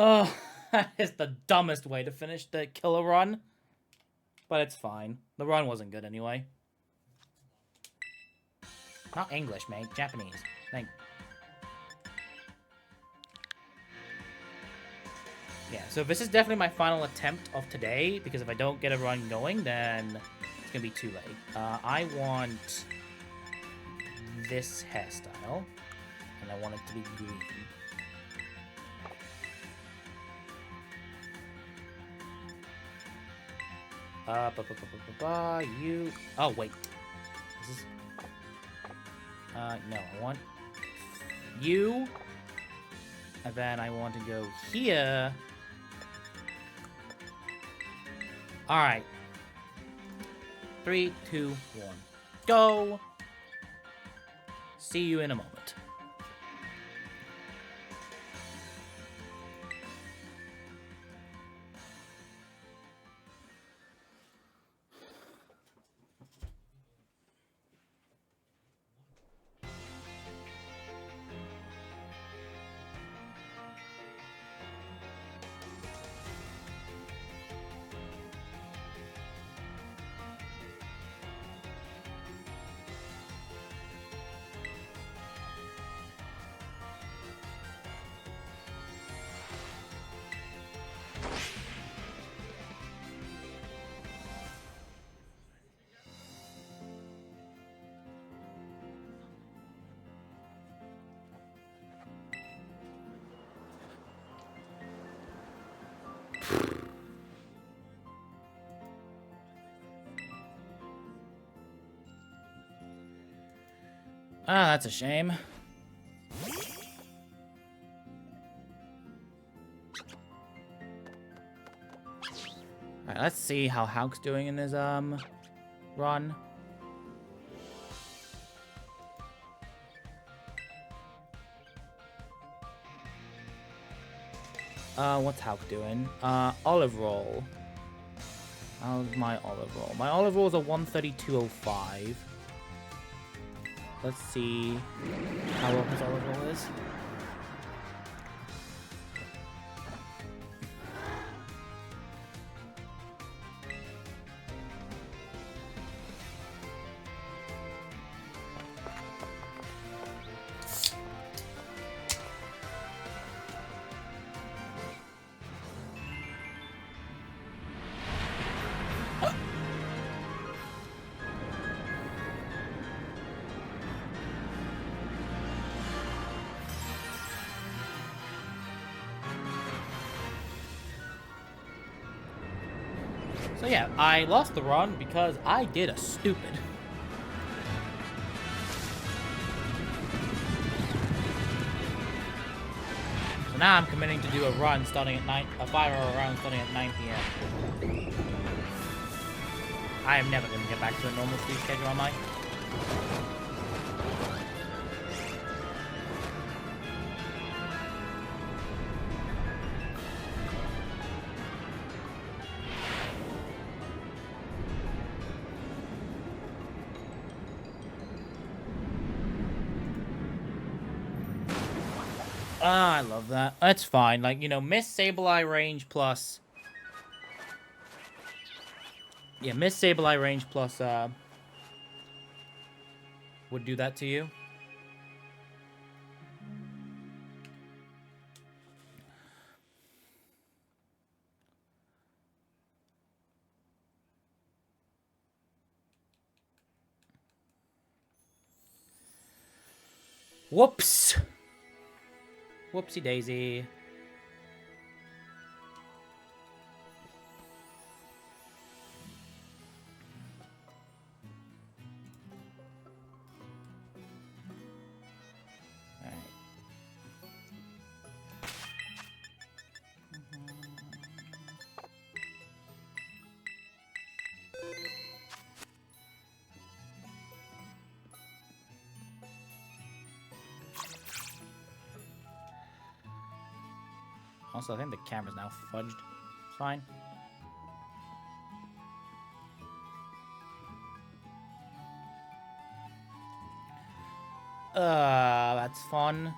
Oh, that is the dumbest way to finish the killer run. But it's fine. The run wasn't good anyway. Not English, mate. Japanese. Yeah, so this is definitely my final attempt of today, because if I don't get a run going, then it's gonna be too late. I want this hairstyle, and I want it to be green. You... Oh, wait. This is... no, I want you, and then I want to go here. Alright. 3, 2, 1. Go! See you in a moment. Ah, that's a shame. Alright, let's see how Hauk's doing in his, run. What's Hauk doing? Olive roll. How's my olive roll? My olive roll is a 132.05. Let's see how well his olive roll is. So yeah, I lost the run because I did a stupid. So now I'm committing to do a run starting at 5-hour round starting at 9 p.m. I am never going to get back to a normal sleep schedule, am I? Ah, I love that. That's fine. Like, you know, Miss Sableye range plus... Yeah, Miss Sableye range plus, would do that to you. Whoops! Whoopsie daisy. Also, I think the camera's now fudged. It's fine. That's fun.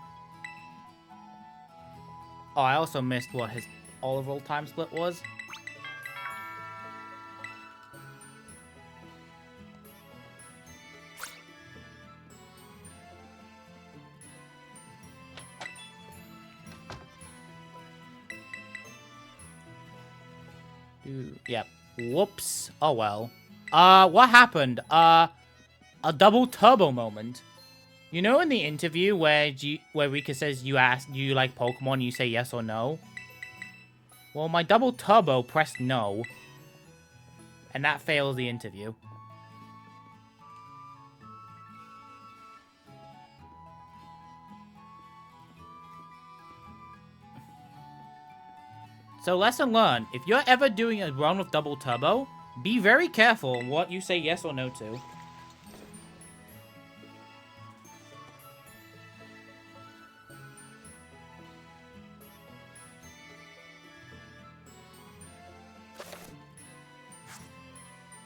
Oh, I also missed what his olive oil time split was. Yep. Whoops. Oh well. What happened? A double turbo moment. You know in the interview where Rika says you like Pokemon, you say yes or no? Well, my double turbo pressed no. And that fails the interview. So lesson learned, if you're ever doing a run with double turbo, be very careful what you say yes or no to.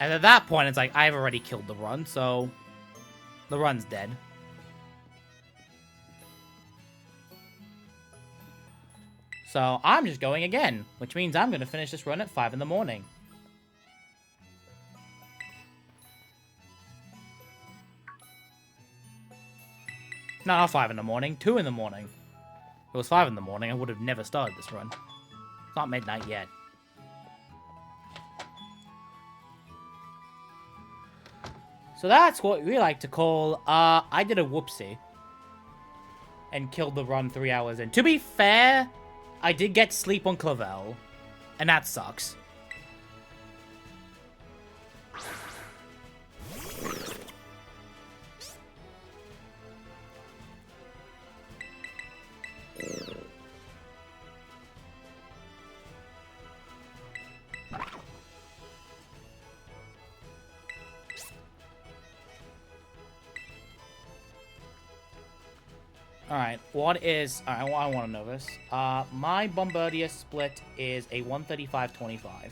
And at that point, it's like, I've already killed the run, so the run's dead. So I'm just going again, which means I'm going to finish this run at 5 in the morning. No, not 5 in the morning, 2 in the morning. If it was 5 in the morning, I would have never started this run. It's not midnight yet. So that's what we like to call, I did a whoopsie. And killed the run 3 hours in. To be fair, I did get sleep on Clavel. And that sucks. Alright, what is... Alright, I want to know this. My Bombardier split is a 135-25.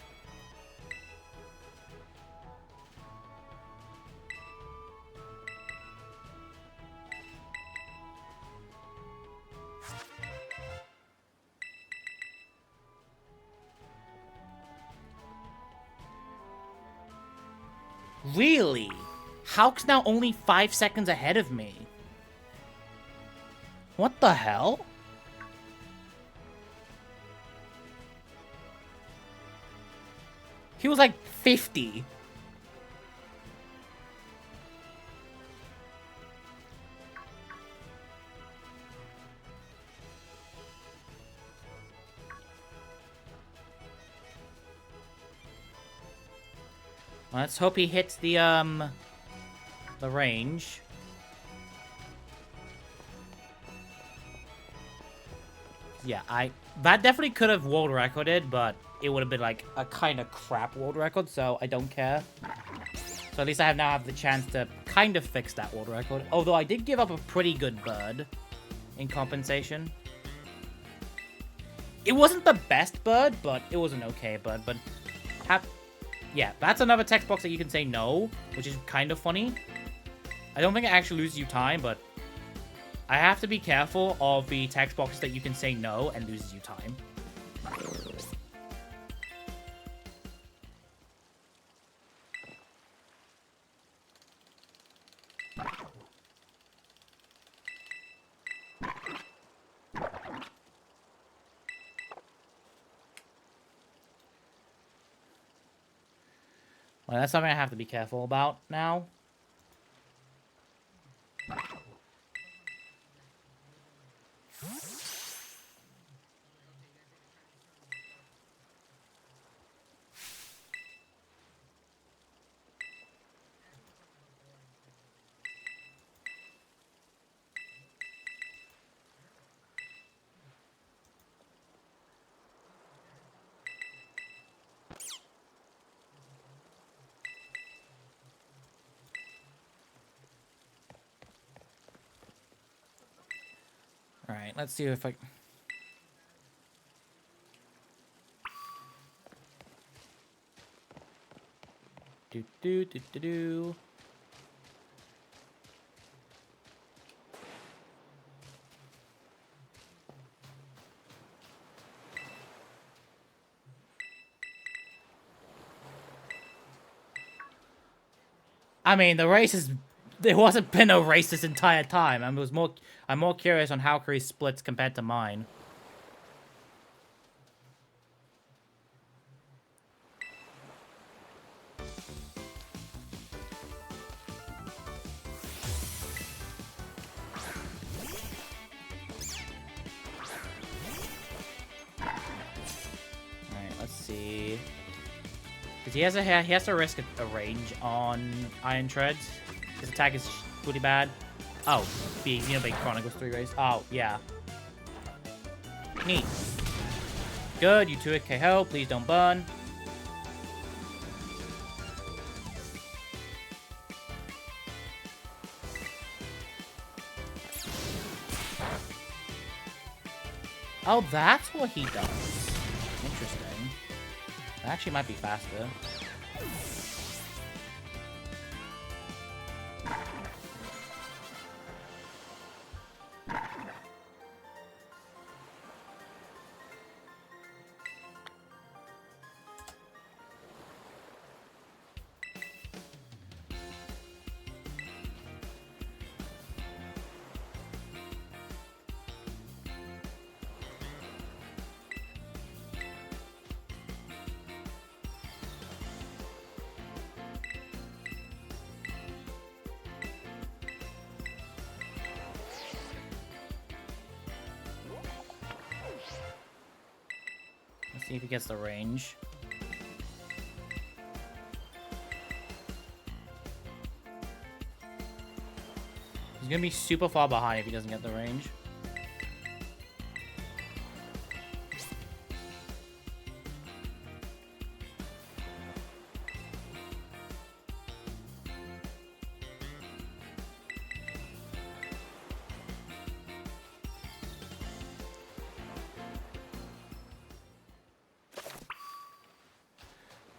Really? Hulk's now only 5 seconds ahead of me. What the hell? He was like 50. Let's hope he hits the range. Yeah, that definitely could have world recorded, but it would have been like a kind of crap world record, so I don't care. So at least I now have the chance to kind of fix that world record. Although I did give up a pretty good bird in compensation. It wasn't the best bird, but it was an okay bird. But yeah, that's another text box that you can say no, which is kind of funny. I don't think it actually loses you time, but I have to be careful of the text boxes that you can say no and loses you time. Well, that's something I have to be careful about now. Alright, let's see if I... Do. I mean, the race is... There wasn't been a race this entire time. I'm more curious on how Kreese splits compared to mine. Alright, let's see. Because he has to risk a range on Iron Treads. His attack is pretty bad. Oh, being Chronicles 3 race. Oh, yeah. Neat. Good, you 2 hit KO. Please don't burn. Oh, that's what he does. Interesting. That actually might be faster. Let's see if he gets the range. He's gonna be super far behind if he doesn't get the range.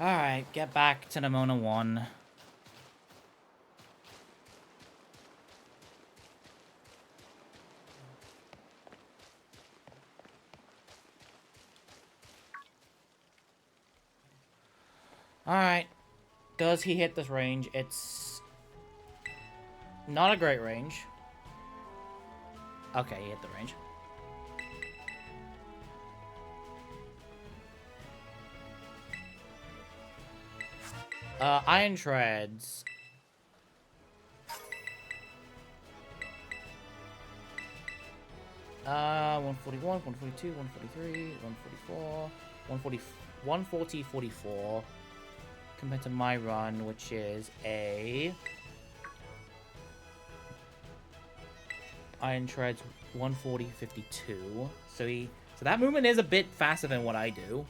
Alright, get back to Nimona 1. Alright. Does he hit this range? It's not a great range. Okay, he hit the range. Iron Treads. Uh, 141, 142, 143, 144, 140, 44. Compared to my run, which is a... Iron Treads 140, 52. So that movement is a bit faster than what I do.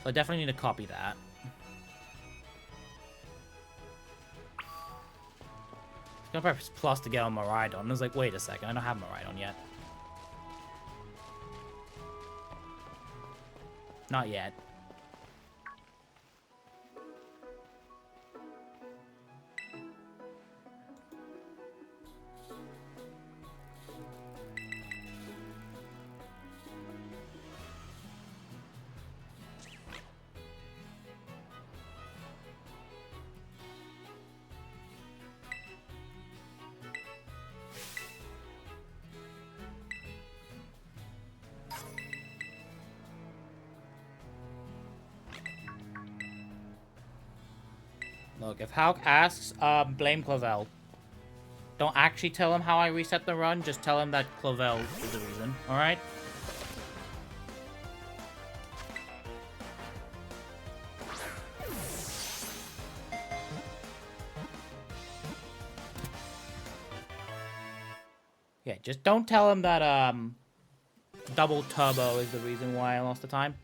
So I definitely need to copy that. I'm gonna press plus to get on Miraidon. I was like, wait a second, I don't have Miraidon yet. Not yet. Look, if Hulk asks, blame Clavel. Don't actually tell him how I reset the run, just tell him that Clavel is the reason, alright? Yeah, just don't tell him that, double turbo is the reason why I lost the time.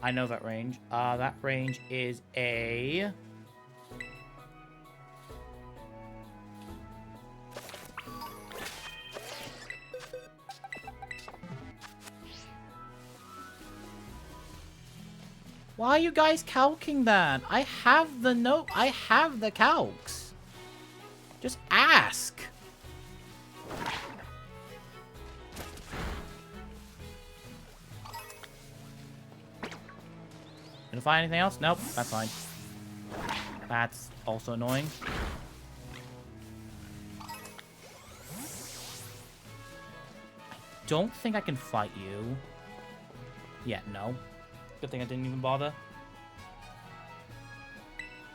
I know that range. That range is a... Why are you guys calking that? I have the note. I have the calcs. Just ask. Gonna find anything else? Nope, that's fine. That's also annoying. Don't think I can fight you. Yeah, no. Good thing I didn't even bother.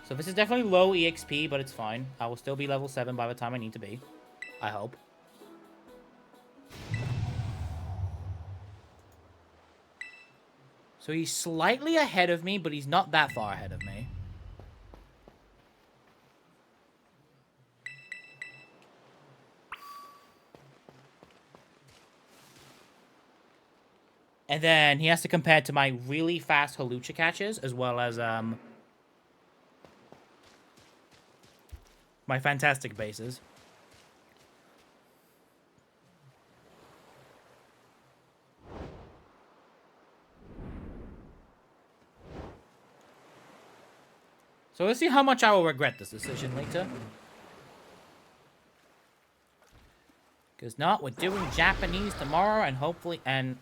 So this is definitely low EXP, but it's fine. I will still be level 7 by the time I need to be. I hope. So he's slightly ahead of me, but he's not that far ahead of me. And then he has to compare to my really fast Halucha catches, as well as, my fantastic bases. So let's see how much I will regret this decision later. Because not, we're doing Japanese tomorrow, and hopefully, and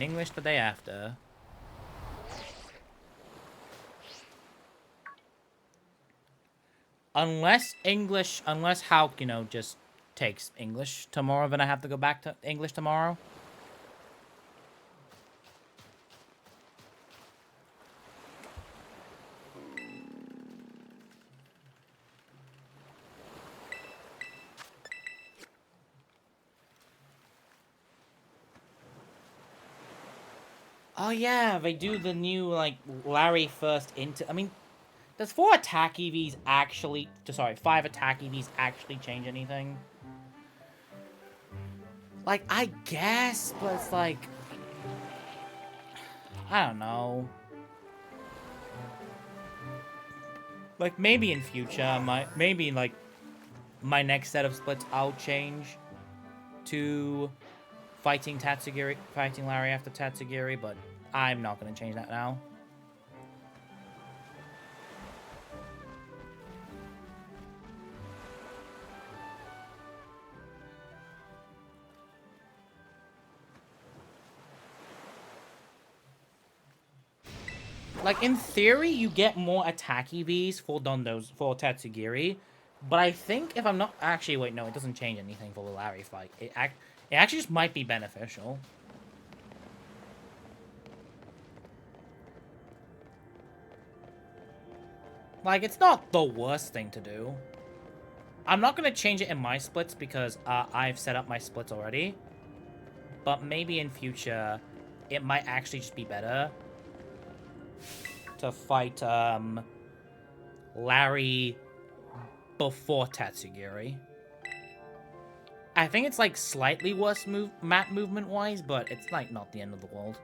English the day after. Unless Hauk, you know, just takes English tomorrow, then I have to go back to English tomorrow. Oh yeah, they do the new, like, Larry first into... I mean, does 4 attack EVs actually... Sorry, 5 attack EVs actually change anything? Like, I guess, but it's like... I don't know. Like, maybe in future, maybe, like, my next set of splits, I'll change to fighting Larry after Tatsugiri, but I'm not going to change that now. Like, in theory, you get more attack EVs for Tatsugiri, but I think if I'm not... Actually, wait, no, it doesn't change anything for the Larry fight. It actually just might be beneficial. Like, it's not the worst thing to do. I'm not going to change it in my splits because I've set up my splits already. But maybe in future, it might actually just be better to fight Larry before Tatsugiri. I think it's like slightly worse map movement wise, but it's like not the end of the world.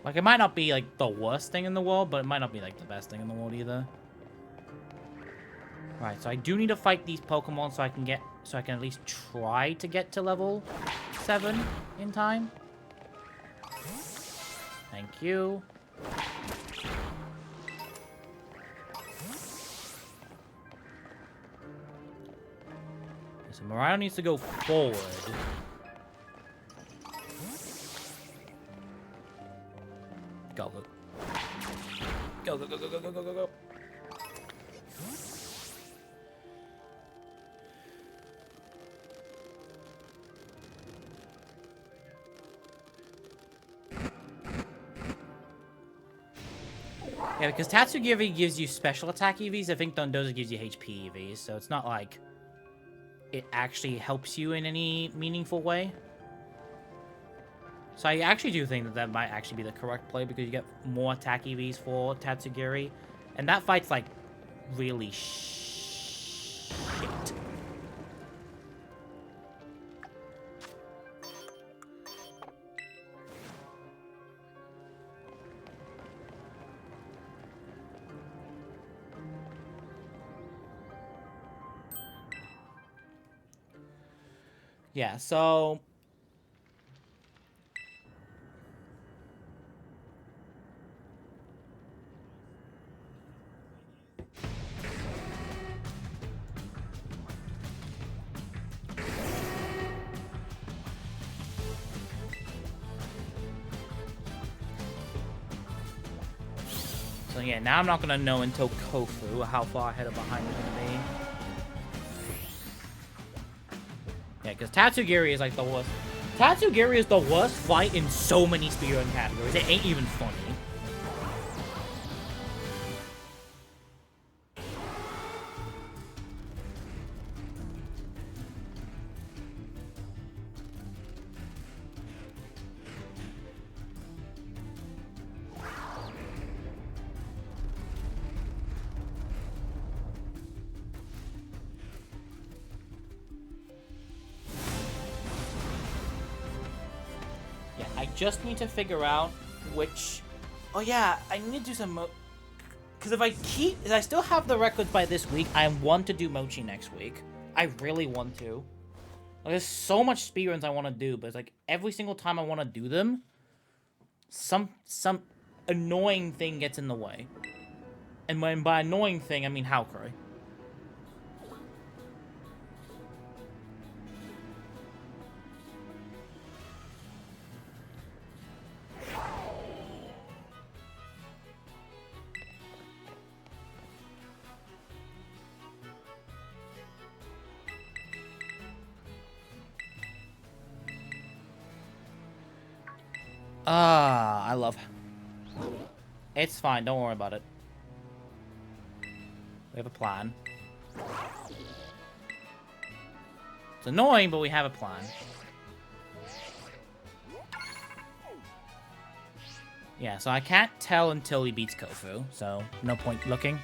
Like, it might not be like the worst thing in the world, but it might not be like the best thing in the world either. Right, so I do need to fight these Pokemon so I can at least try to get to level 7 in time. Thank you. So Mariah needs to go forward. Go, go. Go, go, go, go, go, go, go, go, go. Yeah, because Tatsugiri gives you special attack EVs, I think Dondoza gives you HP EVs, so it's not like it actually helps you in any meaningful way. So I actually do think that might actually be the correct play, because you get more attack EVs for Tatsugiri, and that fight's, like, really shit. Yeah, so... So yeah, now I'm not gonna know until Kofu how far ahead or behind we're gonna be. Yeah, because Tatsugiri is like the worst. Tatsugiri is the worst fight in so many speedrun categories. It ain't even funny. I just need to figure out which... Oh yeah, I need to do some... Because if I still have the records by this week, I want to do Mochi next week. I really want to. Like, there's so much speedruns I want to do, but it's like every single time I want to do them, some annoying thing gets in the way. And by annoying thing, I mean Haokuri. I love... It's fine, don't worry about it. We have a plan. It's annoying, but we have a plan. Yeah, so I can't tell until he beats Kofu, so no point looking.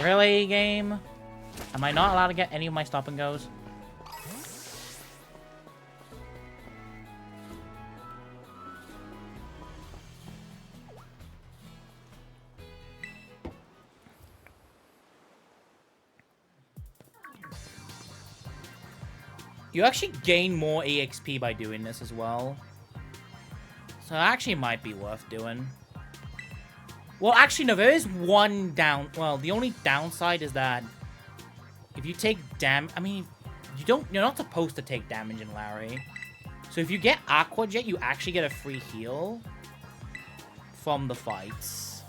Really, game? Am I not allowed to get any of my stop and goes? You actually gain more EXP by doing this as well. So it actually might be worth doing. Well, actually, no, there is one down... Well, the only downside is that if you take I mean, you're not supposed to take damage in Larry. So if you get Aqua Jet, you actually get a free heal from the fights.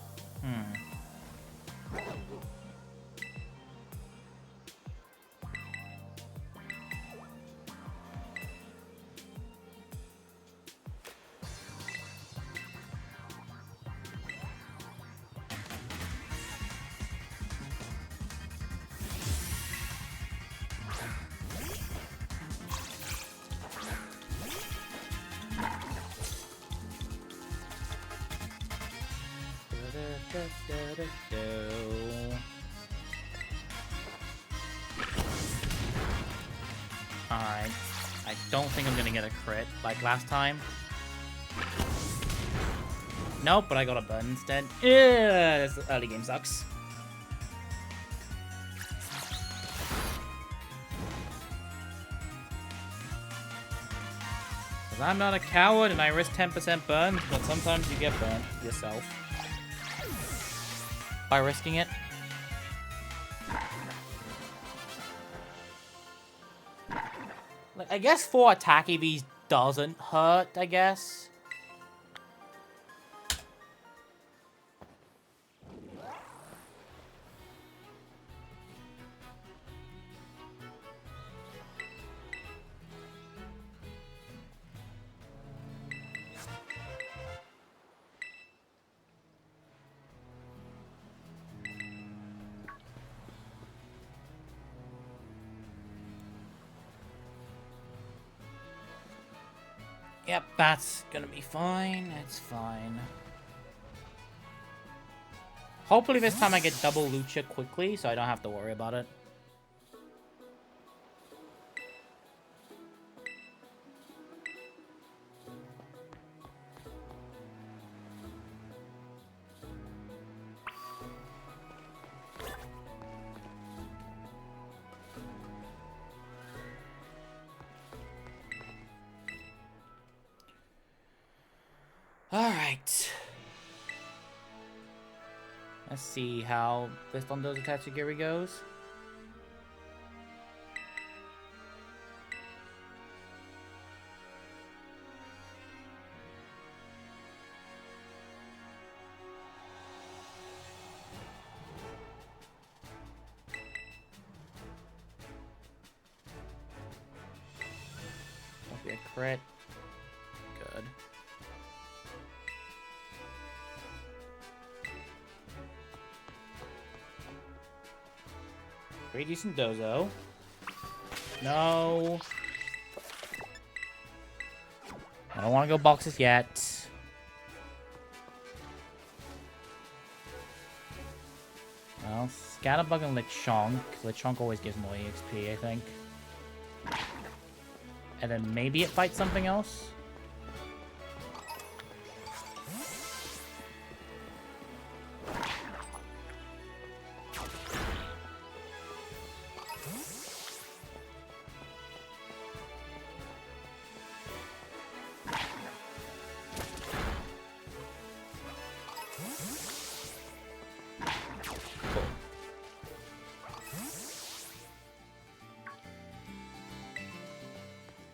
Alright. I don't think I'm gonna get a crit like last time. Nope, but I got a burn instead. Yeah, this early game sucks. Because I'm not a coward and I risk 10% burns, but sometimes you get burnt yourself. By risking it. Like, I guess 4 attack EVs doesn't hurt, I guess. Yep, that's gonna be fine. It's fine. Hopefully this time I get double Lucha quickly, so I don't have to worry about it. Alright. Let's see how Fist on those Tatsugiri goes. Don't be a crit. Good. Pretty decent dozo. No. I don't want to go boxes yet. Well, Scatterbug and Lechonk. Lechonk always gives more EXP, I think. And then maybe it fights something else?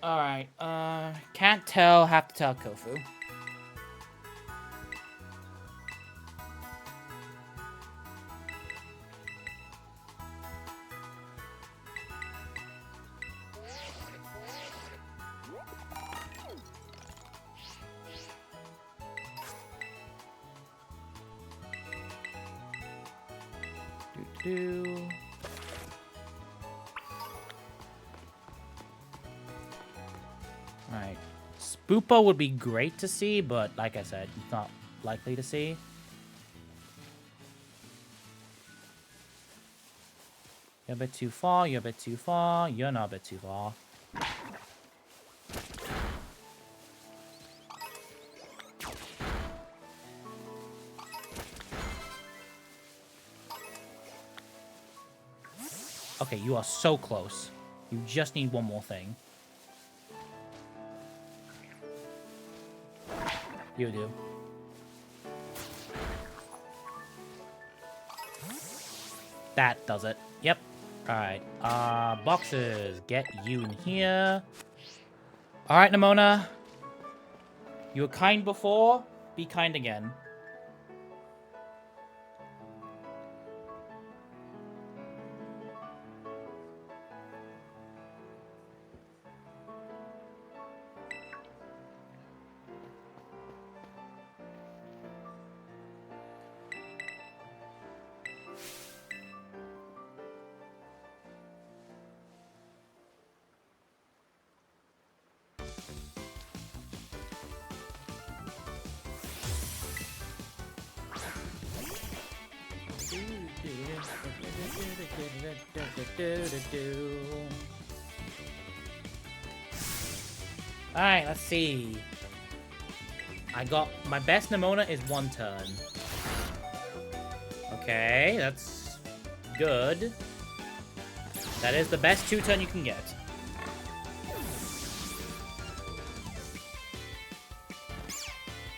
Alright, can't tell, have to tell Kofu. Doo-doo. Alright. Spoopo would be great to see, but like I said, it's not likely to see. You're a bit too far, you're a bit too far, you're not a bit too far. Okay, you are so close. You just need one more thing. You do. That does it. Yep. Alright. Boxes. Get you in here. Alright, Nimona. You were kind before. Be kind again. Alright, let's see. I got... My best Nimona is 1 turn. Okay, that's good. That is the best 2 turn you can get.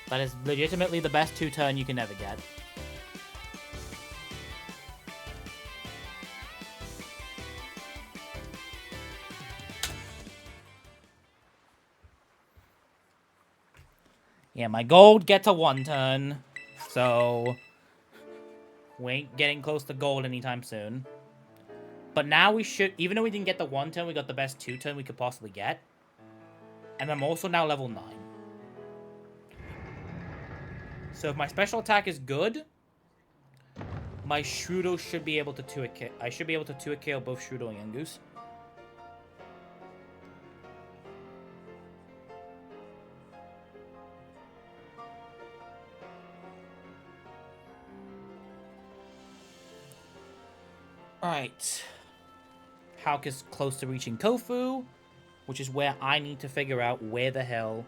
That is legitimately the best 2 turn you can ever get. Yeah, my gold gets a 1 turn, so we ain't getting close to gold anytime soon. But now we should, even though we didn't get the 1 turn, we got the best 2 turn we could possibly get. And I'm also now level 9. So if my special attack is good, my Shudo should be able to 2-hit KO. I should be able to 2-hit KO both Shudo and Yangoose. Alright. Hauk is close to reaching Kofu, which is where I need to figure out where the hell...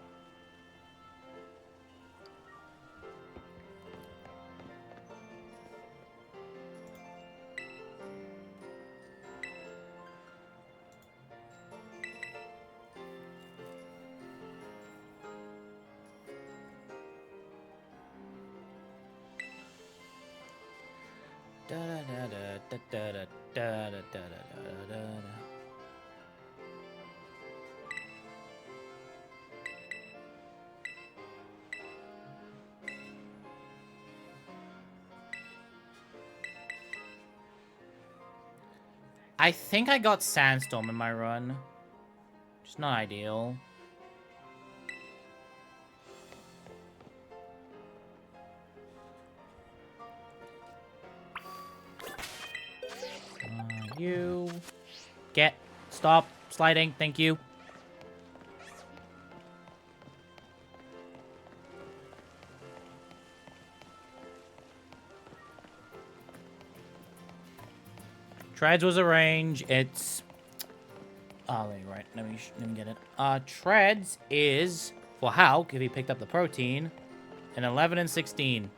I think I got Sandstorm in my run. Just not ideal. You get stop sliding. Thank you. Treads was a range. It's oh, right. Let me get it. Treads is for Hulk if he picked up the protein, an 11 and 16.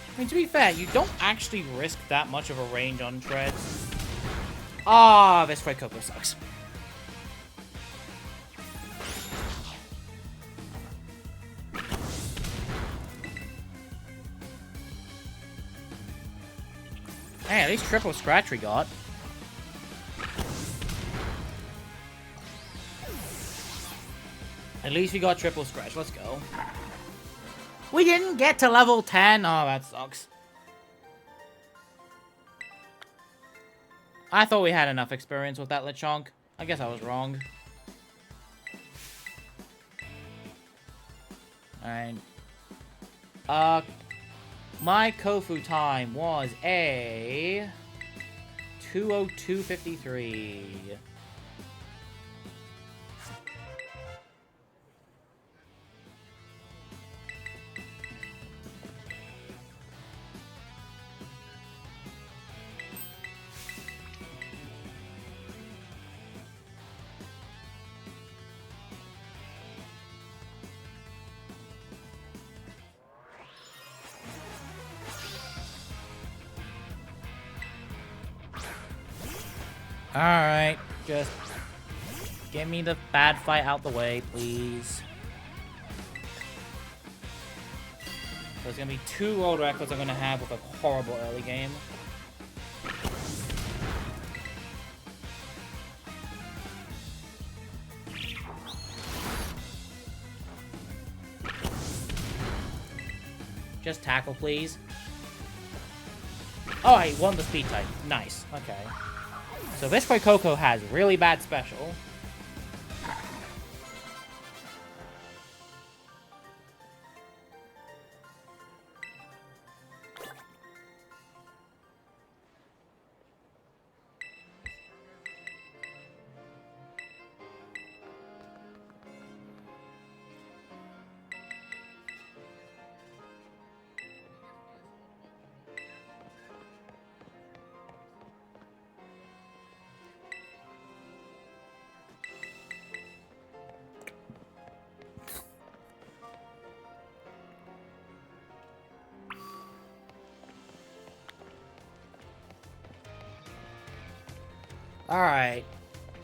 I mean, to be fair, you don't actually risk that much of a range on Treads. Ah, this Red Coco sucks. Hey, at least triple scratch we got. At least we got triple scratch. Let's go. We didn't get to level 10. Oh, that sucks. I thought we had enough experience with that Lechonk. I guess I was wrong. Alright. My Kofu time was a 2:02:53. Alright, just get me the bad fight out the way, please. There's gonna be 2 world records I'm gonna have with a horrible early game. Just tackle, please. Oh, I won the speed type. Nice. Okay. So this Red Coco has really bad special. Alright.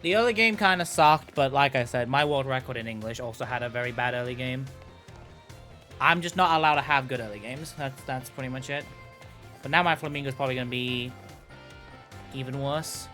The early game kind of sucked, but like I said, my world record in English also had a very bad early game. I'm just not allowed to have good early games. That's pretty much it. But now my Flamingo's probably going to be even worse.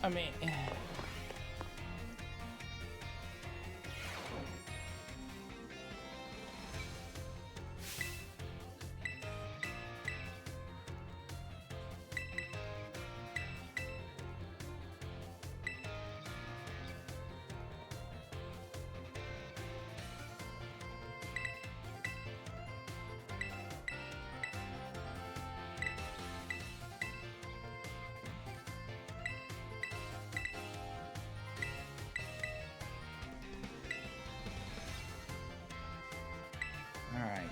I mean... Alright.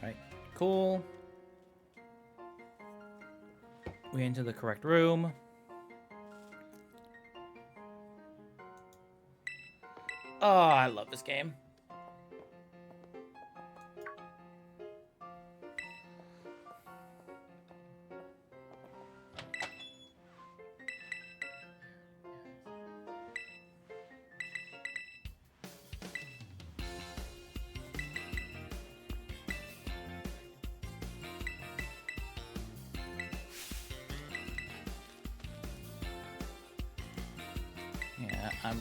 Alright, cool. We enter the correct room. Oh, I love this game. Yeah, I'm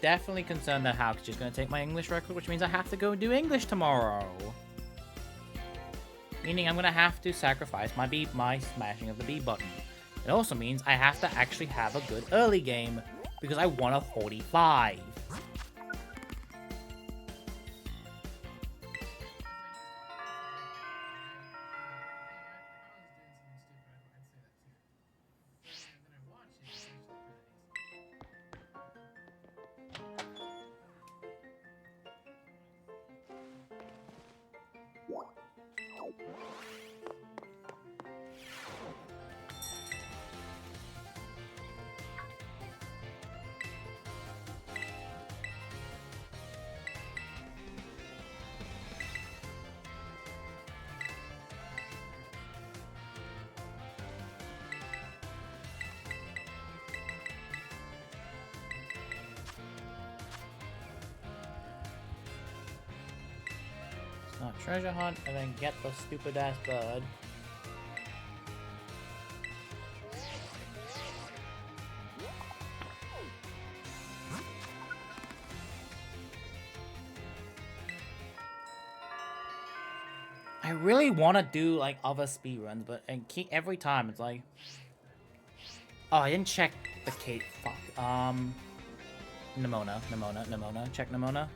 definitely concerned that Hal's just going to take my English record, which means I have to go do English tomorrow. Meaning I'm going to have to sacrifice my smashing of the B button. It also means I have to actually have a good early game, because I want a 45. Treasure hunt and then get the stupid ass bird. I really want to do like other speedruns, but every time it's like, oh, I didn't check the cape. Fuck. Nimona. Check Nimona.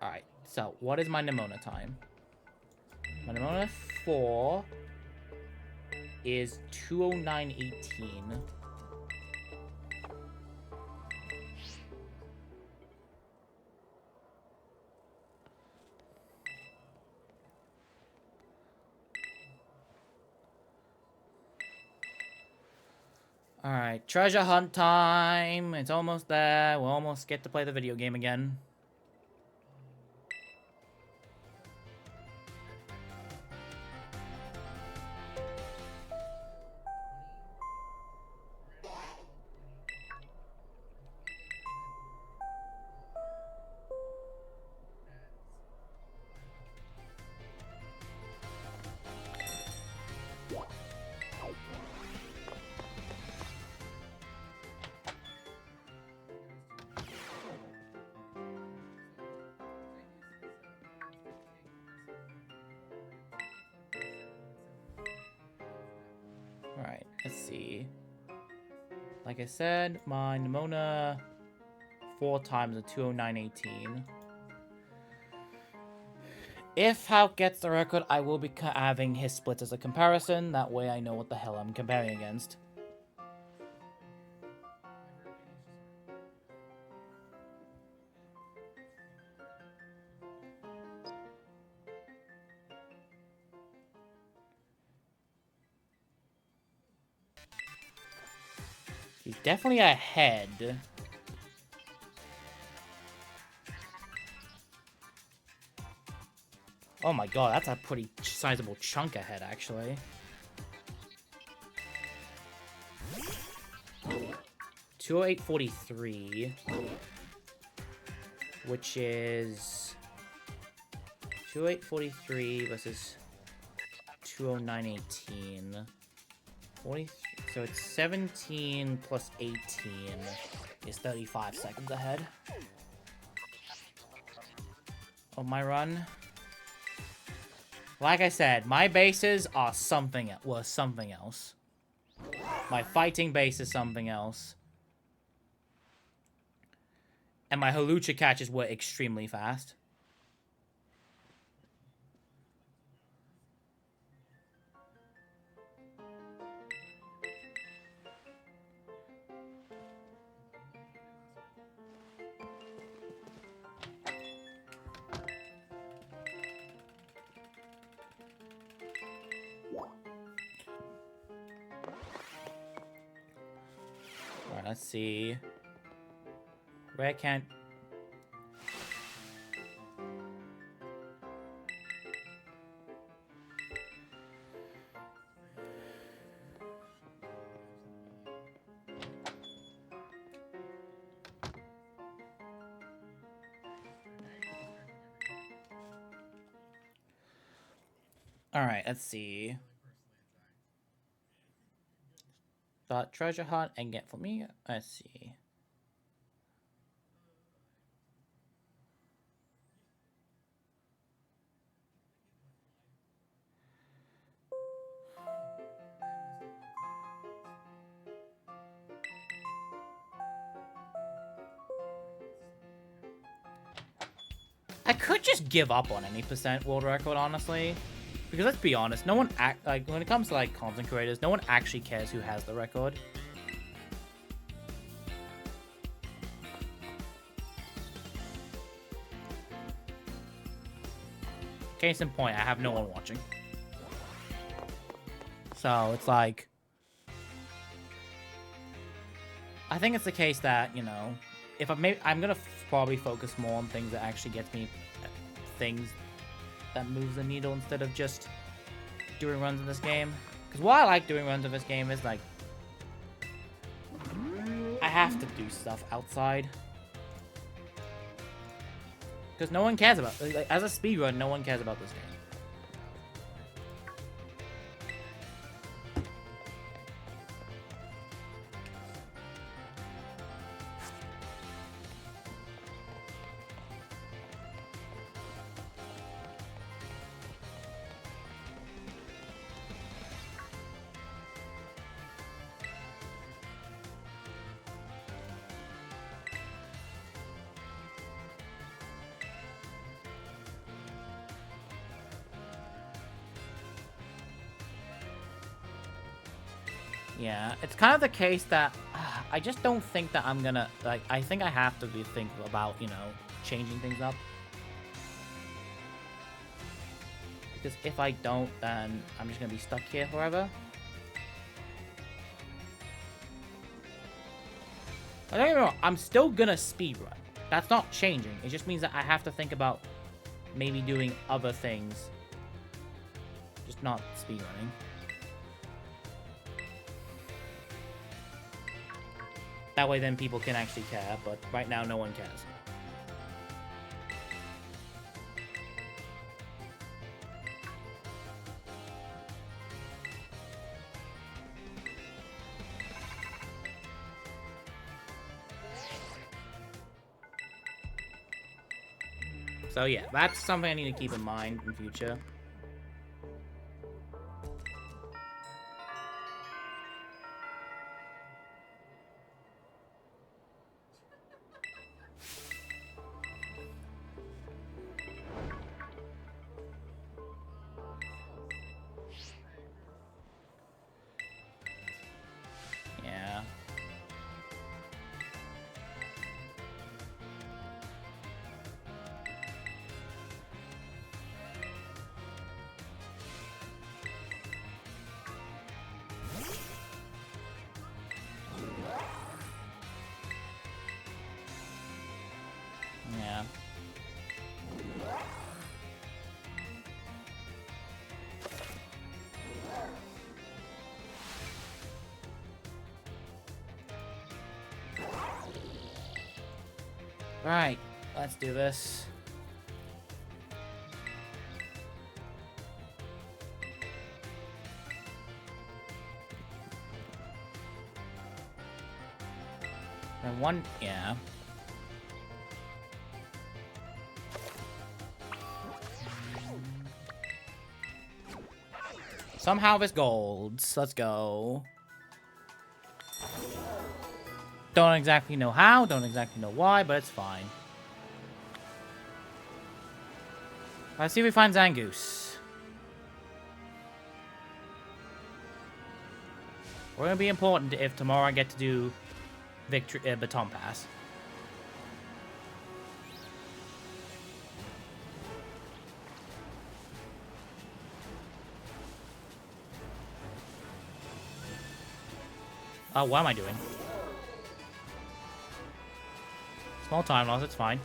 Alright, so what is my Nimona time? My Nimona 4 is 2:09:18. Alright, treasure hunt time. It's almost there. We'll almost get to play the video game again. Alright, let's see. Like I said, my Nimona 4 times at 2:09:18. If Hulk gets the record, I will be having his splits as a comparison. That way I know what the hell I'm comparing against. He's definitely ahead. Oh my god, that's a pretty sizable chunk ahead, actually. 208.43, which is 208.43 versus 209.18. 43, so it's 17 plus 18 is 35 seconds ahead of my run. Like I said, my bases are something else. My fighting base is something else. And my halucha catches were extremely fast. Alright, let's see. Where can't... Alright, let's see. Thought treasure hunt and get for me. Let's see. I could just give up on any % world record, honestly. Because let's be honest, no one like when it comes to like content creators, no one actually cares who has the record. Case in point, I have no one watching. So it's like, I think it's the case that, you know, if I'm gonna probably focus more on things that actually gets me things that moves the needle instead of just doing runs in this game. Because what I like doing runs in this game is like, I have to do stuff outside. Because no one cares about, like, as a speedrun, no one cares about this game. Yeah, it's kind of the case that I just don't think that I'm gonna, like, I think I have to be thinking about, you know, changing things up. Because if I don't, then I'm just gonna be stuck here forever. But don't get me wrong, I'm still gonna speedrun. That's not changing. It just means that I have to think about maybe doing other things. Just not speedrunning. That way then people can actually care, but right now no one cares. So yeah, that's something I need to keep in mind in future. Yeah. Right, let's do this. And one, yeah. Somehow it's golds. Let's go. Don't exactly know how, don't exactly know why, but it's fine. Let's see if we find Zangoose. We're gonna be important if tomorrow I get to do victory baton pass. What am I doing? Small time loss, it's fine.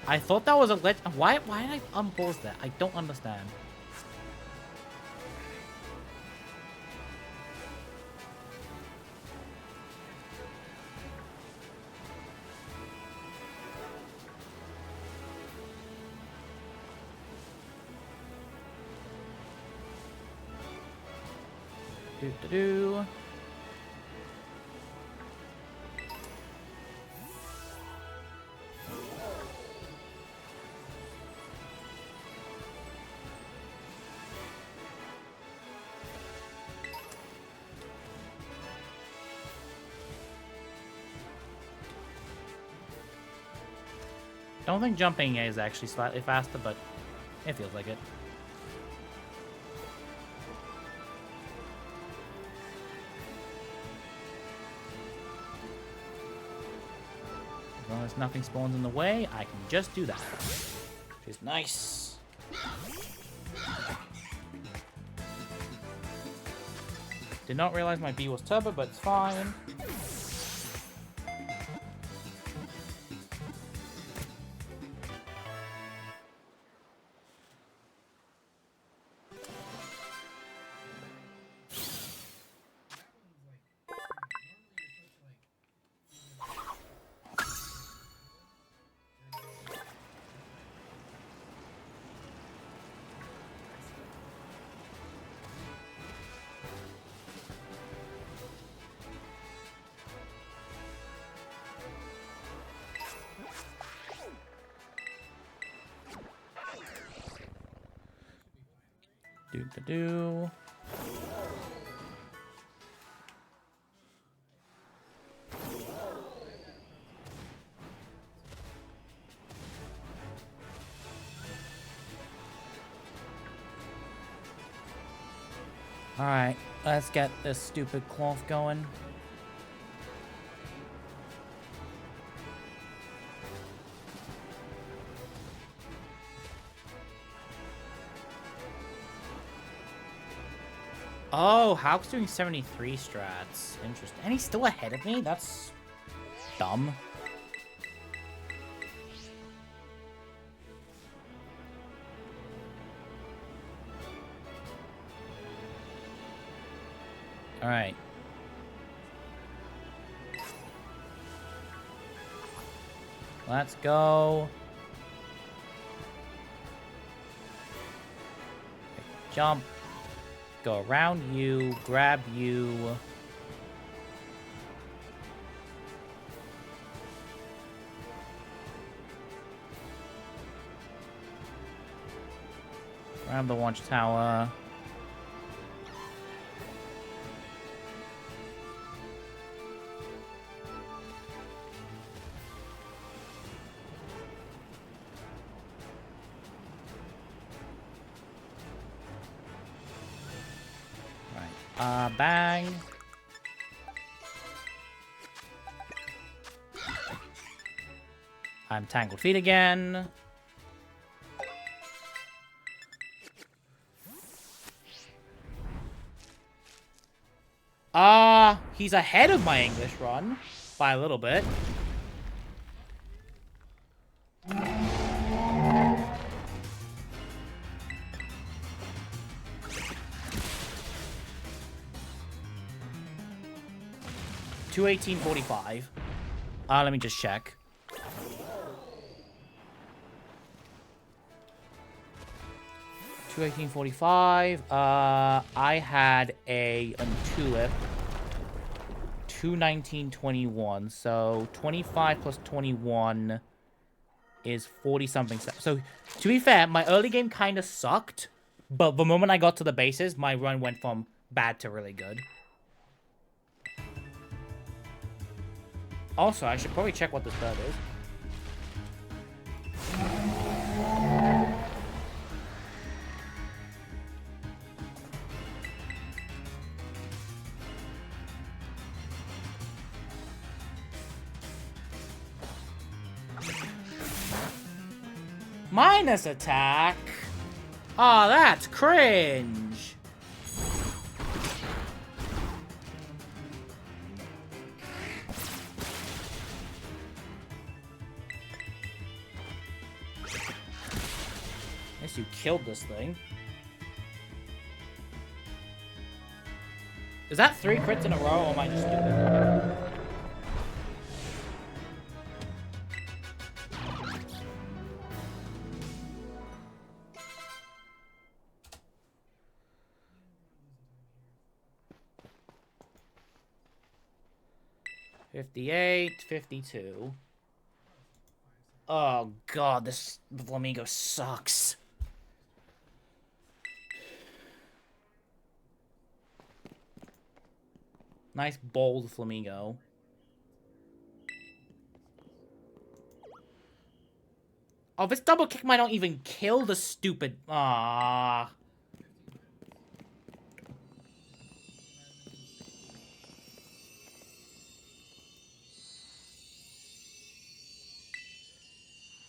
I thought that was a glitch. Why did I unpause that? I don't understand. Do-do-do. Don't think jumping is actually slightly faster, but it feels like it. As long as nothing spawns in the way, I can just do that. Which is nice. Did not realize my B was turbo, but it's fine. Do-do-do. Alright, let's get this stupid cloth going. Oh, Hauk's doing 73 strats. Interesting. And he's still ahead of me? That's dumb. Alright. Let's go. Jump. Go around you, grab you. Grab the watchtower. Bang. I'm Tangled Feet again. He's ahead of my English run by a little bit. 218.45. Let me just check. $218.45. I had a Tulip. 219.21. So 25 plus 21 is 40 something. So to be fair, my early game kind of sucked, but the moment I got to the bases, my run went from bad to really good. Also, I should probably check what this bird is. Minus attack? Oh, that's cringe. Guess you killed this thing. Is that 3 crits in a row, or am I just stupid? $58.52. Oh god, this flamingo sucks. Nice bold flamingo. Oh, this double kick might not even kill the stupid... Ah.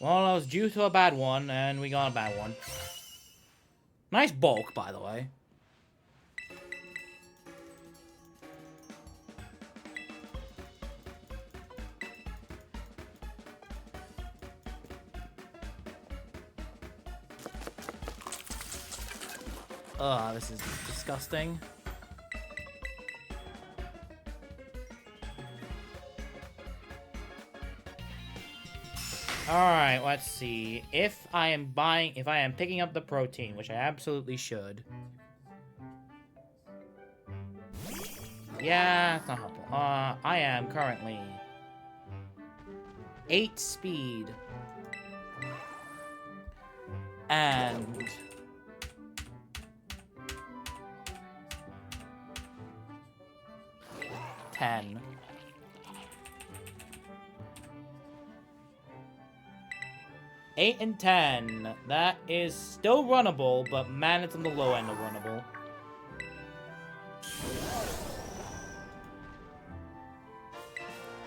Well, I was due to a bad one, and we got a bad one. Nice bulk, by the way. Ugh, this is disgusting. Alright, let's see. If I am picking up the protein, which I absolutely should. Yeah, it's not helpful. I am currently 8 speed. And 10. Eight and 10. That is still runnable, but man, it's on the low end of runnable.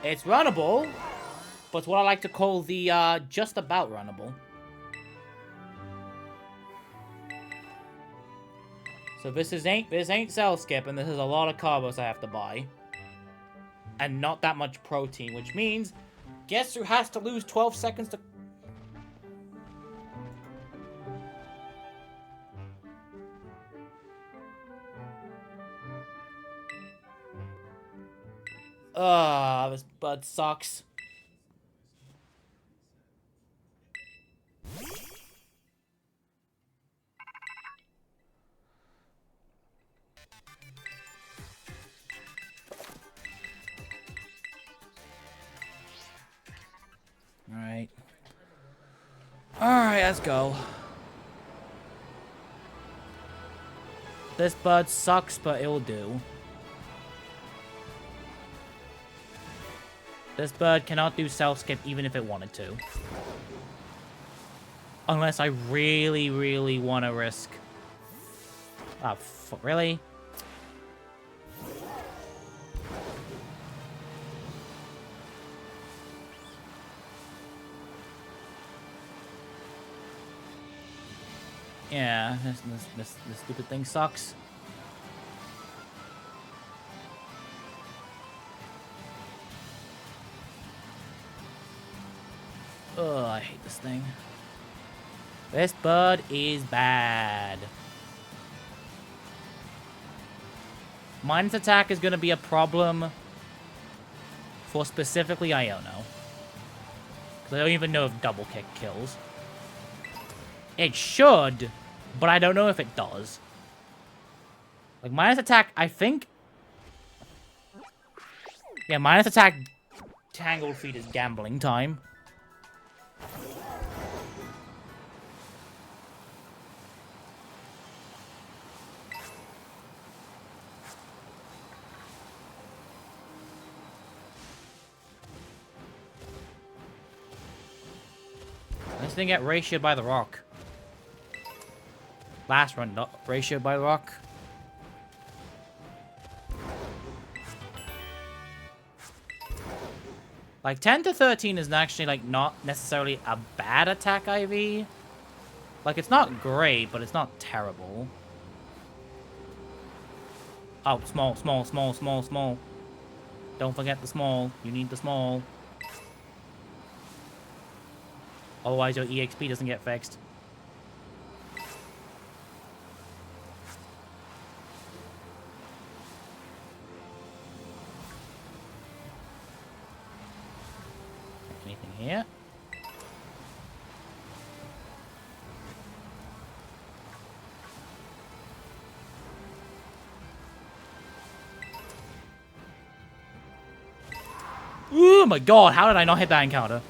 It's runnable, but it's what I like to call the just about runnable. So this ain't cell skip, and this is a lot of carbos I have to buy. And not that much protein, which means, guess who has to lose 12 seconds to... this bud sucks. Alright. Alright, let's go. This bud sucks, but it'll do. This bird cannot do self-skip even if it wanted to. Unless I really, really want to risk... Oh, really? Yeah, this stupid thing sucks. Ugh, I hate this thing. This bird is bad. Minus attack is going to be a problem for specifically Iono. Because I don't even know if double kick kills. It should, but I don't know if it does. Like, minus attack, I think... Yeah, minus attack Tangled Feet is gambling time. This thing get ratioed by the rock. Last run, not ratioed by the rock. Like, 10 to 13 is actually, like, not necessarily a bad attack IV. Like, it's not great, but it's not terrible. Oh, small, small, small, small, small. Don't forget the small. You need the small. Otherwise, your EXP doesn't get fixed. Anything here? Oh my god, how did I not hit that encounter?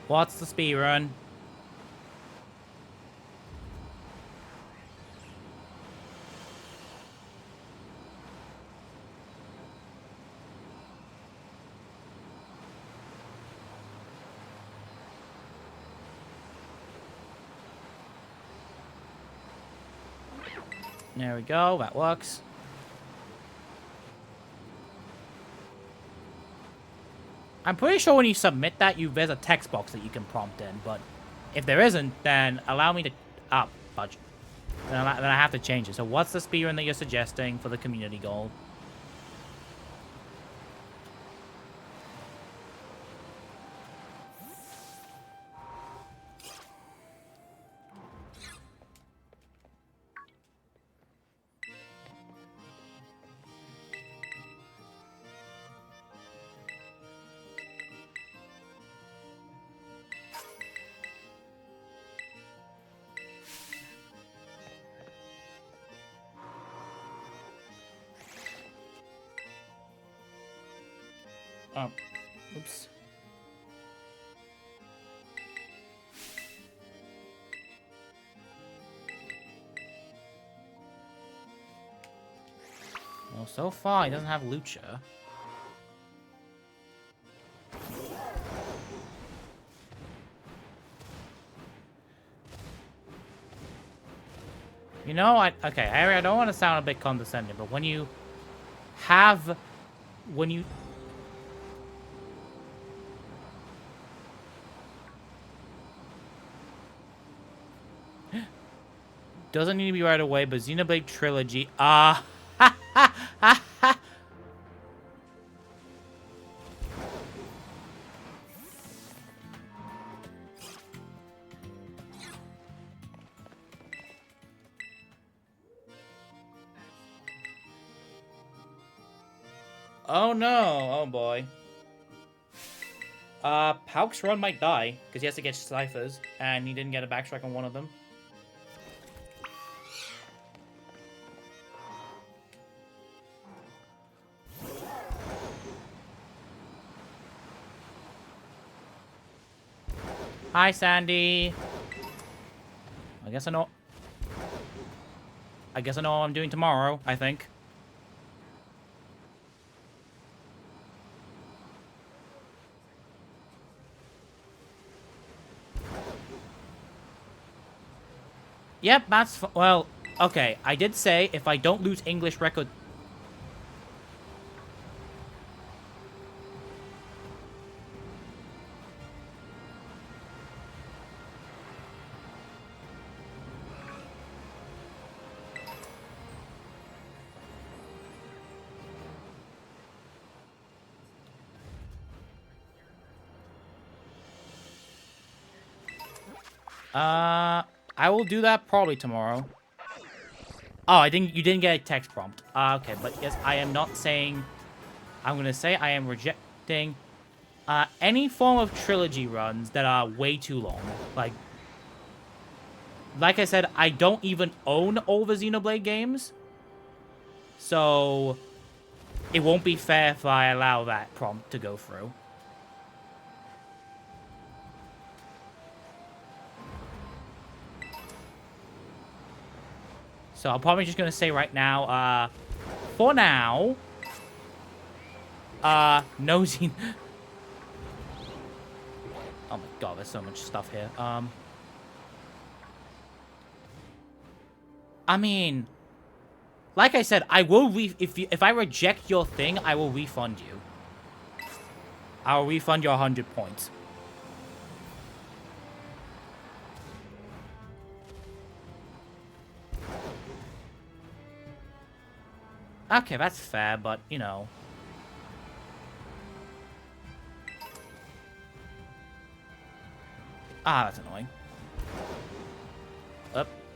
What's the speed run? There we go, that works. I'm pretty sure when you submit that, there's a text box that you can prompt in, but if there isn't, then allow me to... Ah, fudge. Then I have to change it. So what's the speedrun that you're suggesting for the community goal? Oh, oops. Well, so far, he doesn't have Lucha. You know, okay, Harry, I don't want to sound a bit condescending, but when you have... When you... Doesn't need to be right away, but Xenoblade Trilogy. Ah, ha, ha, ha, ha. Oh no! Oh boy. Pauk's run might die because he has to get ciphers, and he didn't get a backstrike on one of them. Hi, Sandy. I guess I know what I'm doing tomorrow, I think. Yep, that's... Well, okay. I did say if I don't lose English record... I will do that probably tomorrow. Oh, I think you didn't get a text prompt. Okay, but yes, I am not saying... I'm gonna say I am rejecting any form of trilogy runs that are way too long. Like I said, I don't even own all the Xenoblade games. So, it won't be fair if I allow that prompt to go through. So, I'm probably just going to say right now, for now, no Xen... Oh my god, there's so much stuff here. I mean, like I said, I will if I reject your thing, I will refund you. I will refund your 100 points. Okay, that's fair, but, you know. Ah, that's annoying.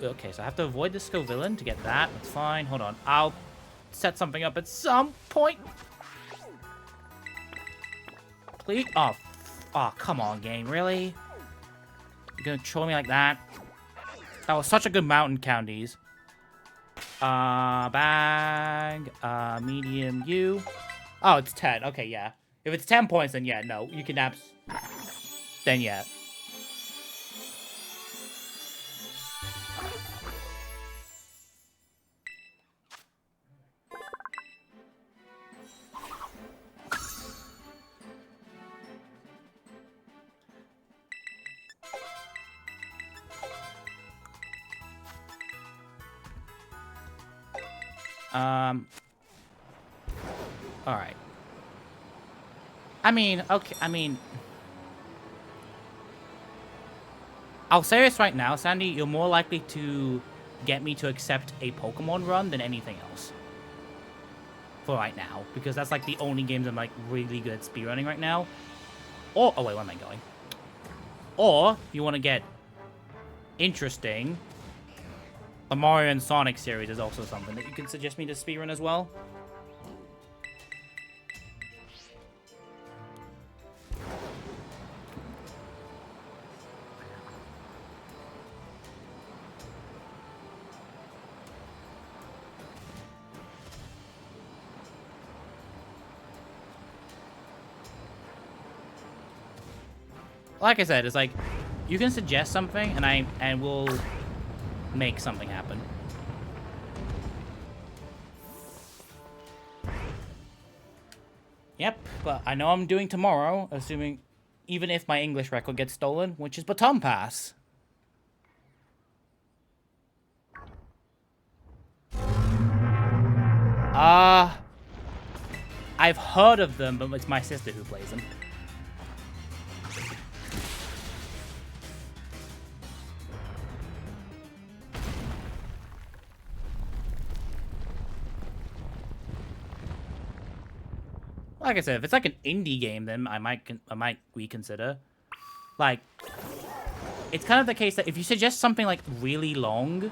Okay, so I have to avoid the Scovillain to get that. That's fine. Hold on. I'll set something up at some point. Please? Oh, come on, game. Really? You're gonna troll me like that? That was such a good mountain counties. Bag. Medium U. Oh, it's 10. Okay, yeah. If it's 10 points, then yeah, no. You can then yeah. Alright. I mean, okay, I'll say this right now, Sandy, you're more likely to get me to accept a Pokemon run than anything else. For right now. Because that's, like, the only games I'm, like, really good at speedrunning right now. Or, oh wait, where am I going? Or, if you want to get interesting... The Mario and Sonic series is also something that you can suggest me to speedrun as well. Like I said, it's like, you can suggest something and we'll make something happen. Yep, but I know I'm doing tomorrow, assuming even if my English record gets stolen, which is Baton Pass. I've heard of them, but it's my sister who plays them. Like I said, if it's like an indie game, then I might reconsider. Like, it's kind of the case that if you suggest something like really long...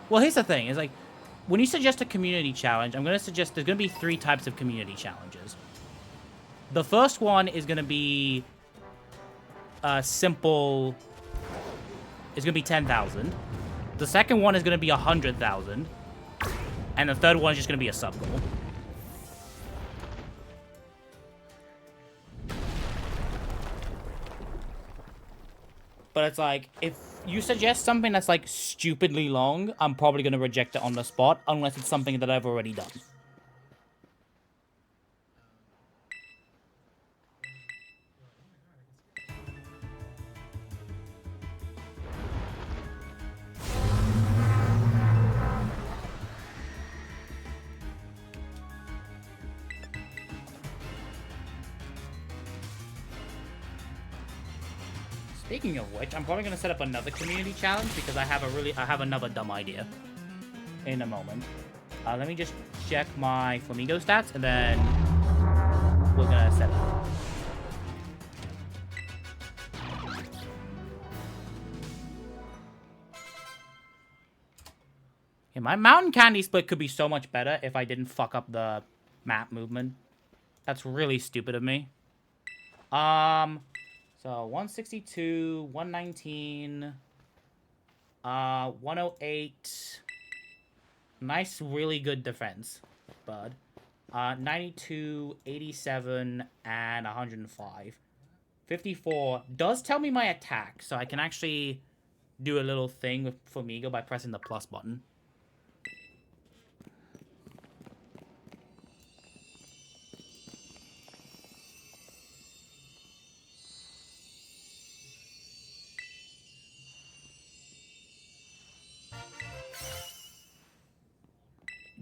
Well, here's the thing, is like, when you suggest a community challenge, I'm going to suggest there's going to be 3 types of community challenges. The first one is going to be simple... It's going to be 10,000. The second one is going to be 100,000. And the third one is just going to be a sub-goal. But it's like, if you suggest something that's, like, stupidly long, I'm probably going to reject it on the spot, unless it's something that I've already done. Speaking of which, I'm probably going to set up another community challenge because I have another dumb idea in a moment. Let me just check my Flamigo stats and then we're going to set it up. Yeah, my mountain candy split could be so much better if I didn't fuck up the map movement. That's really stupid of me. So 162, 119, 108. Nice, really good defense, bud. 92, 87, and 105. 54 does tell me my attack, so I can actually do a little thing with Flamigo by pressing the plus button.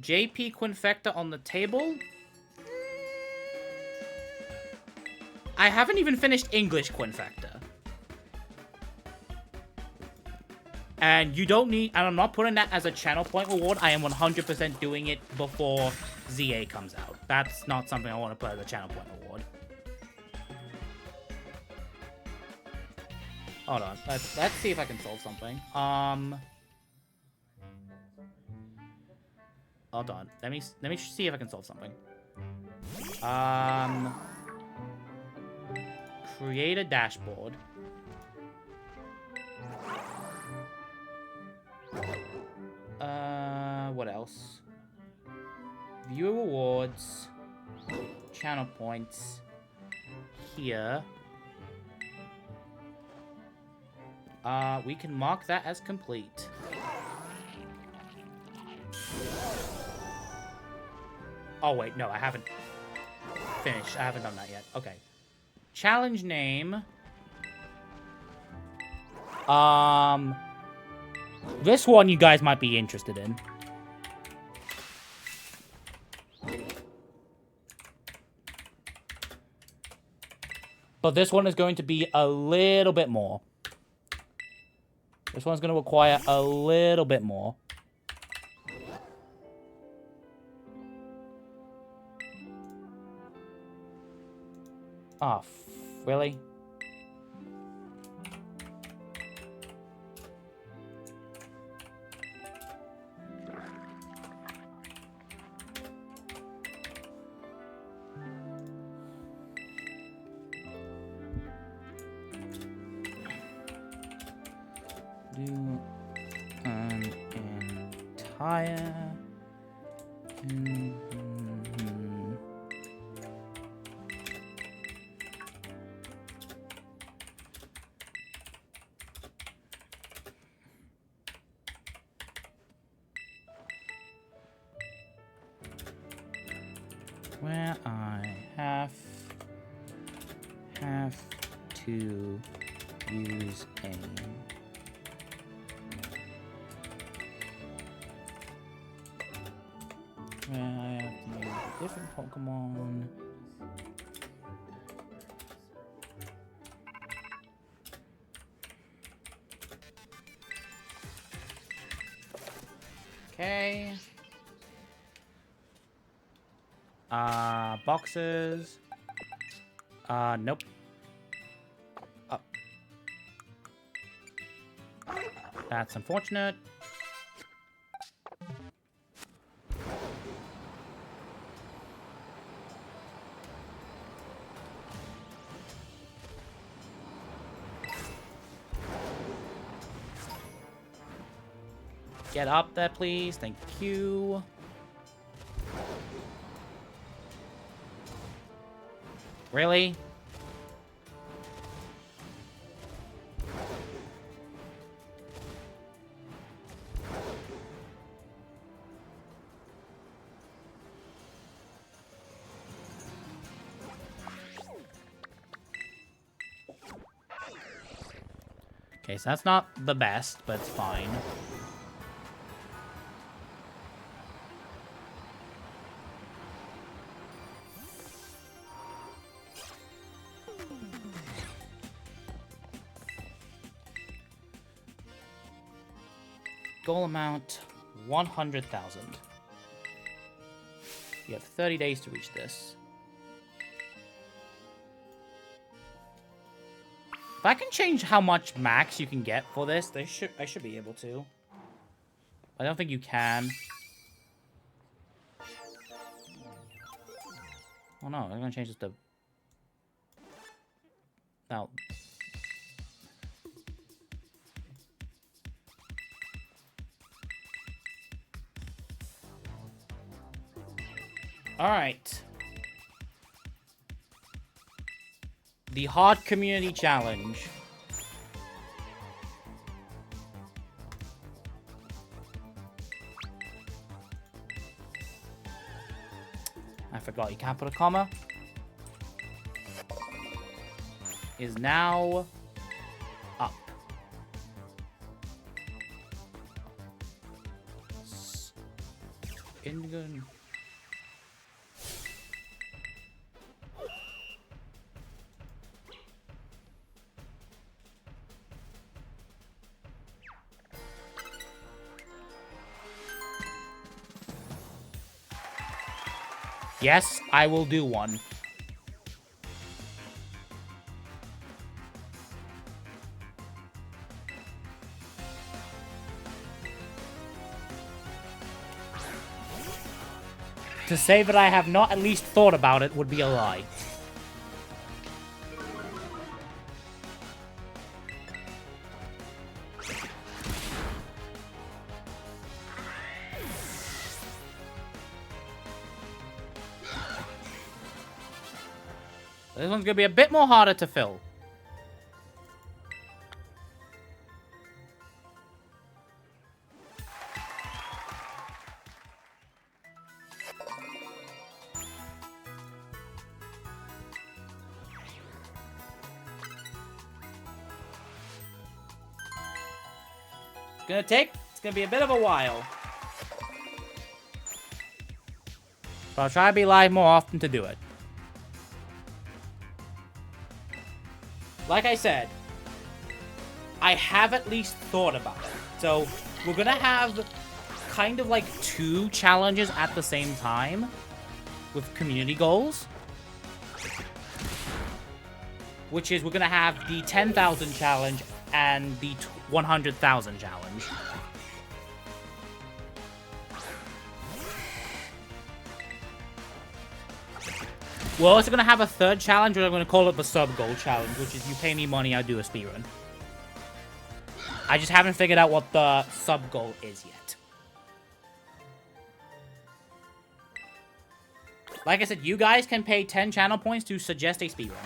JP Quinfecta on the table. I haven't even finished English Quinfecta. And you don't need... And I'm not putting that as a channel point reward. I am 100% doing it before ZA comes out. That's not something I want to put as a channel point reward. Hold on. Let's see if I can solve something. Hold on. Let me see if I can solve something. Create a dashboard. What else? View rewards. Channel points. Here. We can mark that as complete. Oh, wait, no, I haven't finished. I haven't done that yet. Okay. Challenge name. This one you guys might be interested in. But this one is going to be a little bit more. This one's going to require a little bit more. Oh, really? Do an entire... where I have to use a where I have to use a different Pokemon. Okay. Boxes. Nope. Oh. That's unfortunate. Get up there, please. Thank you. Really? Okay, so that's not the best, but it's fine. Goal amount, 100,000. You have 30 days to reach this. If I can change how much max you can get for this, I should be able to. I don't think you can. Oh no, I'm gonna change this to... Now... Alright. The Hard Community Challenge. I forgot you can't put a comma. Is now up. Indigo. Yes, I will do one. To say that I have not at least thought about it would be a lie. This one's gonna be a bit more harder to fill. It's gonna be a bit of a while. But I'll try to be live more often to do it. Like I said, I have at least thought about it. So, we're gonna have kind of like 2 challenges at the same time with community goals. Which is, we're gonna have the 10,000 challenge and the 100,000 challenge. We're also going to have a 3rd challenge, which I'm going to call it the sub-goal challenge, which is you pay me money, I do a speedrun. I just haven't figured out what the sub-goal is yet. Like I said, you guys can pay 10 channel points to suggest a speedrun.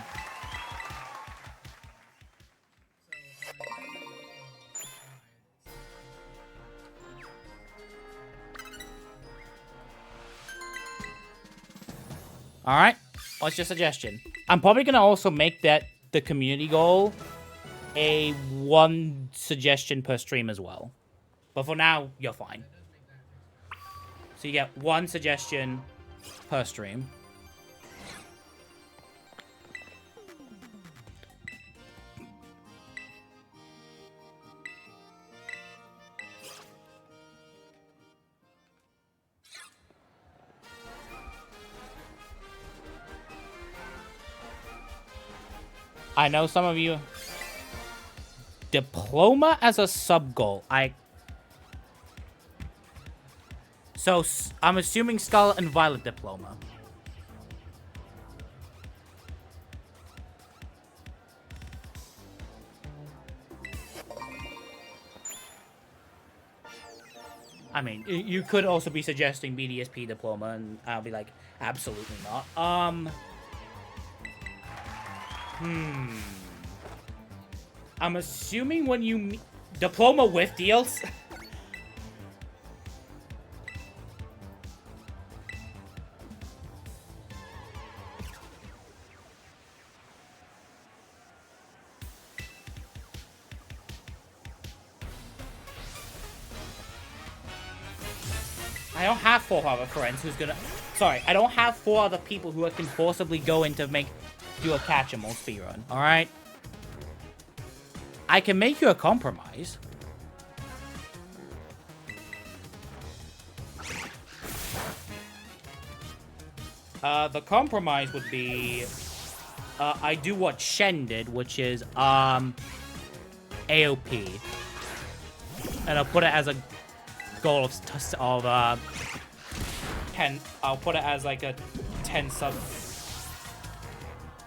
Alright, what's your suggestion? I'm probably going to also make that the community goal a 1 suggestion per stream as well. But for now, you're fine. So you get 1 suggestion per stream. I know some of you... Diploma as a sub-goal. So, I'm assuming Scarlet and Violet Diploma. I mean, you could also be suggesting BDSP Diploma, and I'll be like, absolutely not. I'm assuming when you... Diploma with deals? I don't have 4 other friends who's gonna... Sorry, I don't have 4 other people who I can forcibly go in to do a catch-em-all speedrun, alright? I can make you a compromise. The compromise would be... I do what Shen did, which is, AOP. And I'll put it as a goal of 10. I'll put it as like a 10 sub.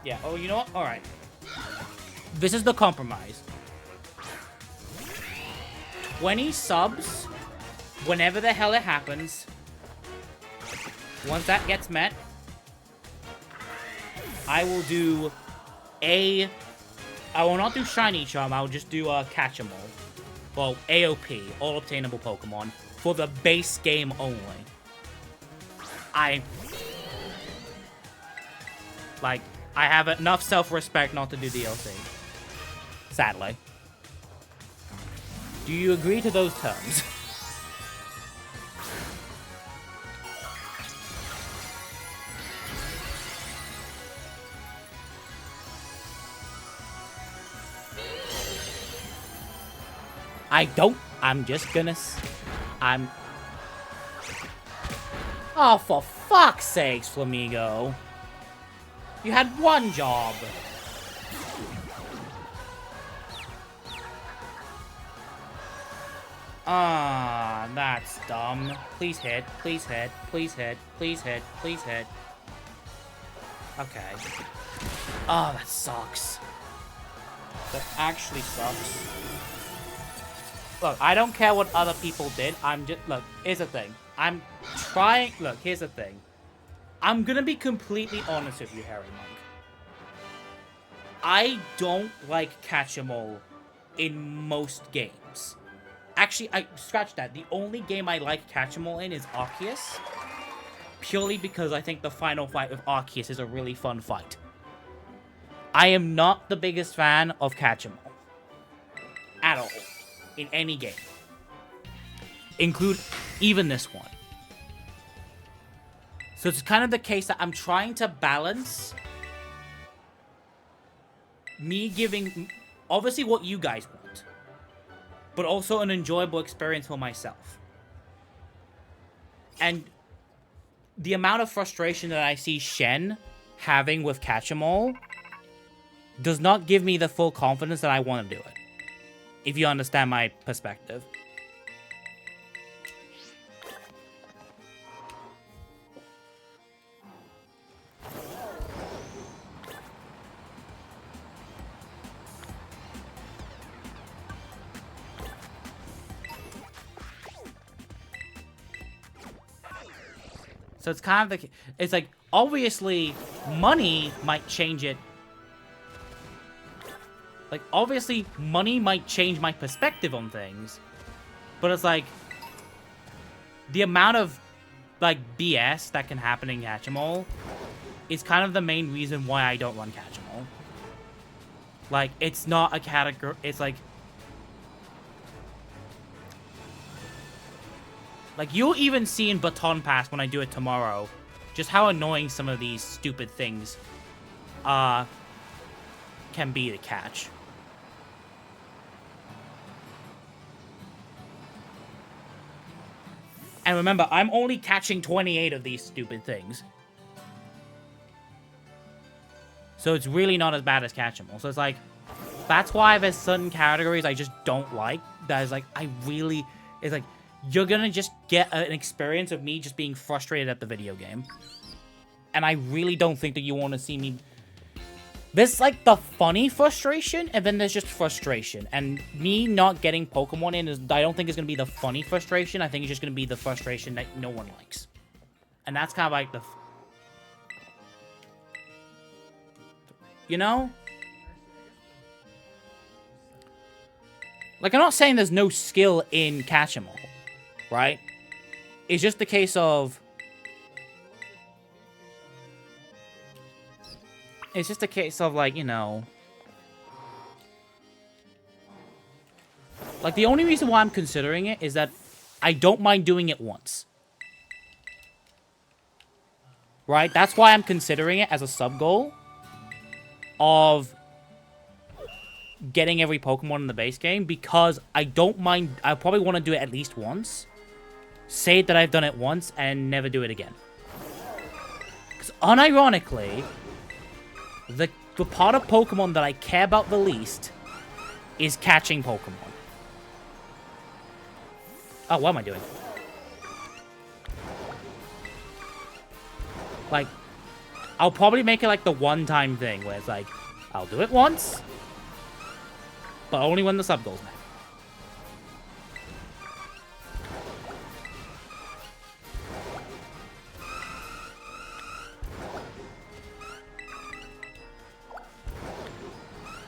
Yeah. Oh, you know what? All right. This is the compromise. 20 subs, whenever the hell it happens. Once that gets met, I will do I will not do Shiny Charm, I will just do Catch-em-all. Well, AOP, All Obtainable Pokemon, for the base game only. I have enough self-respect not to do DLC. Sadly. Do you agree to those terms? I don't. I'm just gonna... Oh, for fuck's sakes, Flamigo. You had one job. Ah, that's dumb. Please hit, please hit, please hit, please hit, please hit. Okay. Oh, that sucks. That actually sucks. Look, I don't care what other people did. I'm just... Look, here's the thing. I'm trying... Look, here's the thing. I'm gonna be completely honest with you, Harry Monk. I don't like Catch-em-all in most games. Actually, scratch that. The only game I like Catch-em-all in is Arceus. Purely because I think the final fight with Arceus is a really fun fight. I am not the biggest fan of Catch-em-all. At all. In any game. Include even this one. So it's kind of the case that I'm trying to balance me giving, obviously, what you guys want, but also an enjoyable experience for myself. And the amount of frustration that I see Shen having with Catch-em-all does not give me the full confidence that I want to do it. If you understand my perspective. So it's kind of the... It's like, obviously, money might change it. Like, obviously, money might change my perspective on things. But it's like... The amount of, like, BS that can happen in Catch-em-all is kind of the main reason why I don't run Catch-em-all. Like, it's not a category... It's like... Like, you'll even see in Baton Pass when I do it tomorrow, just how annoying some of these stupid things can be to catch. And remember, I'm only catching 28 of these stupid things. So it's really not as bad as Catch-em-all. So it's like, that's why there's certain categories I just don't like. That is like, it's like, you're gonna just get an experience of me just being frustrated at the video game. And I really don't think that you want to see me... There's, like, the funny frustration, and then there's just frustration. And me not getting Pokemon in, I don't think is gonna be the funny frustration. I think it's just gonna be the frustration that no one likes. And that's kind of like the... You know? Like, I'm not saying there's no skill in Catch-em-all. Right? It's just the case of... It's just a case of, like, you know... Like, the only reason why I'm considering it is that I don't mind doing it once. Right? That's why I'm considering it as a sub-goal of getting every Pokemon in the base game, because I don't mind... I probably want to do it at least once. Say that I've done it once and never do it again. Because unironically, the part of Pokemon that I care about the least is catching Pokemon. Oh, what am I doing? Like, I'll probably make it like the one-time thing where it's like, I'll do it once, but only when the sub goal's met.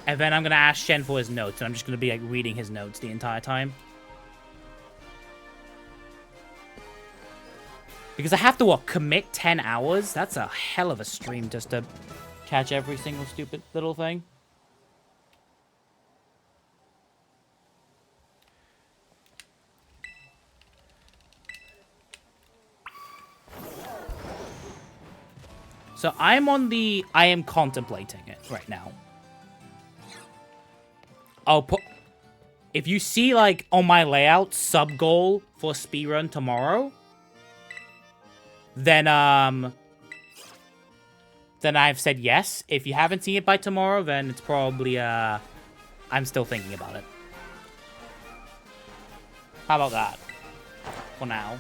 And then I'm going to ask Shen for his notes, and I'm just going to be like reading his notes the entire time. Because I have to, what, commit 10 hours? That's a hell of a stream just to catch every single stupid little thing. So I'm on the... I am contemplating it right now. I'll put... If you see, like, on my layout, sub-goal for speedrun tomorrow... Then I've said yes. If you haven't seen it by tomorrow, then it's probably, I'm still thinking about it. How about that? For now.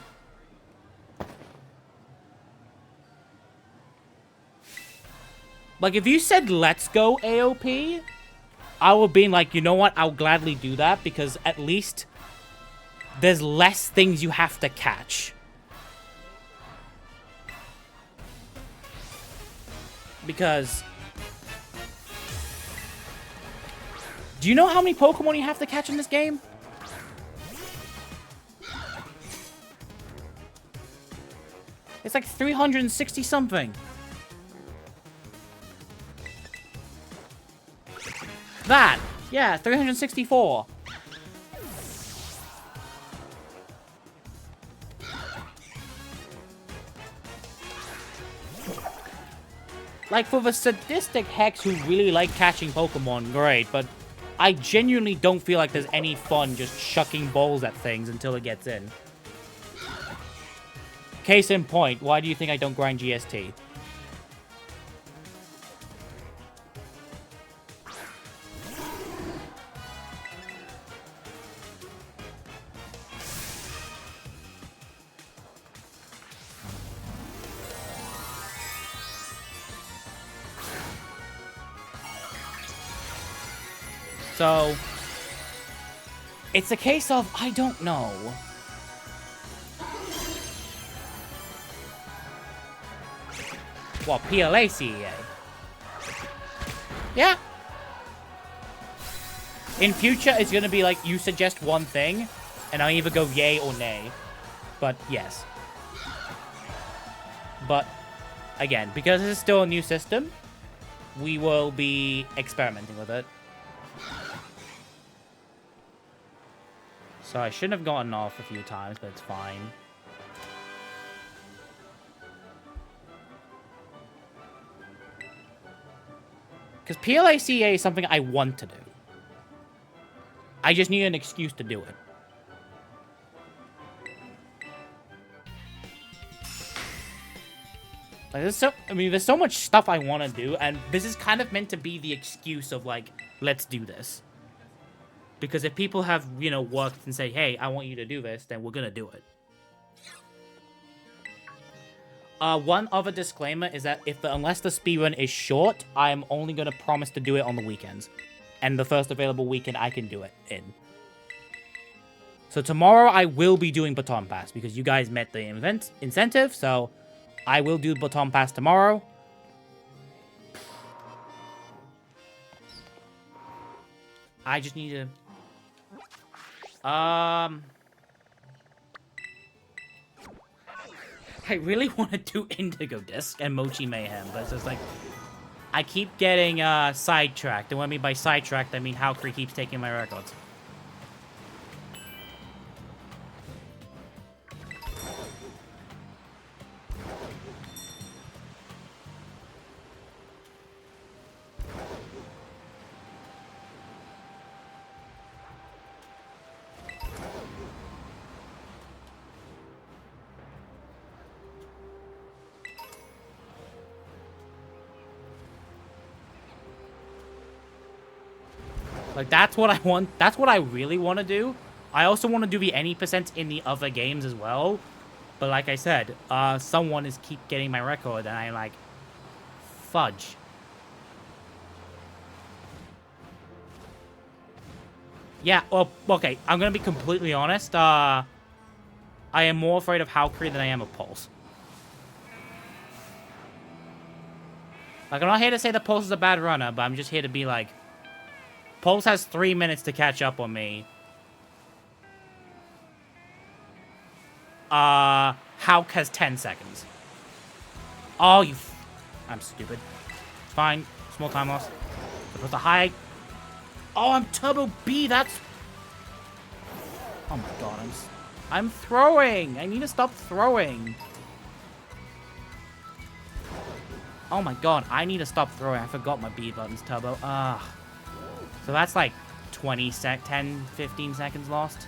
Like, if you said, let's go AOP, I would be like, you know what? I'll gladly do that, because at least there's less things you have to catch. Because... Do you know how many Pokemon you have to catch in this game? It's like 360 something. That! Yeah, 364. Like, for the sadistic hacks who really like catching Pokemon, great, but I genuinely don't feel like there's any fun just chucking balls at things until it gets in. Case in point, why do you think I don't grind GST? So, it's a case of, I don't know. What, PLA CEA? Yeah. In future, it's gonna be like, you suggest one thing, and I'll either go yay or nay. But, yes. But, again, because this is still a new system, we will be experimenting with it. So I shouldn't have gotten off a few times, but it's fine. Because PLACA is something I want to do. I just need an excuse to do it. Like, there's so much stuff I want to do, and this is kind of meant to be the excuse of, like, let's do this. Because if people have, you know, worked and say, hey, I want you to do this, then we're gonna do it. One other disclaimer is that unless the speedrun is short, I'm only gonna promise to do it on the weekends. And the first available weekend I can do it in. So tomorrow I will be doing Baton Pass, because you guys met the incentive, so I will do Baton Pass tomorrow. I just need to... I really want to do Indigo Disc and Mochi Mayhem, but it's just like... I keep getting sidetracked. And what I mean by sidetracked, I mean Halcree keeps taking my records. Like, that's what I want. That's what I really want to do. I also want to do the any percent in the other games as well. But like I said, someone is keep getting my record, and I'm like, fudge. Yeah, well, okay, I'm gonna be completely honest. I am more afraid of Valkyrie than I am of Pulse. Like, I'm not here to say that Pulse is a bad runner, but I'm just here to be like, Pulse has 3 minutes to catch up on me. Hulk has 10 seconds. Oh, you... I'm stupid. It's fine. Small time loss. Supposed to hide. Oh, I'm Turbo B. That's... Oh my god, I'm throwing. I need to stop throwing. Oh my god, I need to stop throwing. I forgot my B button's Turbo. So that's like 10, 15 seconds lost.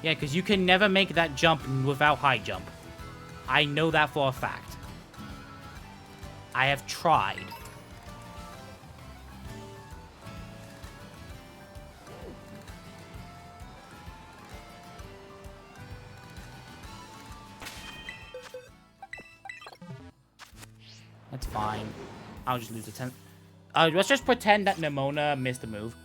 Yeah, because you can never make that jump without high jump. I know that for a fact. I have tried. That's fine. I'll just lose the 10. Let's just pretend that Nimona missed the move.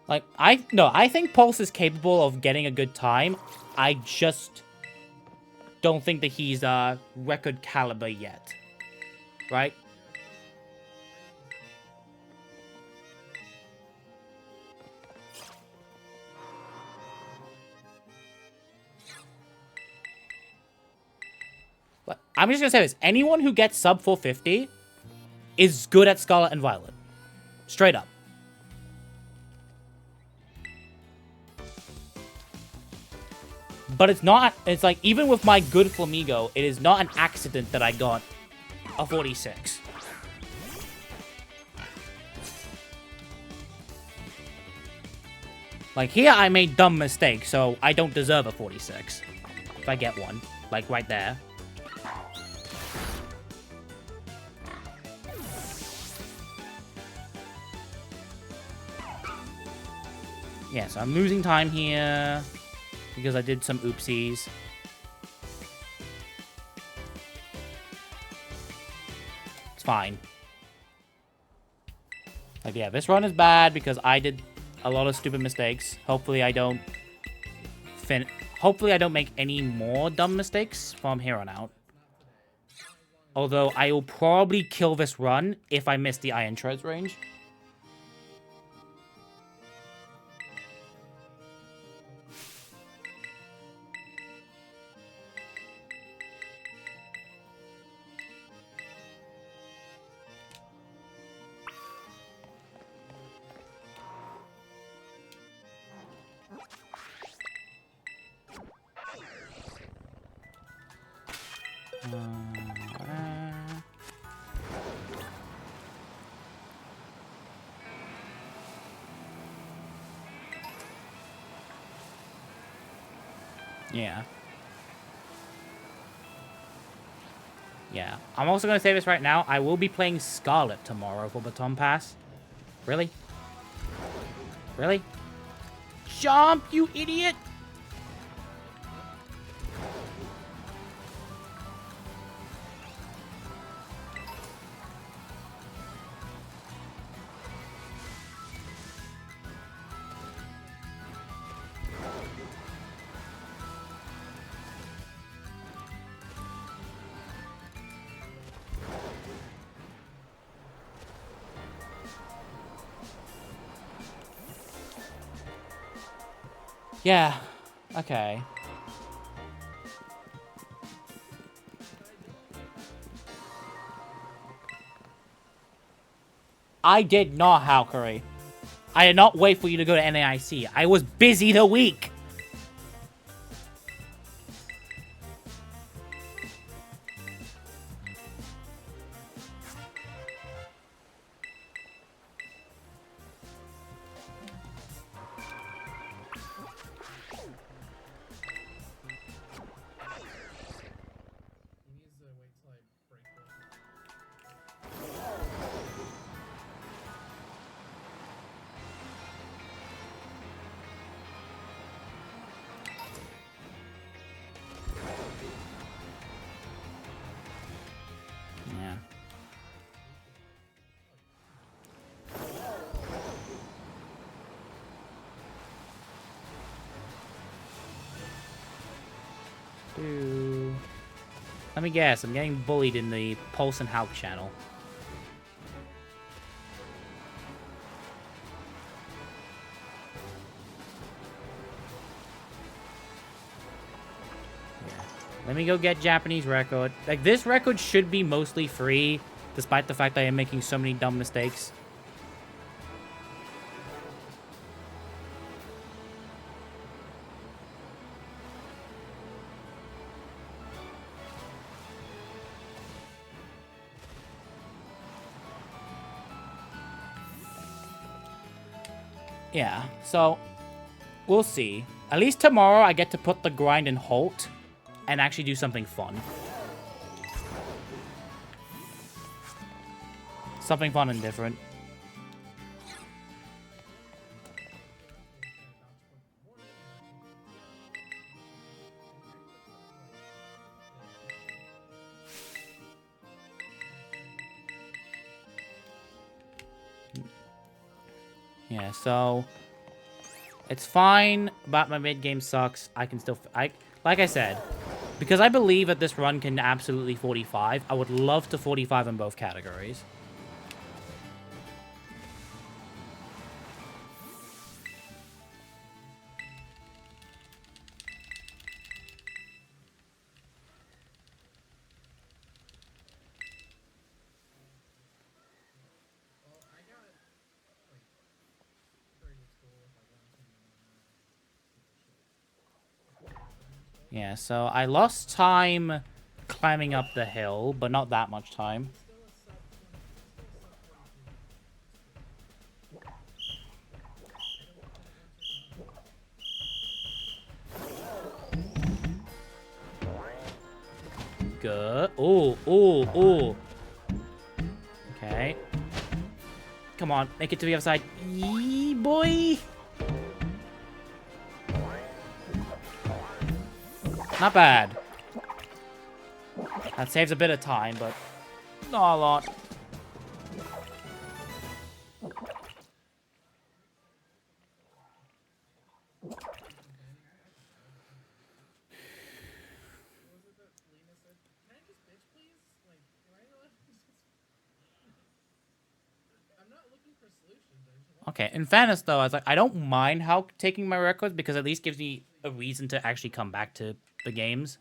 Like, I think Pulse is capable of getting a good time. I just don't think that he's record caliber yet. Right? But I'm just gonna say this. Anyone who gets sub 450 is good at Scarlet and Violet. Straight up. But it's not, it's like, even with my good Flamigo, it is not an accident that I got a 46. Like, here I made dumb mistakes, so I don't deserve a 46. If I get one. Like, right there. Yeah, so I'm losing time here. Because I did some oopsies. It's fine. Like, yeah, this run is bad because I did a lot of stupid mistakes. Hopefully I don't make any more dumb mistakes from here on out. Although I will probably kill this run if I miss the Iron Treads range. Yeah. Yeah. I'm also going to say this right now. I will be playing Scarlet tomorrow for Baton Pass. Really? Really? Jump, you idiot! Yeah. Okay. I did not, Valkyrie. I did not wait for you to go to NAIC. I was busy the week. me guess. I'm getting bullied in the Pulse and Hulk channel. Let me go get Japanese record. Like, this record should be mostly free, despite the fact that I am making so many dumb mistakes. Yeah, so we'll see. At least tomorrow I get to put the grind in halt and actually do something fun. Something fun and different. Yeah, so it's fine, but my mid-game sucks. I can still... like I said, because I believe that this run can absolutely 45, I would love to 45 in both categories. Yeah, so I lost time climbing up the hill, but not that much time. Good. Ooh, ooh, ooh. Okay. Come on, make it to the other side. Yee, boy! Not bad. That saves a bit of time, but not a lot. Okay, in fairness, though, I was like, I don't mind how taking my records because at least gives me a reason to actually come back to the games.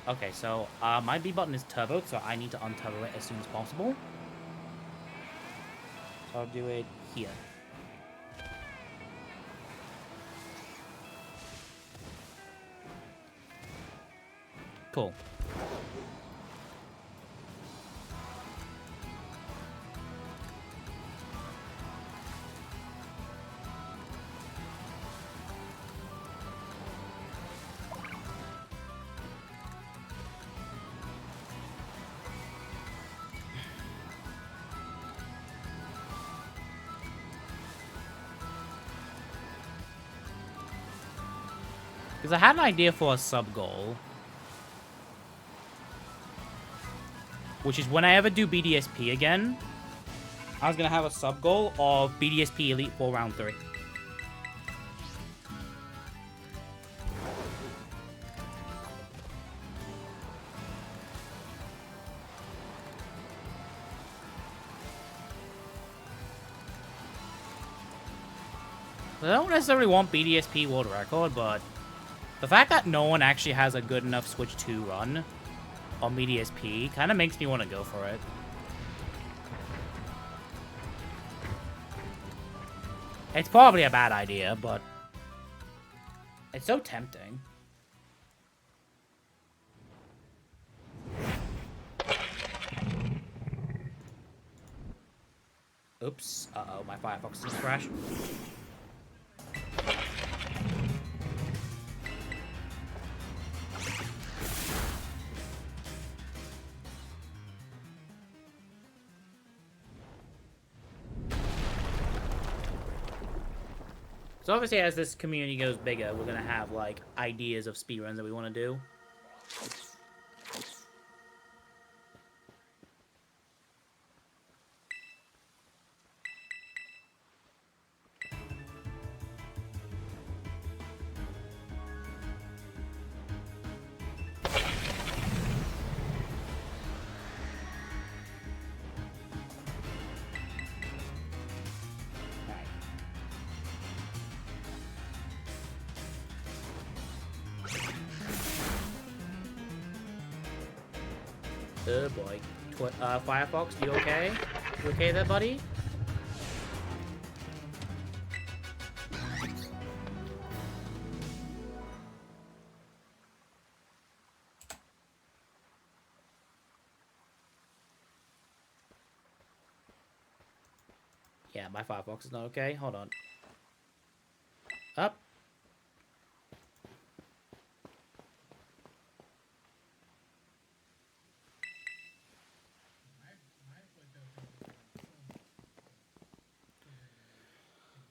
Okay, so my B button is turboed, so I need to unturbo it as soon as possible. So I'll do it here. Cool. Because I had an idea for a sub-goal. Which is when I ever do BDSP again, I was going to have a sub-goal of BDSP Elite 4 Round 3. I don't necessarily want BDSP World Record, but the fact that no one actually has a good enough Switch 2 run on BDSP kind of makes me want to go for it. It's probably a bad idea, but it's so tempting. Oops. Uh-oh, my Firefox just crashed. So obviously, as this community goes bigger, we're going to have, like, ideas of speedruns that we want to do. Oh boy. Firefox, you okay? You okay there, buddy? Yeah, my Firefox is not okay. Hold on. Up.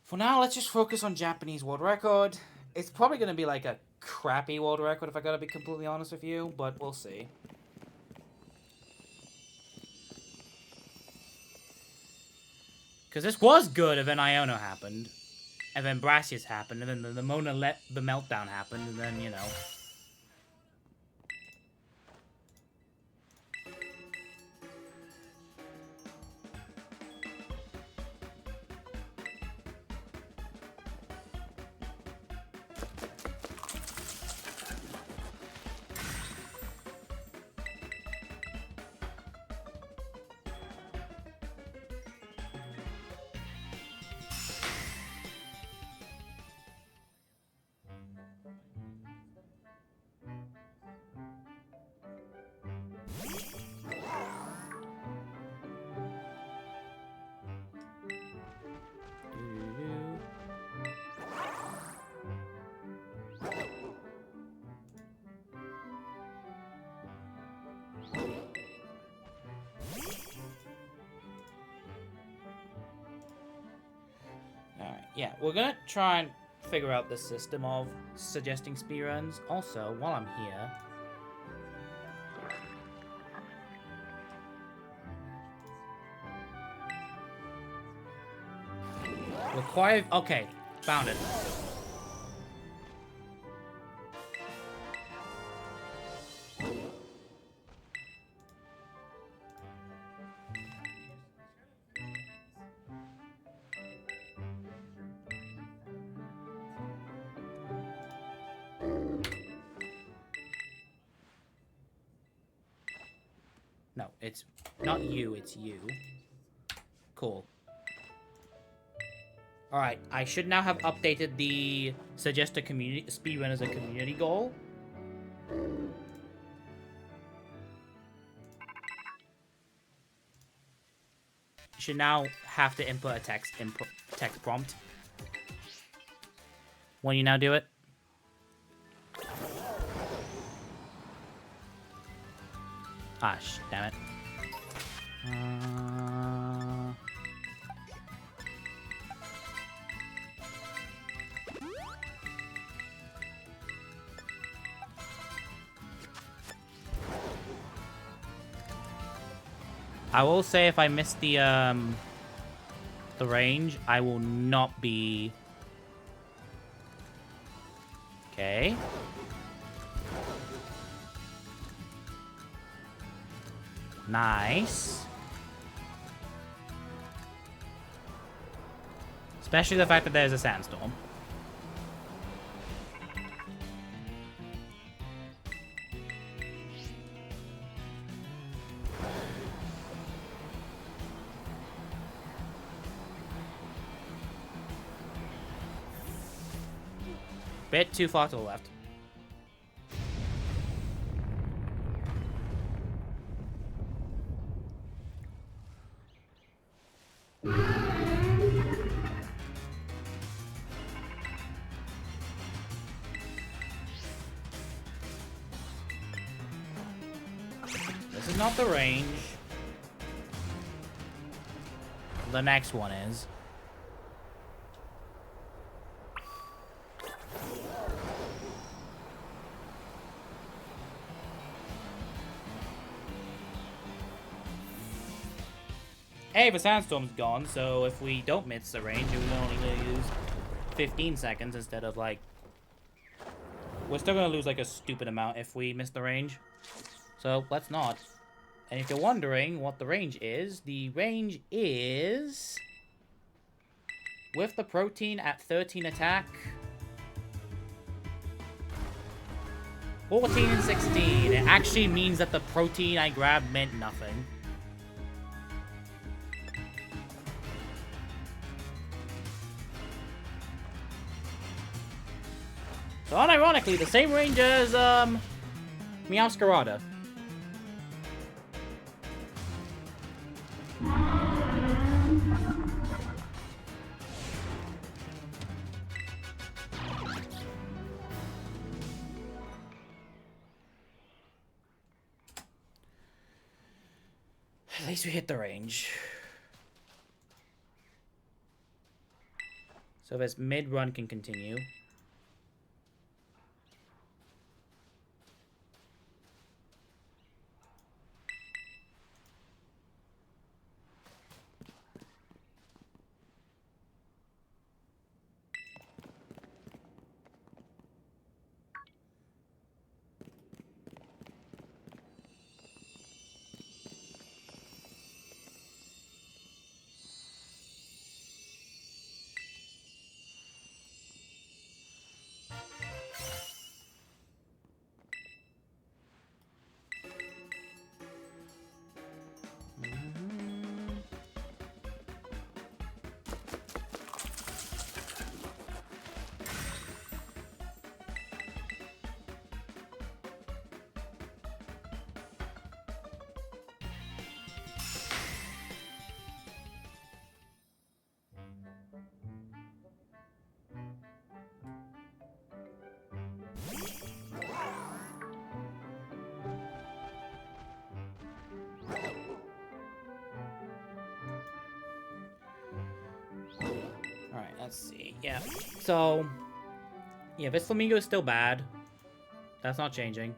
For now, let's just focus on Japanese world record. It's probably going to be like a crappy world record if I gotta be completely honest with you, but we'll see. Because this was good, and then Iono happened. And then Brassius happened, and then the Mona the meltdown happened, and then, you know. Alright, yeah, we're gonna try and figure out the system of suggesting speedruns. Also, while I'm here... Require... Okay, found it. No, it's not you, it's you. Cool. Alright, I should now have updated the suggest a community speedrun as a community goal. You should now have to input a text prompt. When you now do it. Ah, damn it. I will say if I miss the range, I will not be... Okay. Nice. Especially the fact that there's a sandstorm. Bit too far to the left. This is not the range. The next one is. Hey, the sandstorm's gone, so if we don't miss the range, we're only gonna lose 15 seconds instead of, like... We're still gonna lose, like, a stupid amount if we miss the range. So, let's not. And if you're wondering what the range is with the protein at 13 attack... 14 and 16. It actually means that the protein I grabbed meant nothing. So unironically, the same range as, Meowscarada. At least we hit the range. So this mid-run can continue. Alright, let's see. Yeah. So, yeah, this Flamingo is still bad. That's not changing.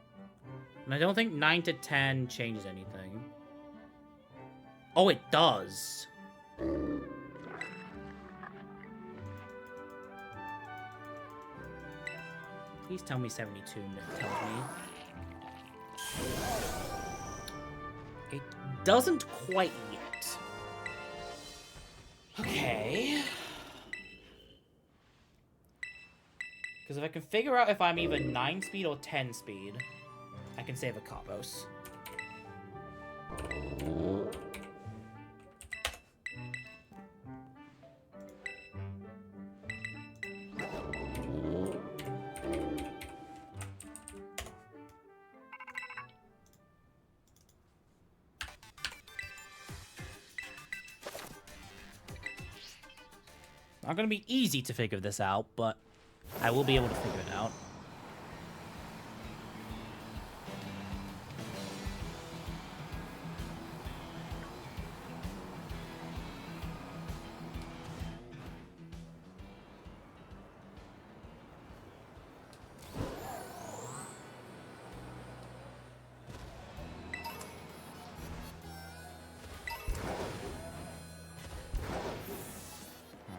And I don't think 9 to 10 changes anything. Oh, it does. Please tell me 72 tells me. It doesn't quite yet. Okay. Because if I can figure out if I'm either 9 speed or 10 speed, I can save a Cabos. Not gonna be easy to figure this out, but I will be able to figure it out.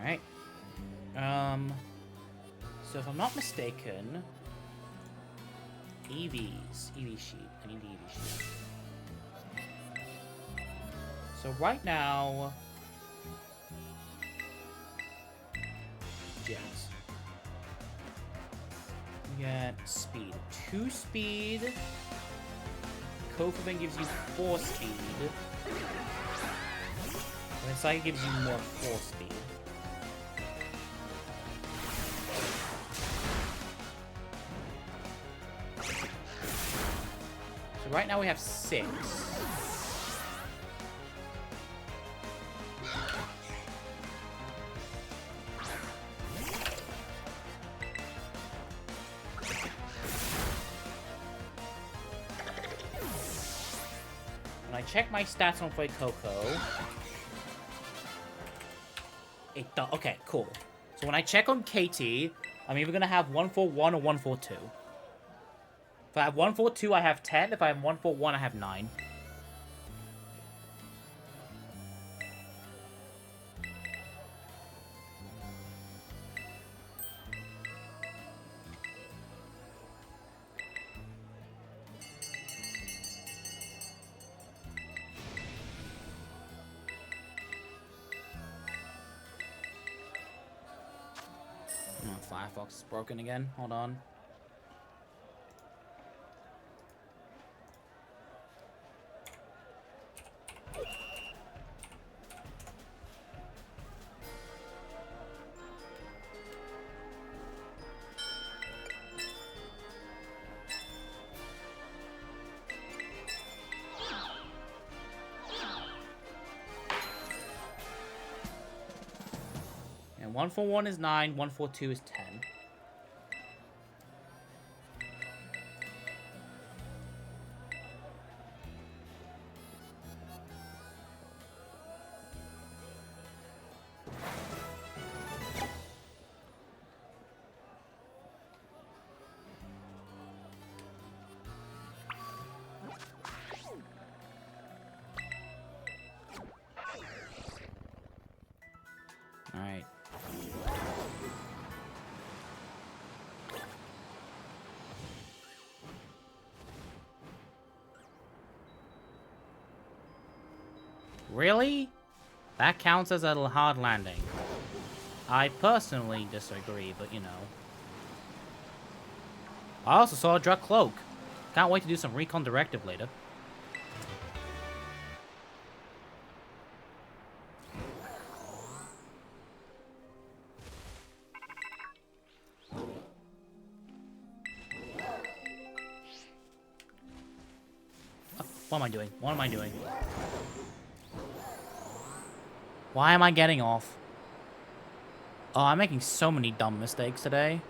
Alright. So if I'm not mistaken, EVs. EV sheet. I need the EV sheet. So right now, Jets. You get speed. 2 speed. Kofuben gives you 4 speed. And Psychic gives you more 4 speed. So right now we have 6. When I check my stats on Fuecoco, it does. Okay, cool. So when I check on KT, I'm either gonna have 141 or 142. If I have 142, I have 10. If I have 141, I have 9. Oh, Firefox is broken again. Hold on. 141 is 9, 142 is 10. Alright. Really? That counts as a hard landing. I personally disagree, but you know. I also saw a Druk Cloak. Can't wait to do some recon directive later. What am I doing? What am I doing? Why am I getting off? Oh, I'm making so many dumb mistakes today.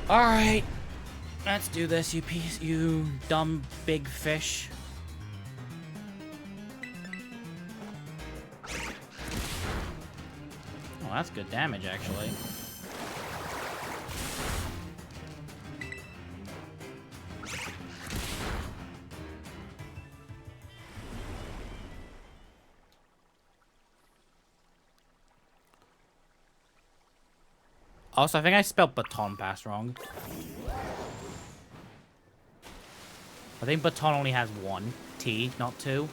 Alright. Let's do this, you dumb big fish. Oh, that's good damage, actually. Also, I think I spelled baton pass wrong. I think baton only has one T, not two.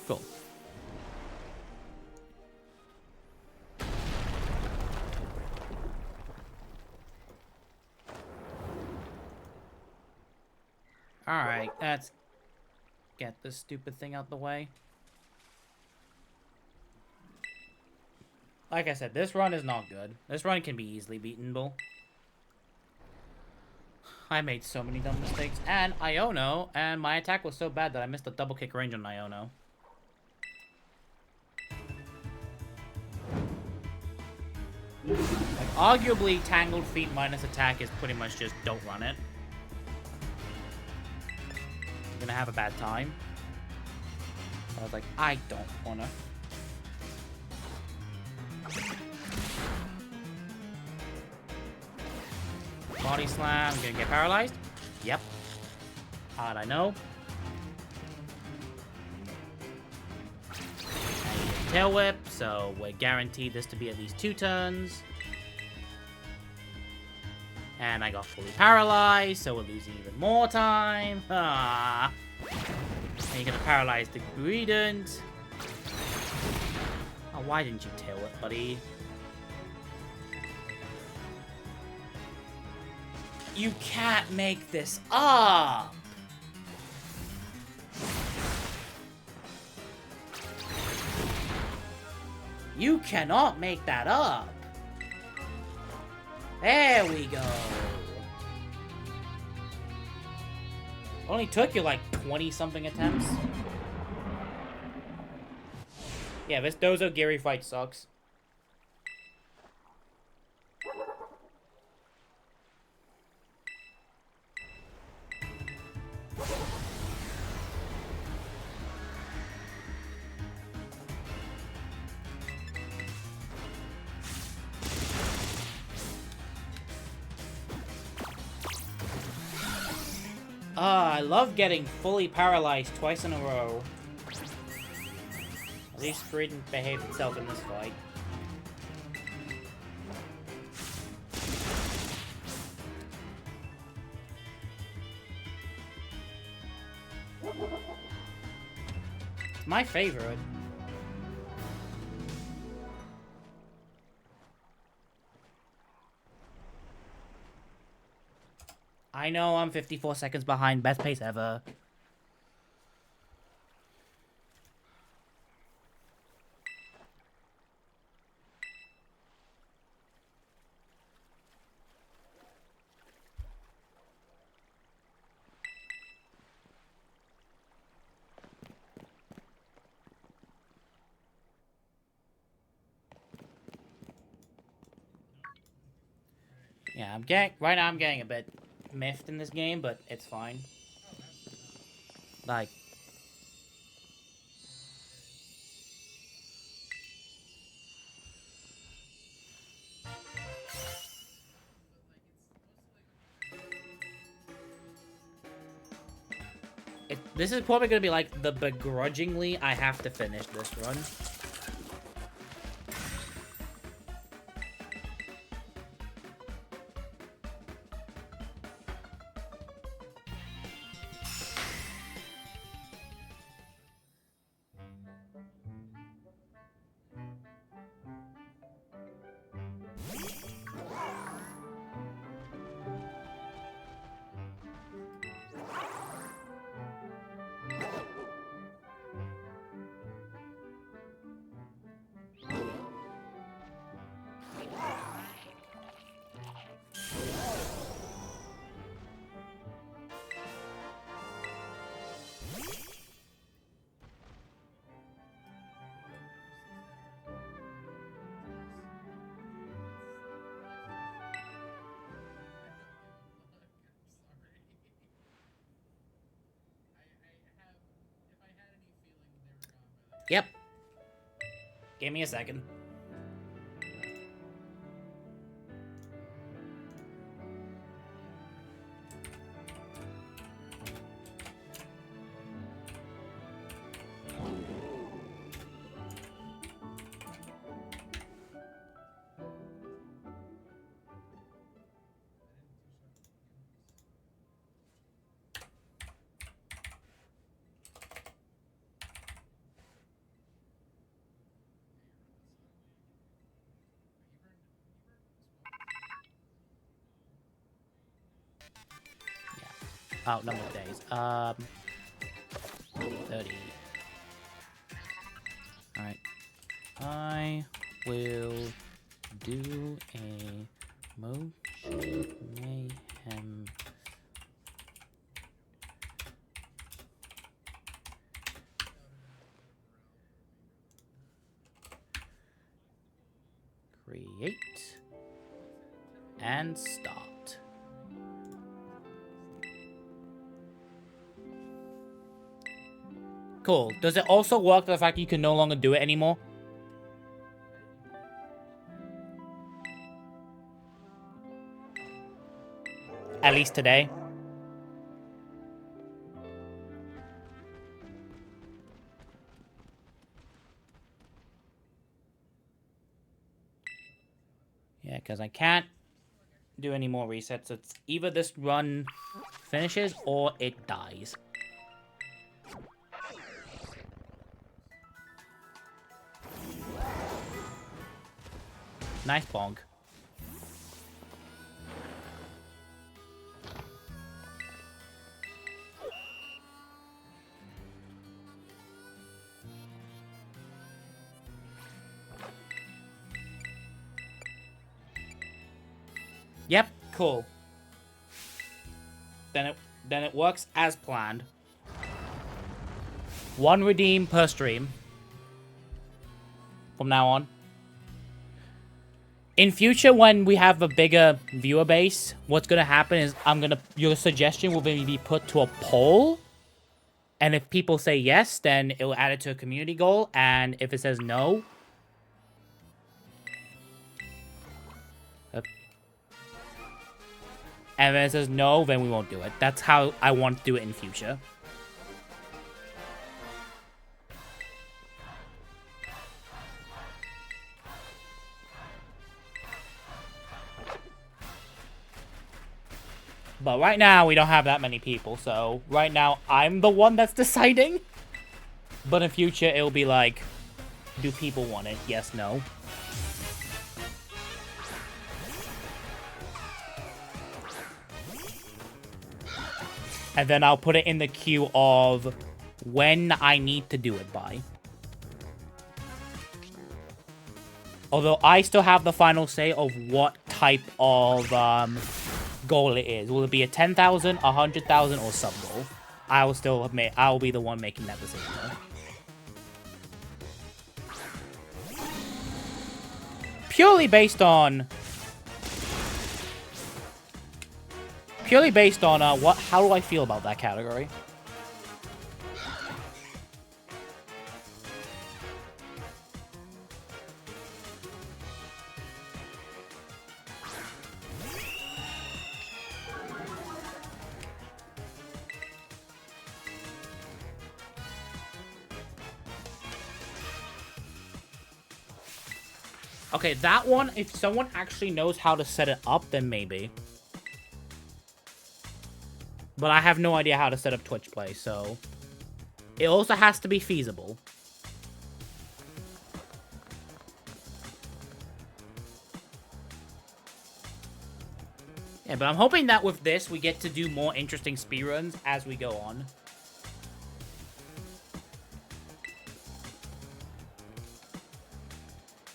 Cool. Alright, let's get this stupid thing out the way. Like I said, this run is not good. This run can be easily beatenable. I made so many dumb mistakes. And Iono, and my attack was so bad that I missed a double kick range on Iono. Like, arguably, Tangled Feet minus attack is pretty much just don't run it. You're gonna have a bad time. So I was like, I don't wanna. Body slam, gonna get paralyzed? Yep. How'd I know? And tail whip, so we're guaranteed this to be at least 2 turns. And I got fully paralyzed, so we're losing even more time. Ah. And you're gonna paralyze the Greedent. Oh, why didn't you tail whip, buddy? You can't make this up! You cannot make that up! There we go! Only took you like 20-something attempts. Yeah, this Dozo Giri fight sucks. I love getting fully paralyzed twice in a row. At least Freedom behaved itself in this fight. My favorite. I know I'm 54 seconds behind. Best pace ever. Yeah, right now I'm getting a bit miffed in this game, but it's fine. Like, this is probably gonna be like the begrudgingly I have to finish this run. Yep. Give me a second. Oh, number of days. 30. Alright. I will do a motion mayhem. Create. And start. Cool. Does it also work the fact you can no longer do it anymore? At least today. Yeah, because I can't do any more resets. It's either this run finishes or it dies. Nice bonk. Yep, cool. Then it works as planned. 1 redeem per stream. From now on. In future, when we have a bigger viewer base, what's gonna happen is your suggestion will be put to a poll. And if people say yes, then it will add it to a community goal. And if it says no, and if it says no, then we won't do it. That's how I want to do it in future. But right now, we don't have that many people, so right now, I'm the one that's deciding. But in future, it'll be like, do people want it? Yes, no. And then I'll put it in the queue of when I need to do it by. Although I still have the final say of what type of goal it is. Will it be a 10,000, 100,000, or sub goal? I will be the one making that decision though. Purely based on how do I feel about that category? Okay, that one, if someone actually knows how to set it up, then maybe. But I have no idea how to set up Twitch Play, so... It also has to be feasible. Yeah, but I'm hoping that with this, we get to do more interesting speedruns as we go on.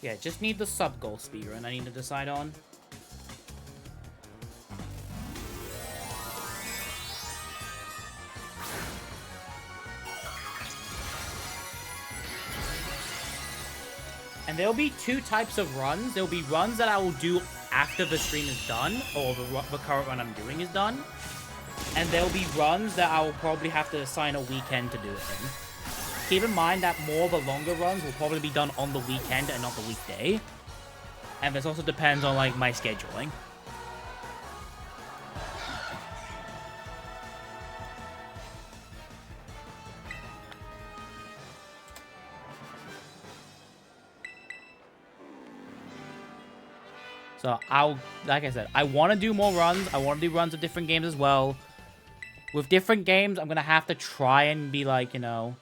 Yeah, just need the sub-goal speedrun I need to decide on. And there'll be two types of runs. There'll be runs that I will do after the stream is done, or the current run I'm doing is done. And there'll be runs that I will probably have to assign a weekend to do it in. Keep in mind that more of the longer runs will probably be done on the weekend and not the weekday. And this also depends on, like, my scheduling. So, like I said, I want to do more runs. I want to do runs of different games as well. With different games, I'm going to have to try and be like, you know...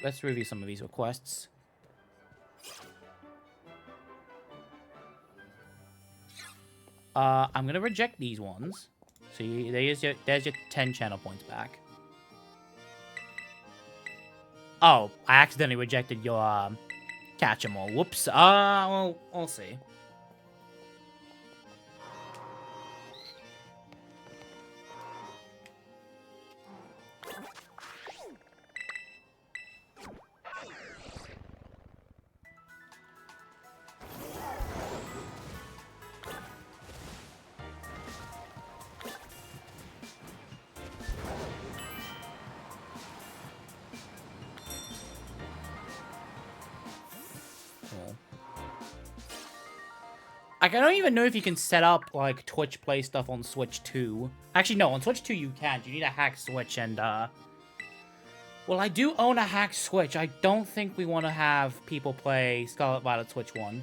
Let's review some of these requests. I'm going to reject these ones. So there's your 10 channel points back. Oh, I accidentally rejected your catch 'em all. Whoops. Well, we'll see. I don't even know if you can set up, like, Twitch Play stuff on Switch 2. Actually, no, on Switch 2 you can't. You need a hacked Switch, and, well, I do own a hacked Switch. I don't think we want to have people play Scarlet Violet Switch 1.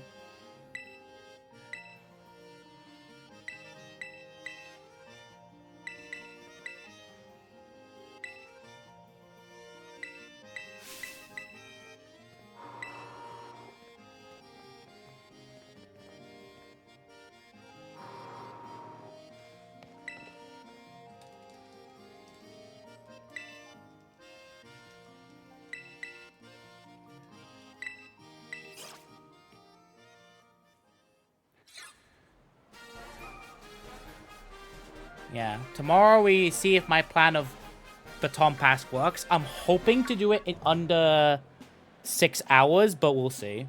Yeah, tomorrow we see if my plan of the Tom Pass works. I'm hoping to do it in under 6 hours, but we'll see.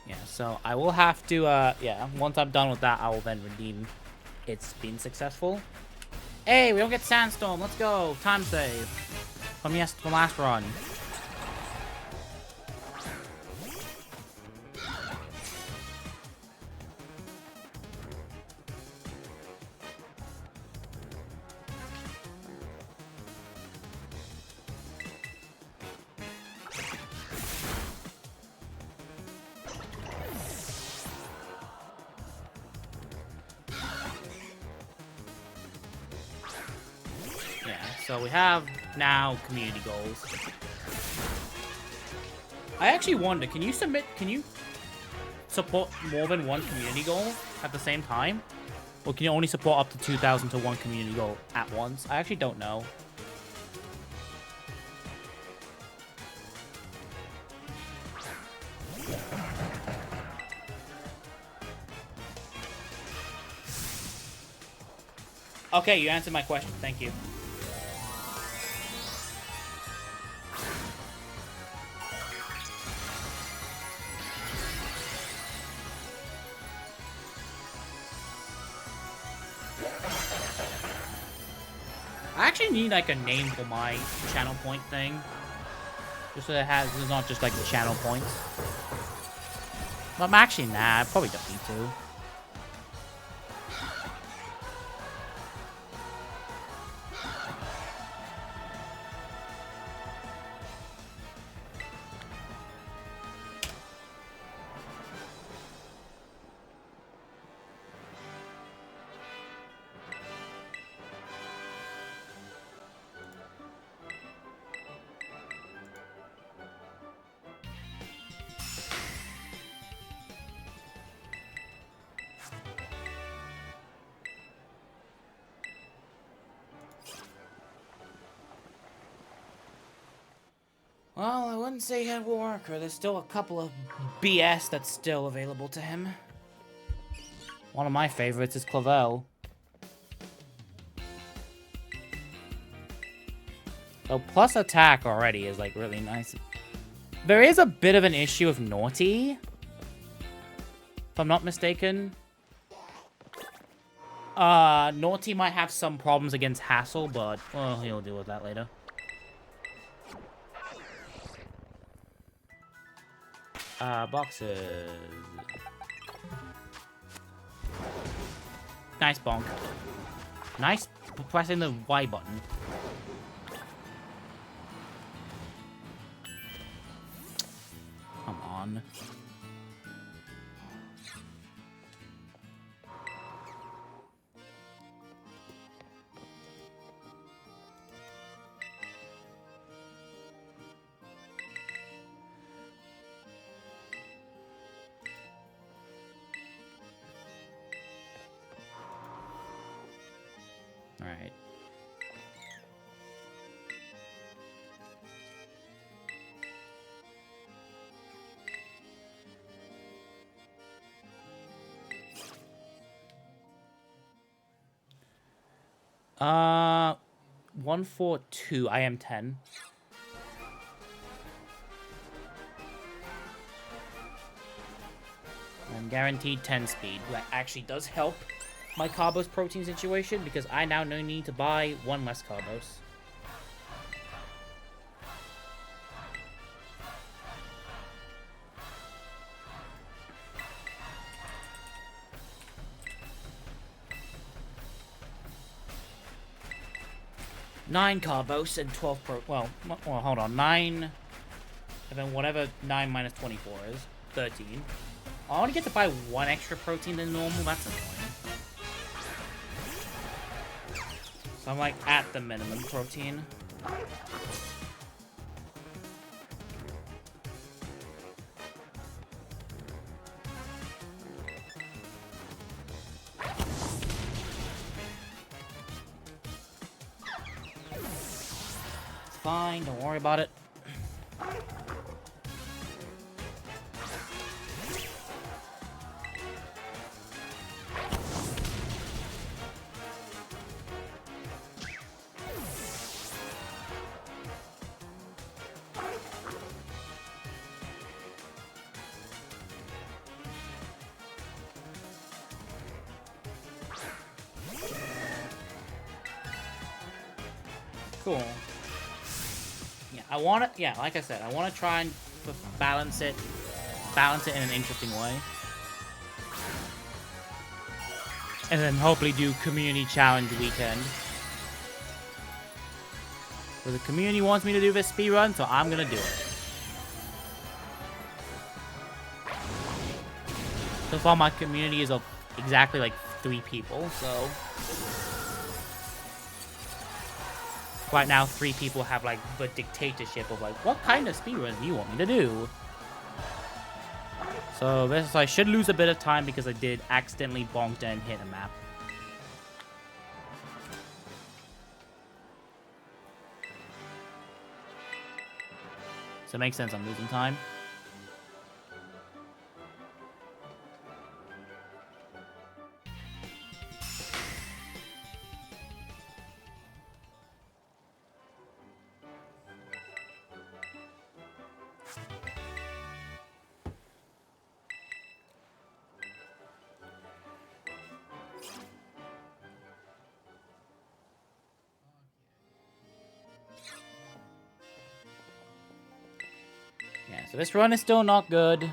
Yeah, so I will have to, yeah, once I'm done with that, I will then redeem it's been successful. Hey, we don't get Sandstorm. Let's go. Time save. from last run. So we have now community goals. I actually wonder, can you support more than one community goal at the same time? Or can you only support up to 2,000 to one community goal at once? I actually don't know. Okay, you answered my question. Thank you. I actually need like a name for my channel point thing. Just so it's not just like the channel points. But I'm actually, nah, I probably don't need to. Well, I wouldn't say he had Worker. There's still a couple of BS that's still available to him. One of my favorites is Clavel. So plus attack already is like really nice. There is a bit of an issue with Naughty, if I'm not mistaken. Naughty might have some problems against Hassel, but well, he'll deal with that later. Boxes. Nice bonk. Nice pressing the Y button. Come on. Alright. Uh, 142. I am 10. I'm guaranteed 10 speed. That actually does help my Carbos protein situation because I now no need to buy one less Carbos. Nine Carbos and 12 well, hold on. 9, and then whatever 9 minus 24 is, 13. I only get to buy one extra protein than normal. That's annoying. So I'm like at the minimum protein. It's fine, don't worry about it. Cool. I want to, yeah, like I said, I want to try and balance it in an interesting way. And then hopefully do community challenge weekend. So the community wants me to do this speedrun, so I'm gonna do it. So far my community is of exactly like 3 people, so... Right now 3 people have like the dictatorship of like, what kind of speedrun do you want me to do? So this, I should lose a bit of time because I did accidentally bonk and hit a map. So it makes sense I'm losing time. Yeah, so this run is still not good.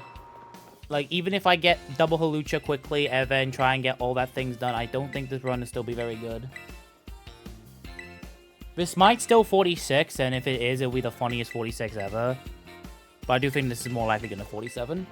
Like, even if I get double Halucha quickly and then try and get all that things done, I don't think this run will still be very good. This might still 46, and if it is, it'll be the funniest 46 ever. But I do think this is more likely gonna 47.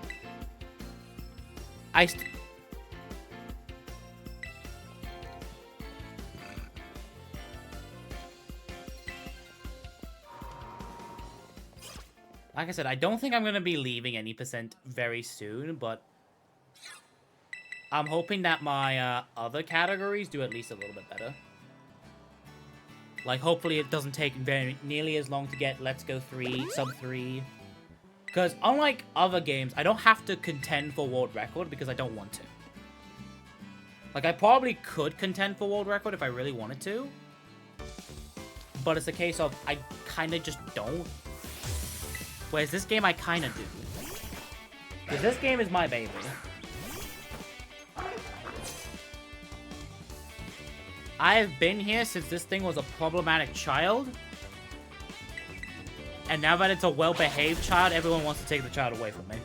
Like I said, I don't think I'm going to be leaving any percent very soon, but I'm hoping that my other categories do at least a little bit better. Like, hopefully it doesn't take nearly as long to get Let's Go 3, Sub 3. Because unlike other games, I don't have to contend for world record because I don't want to. Like, I probably could contend for world record if I really wanted to. But it's a case of I kind of just don't. Whereas this game, I kind of do. Because this game is my baby. I have been here since this thing was a problematic child. And now that it's a well-behaved child, everyone wants to take the child away from me.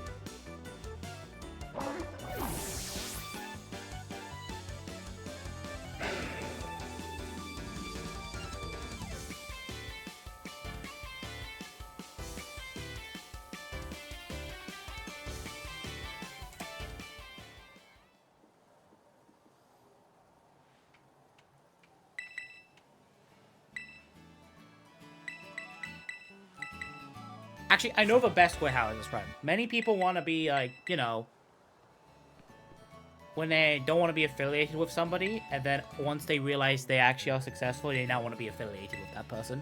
Actually, I know the best way how to describe it. Many people want to be, like, you know, when they don't want to be affiliated with somebody, and then once they realize they actually are successful, they now want to be affiliated with that person.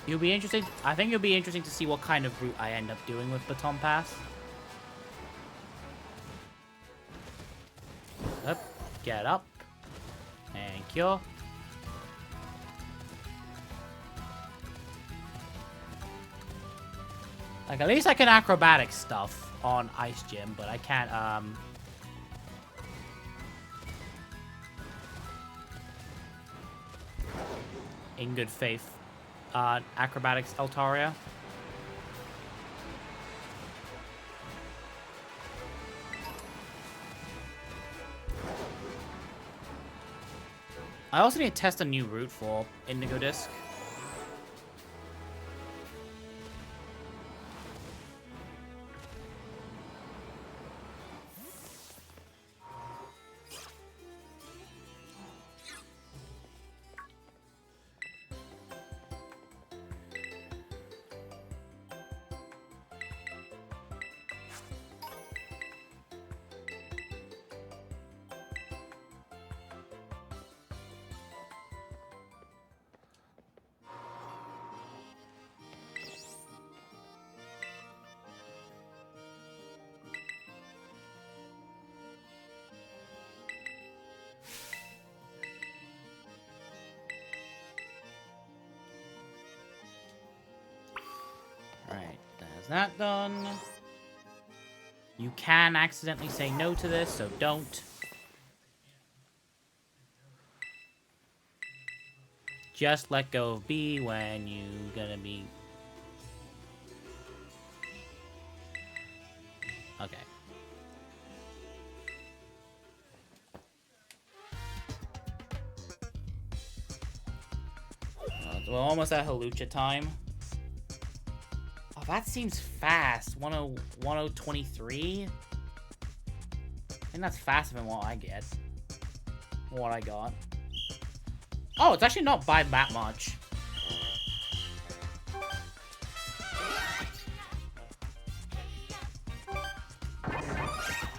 It'll be interesting. I think it'll be interesting to see what kind of route I end up doing with Baton Pass. Up, get up. Thank you. Like, at least I can acrobatic stuff on Ice Gym, but I can't, in good faith, acrobatics Altaria. I also need to test a new route for Indigo Disc. There's that done. You can accidentally say no to this, so don't. Just let go of B when you gonna be... Okay. We're almost at Halucha time. Oh, that seems fast. 1023? I think that's faster than what I get. What I got. Oh, it's actually not by that much.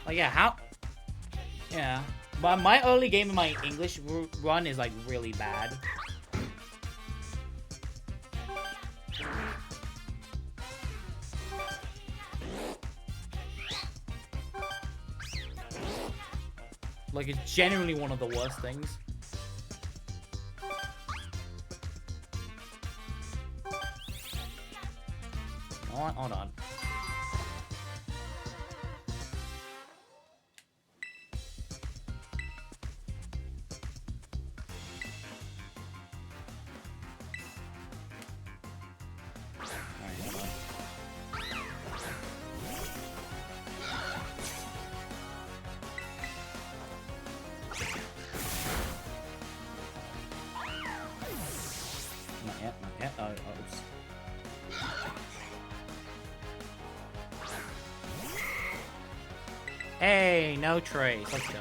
Oh yeah, how? Yeah. But my early game in my English run is like really bad. Like, it's genuinely one of the worst things. Hold on. Hey, no trace. Let's go.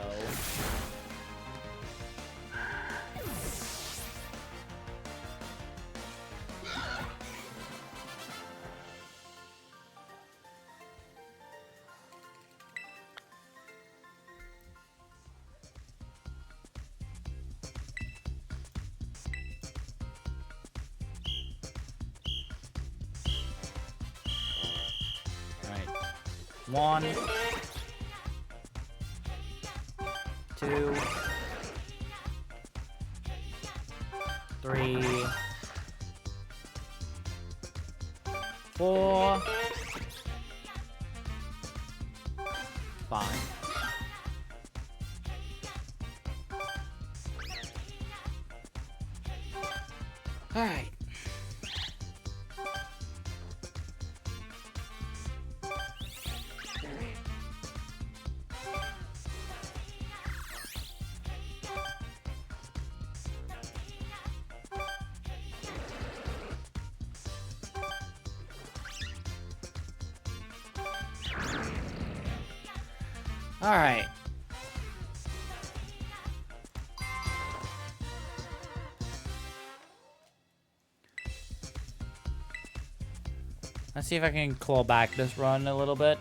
One, 2, 3, 4, 5. All right. All right. Let's see if I can claw back this run a little bit.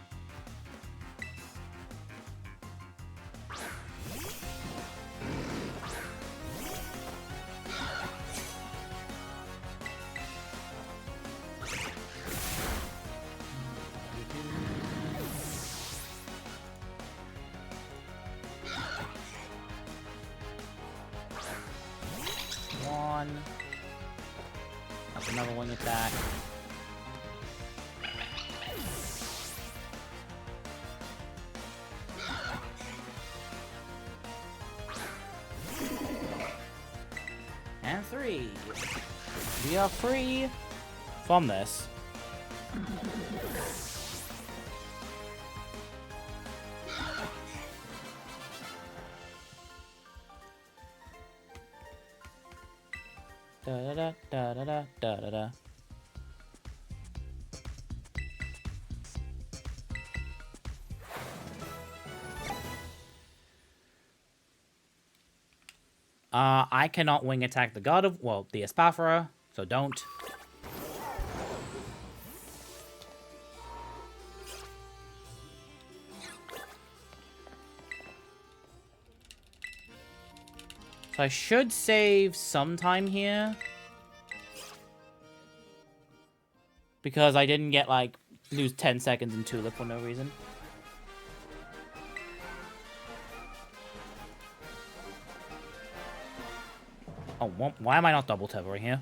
That's another wing attack. And 3. We are free from this. Da da da da da da da da. I cannot wing attack the god of, well, the Espathra, so don't. So I should save some time here. Because I didn't get, like, lose 10 seconds in Tulip for no reason. Oh, why am I not double turboing here?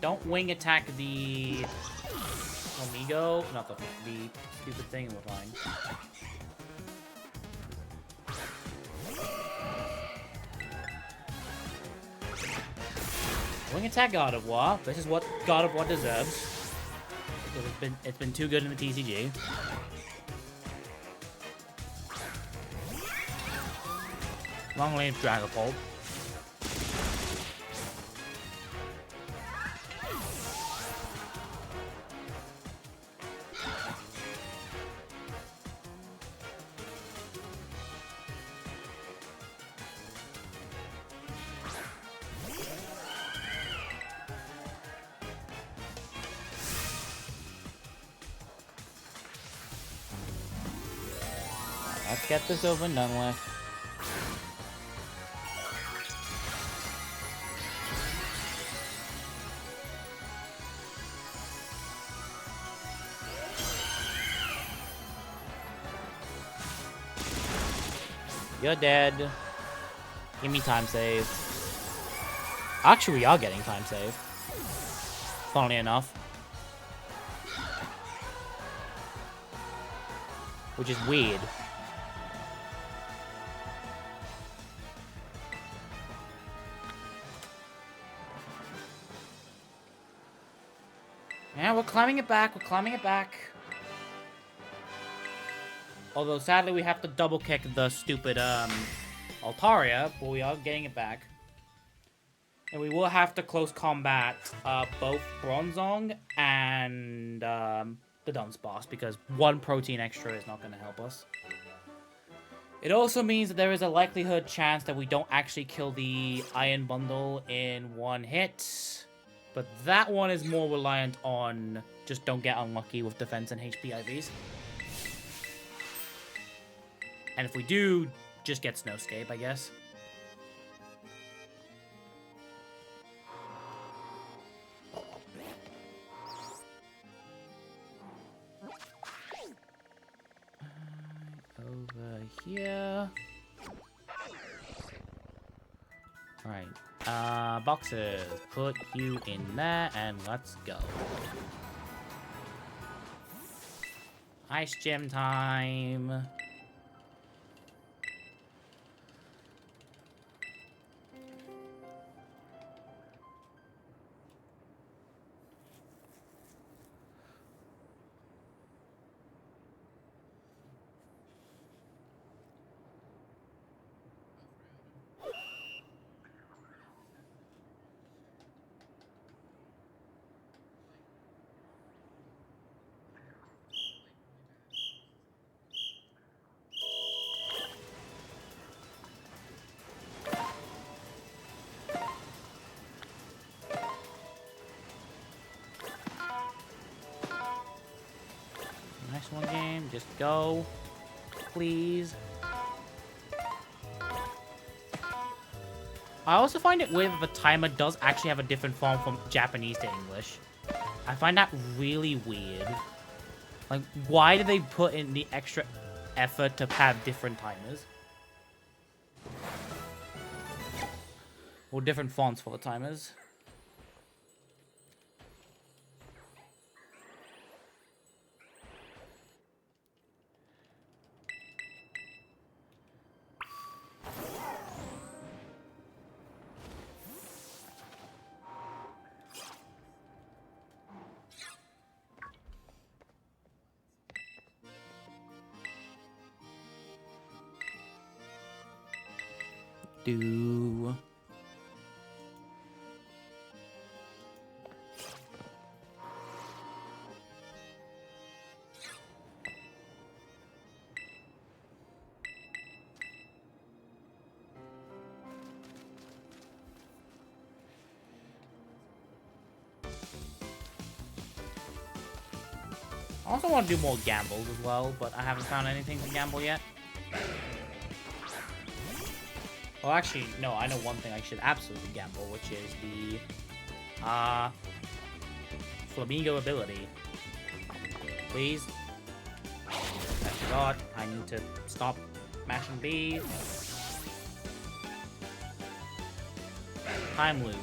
Don't wing attack the Flamingo. Not the stupid thing, and we're fine. Wing attack God of War. This is what God of War deserves. Because it's been too good in the TCG. Long range Dragapult. Let's get this over and done with. You're dead. Give me time save. Actually, we are getting time save. Funnily enough. Which is weird. Yeah, we're climbing it back. We're climbing it back. Although, sadly, we have to double-kick the stupid, Altaria, but we are getting it back. And we will have to close combat, both Bronzong and, the Dunsparce, because one protein extra is not going to help us. It also means that there is a likelihood chance that we don't actually kill the Iron Bundle in one hit. But that one is more reliant on just don't get unlucky with defense and HP IVs. And if we do, just get Snowscape, I guess. Over here. Alright. Boxes. Put you in there and let's go. Ice gym time. Next one game, just go. Please. I also find it weird that the timer does actually have a different form from Japanese to English. I find that really weird. Like, why do they put in the extra effort to have different timers? Or different fonts for the timers? Do. I also want to do more gambles as well, but I haven't found anything to gamble yet. Well, actually, no, I know one thing I should absolutely gamble, which is the, Flamingo ability. Please. I forgot. I need to stop mashing B. Time lose.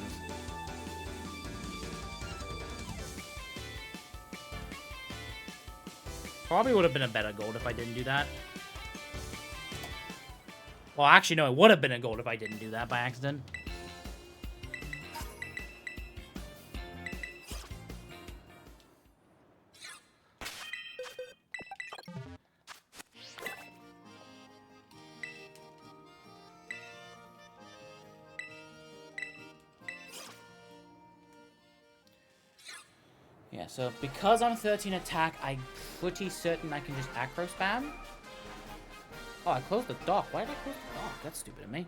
Probably would have been a better gold if I didn't do that. Well, actually, no, it would have been a gold if I didn't do that by accident. Yeah, so because I'm 13 attack, I'm pretty certain I can just acro spam. Oh, I closed the dock. Why did I close the dock? That's stupid of me.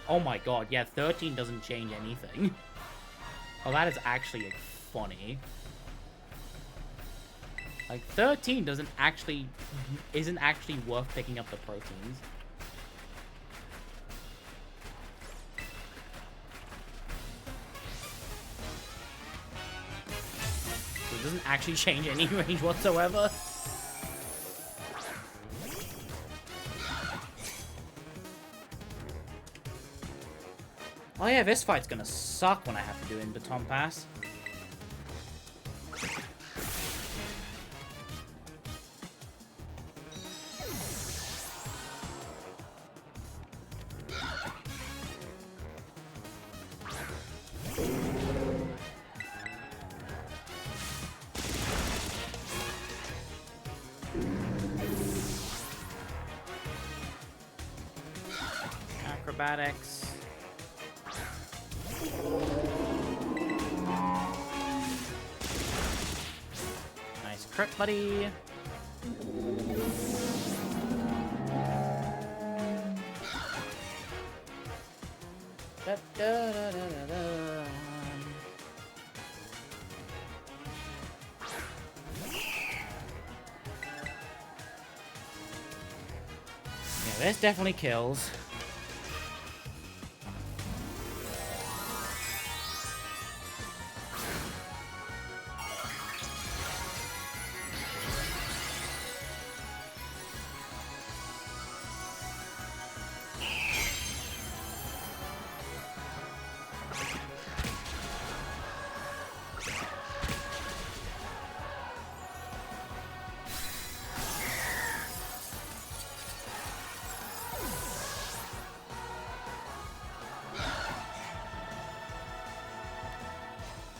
Oh my god, yeah, 13 doesn't change anything. Oh, that is actually like, funny. Like, 13 isn't actually worth picking up the proteins. So it doesn't actually change any range whatsoever. Oh yeah, this fight's gonna suck when I have to do it in Baton Pass. Acrobatics. Nice crit, buddy. Da, da, da, da, da. Yeah, this definitely kills.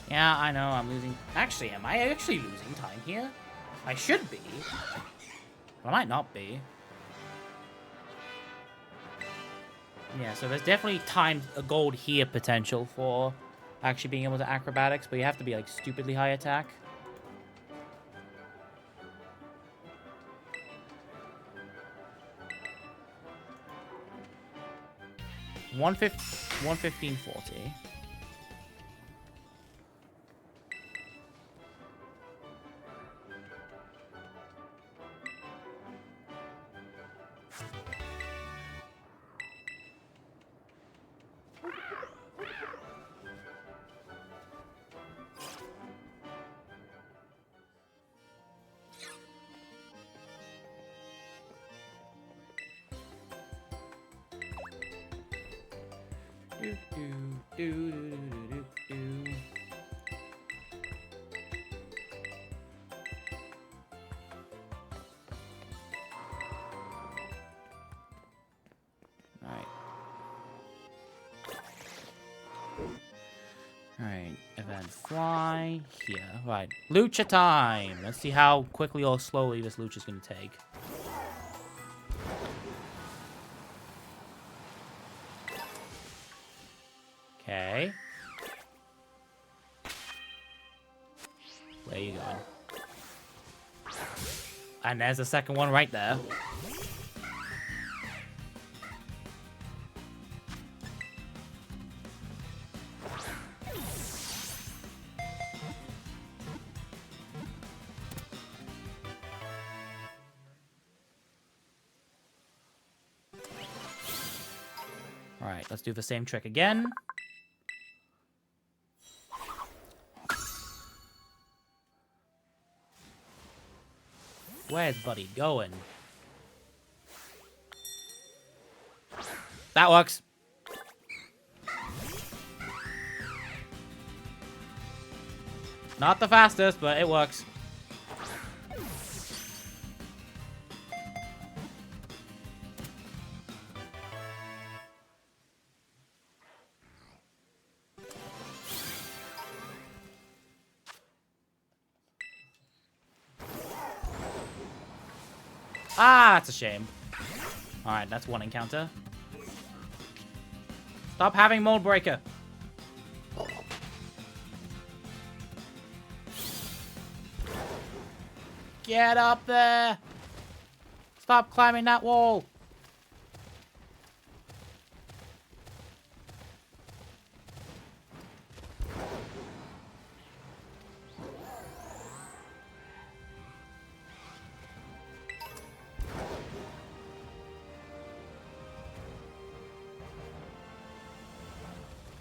Yeah, I know, I'm losing... Actually, am I actually losing time here? I should be. But I might not be. Yeah, so there's definitely a gold here potential for actually being able to acrobatics, but you have to be, like, stupidly high attack. $115.40. Alright, event fly here. Right, Lucha time! Let's see how quickly or slowly this Lucha's gonna take. Okay. Where are you going? And there's the second one right there. Alright, let's do the same trick again. Where's Buddy going? That works. Not the fastest, but it works. Ah, that's a shame. Alright, that's one encounter. Stop having Mold Breaker. Get up there! Stop climbing that wall!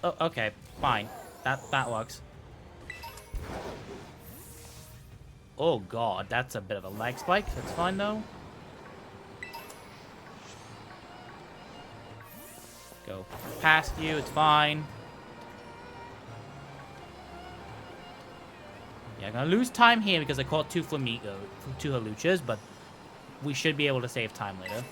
Oh, okay, fine. That works. Oh god, that's a bit of a lag spike. That's fine though. Go past you, it's fine. Yeah, I'm gonna lose time here because I caught two Haluchas, but we should be able to save time later.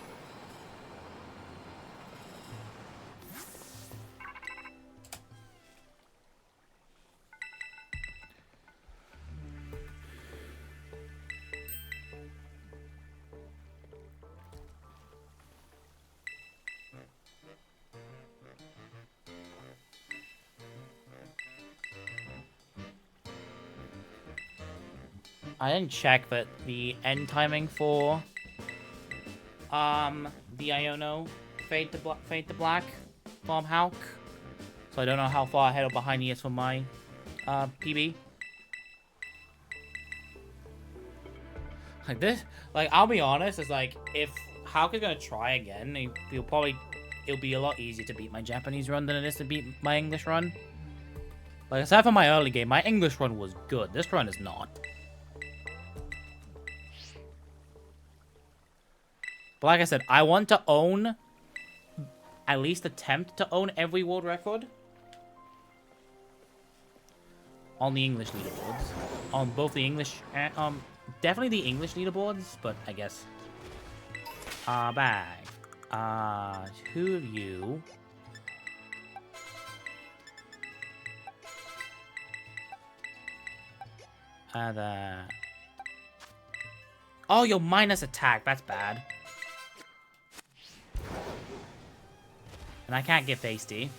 I didn't check, but the end timing for the Iono Fade to Black from Hulk. So I don't know how far ahead or behind he is for my PB. Like this, like I'll be honest, it's like if Hulk is gonna try again, it'll be a lot easier to beat my Japanese run than it is to beat my English run. Like aside from my early game, my English run was good. This run is not. But like I said, I want to own, at least attempt to own every world record on the English leaderboards. On both the English and, definitely the English leaderboards, but I guess. Bag. Who of you? Oh, you're minus attack. That's bad. And I can't get hasty.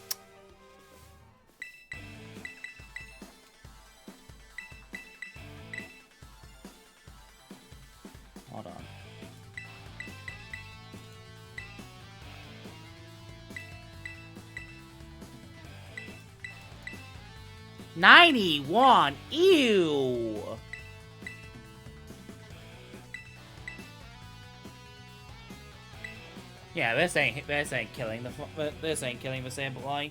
Hold on. $91. Ew. Yeah, this ain't killing the sample line.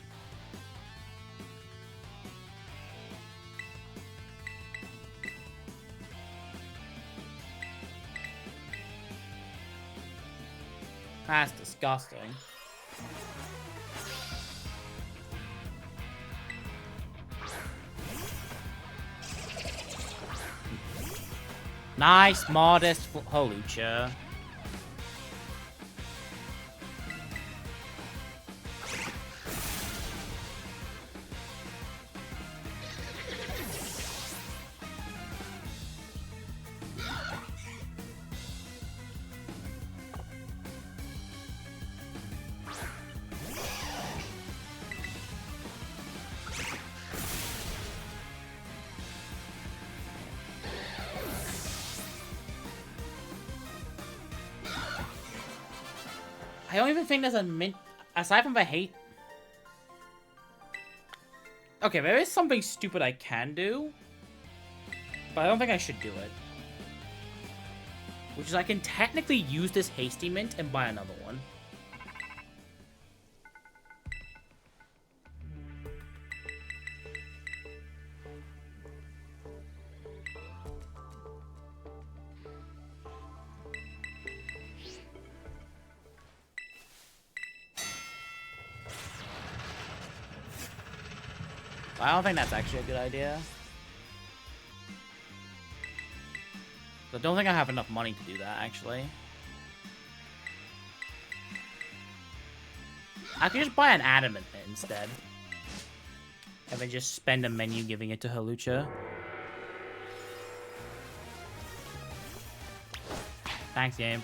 That's disgusting. Nice, modest Halucha. I don't even think there's a mint. Aside from the hate. Okay, there is something stupid I can do. But I don't think I should do it. Which is I can technically use this hasty mint and buy another one. I don't think that's actually a good idea. I don't think I have enough money to do that, actually. I could just buy an adamant instead. And then just spend a menu giving it to Halucha. Thanks, game.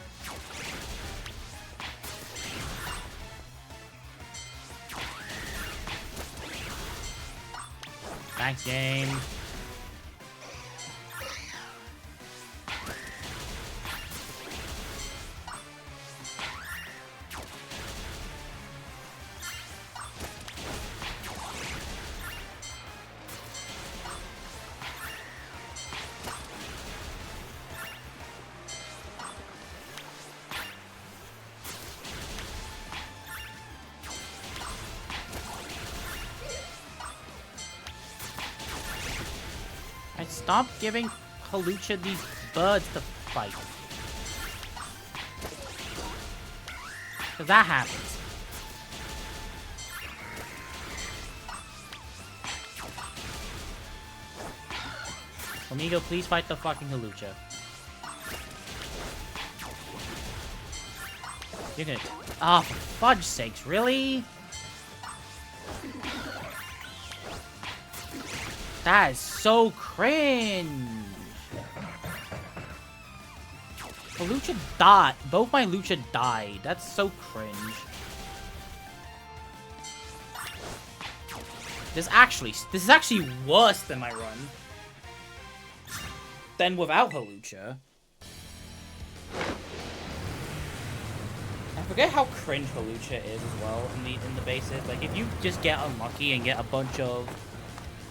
Thanks, game. Stop giving Halucha these birds to fight. Cause that happens. Amigo, please fight the fucking Halucha. You're gonna... Oh, for fudge sakes, really? That is so cringe. The Lucha died. Both my Lucha died. That's so cringe. This is actually worse than my run. Than without Halucha. I forget how cringe Halucha is as well in the bases. Like if you just get unlucky and get a bunch of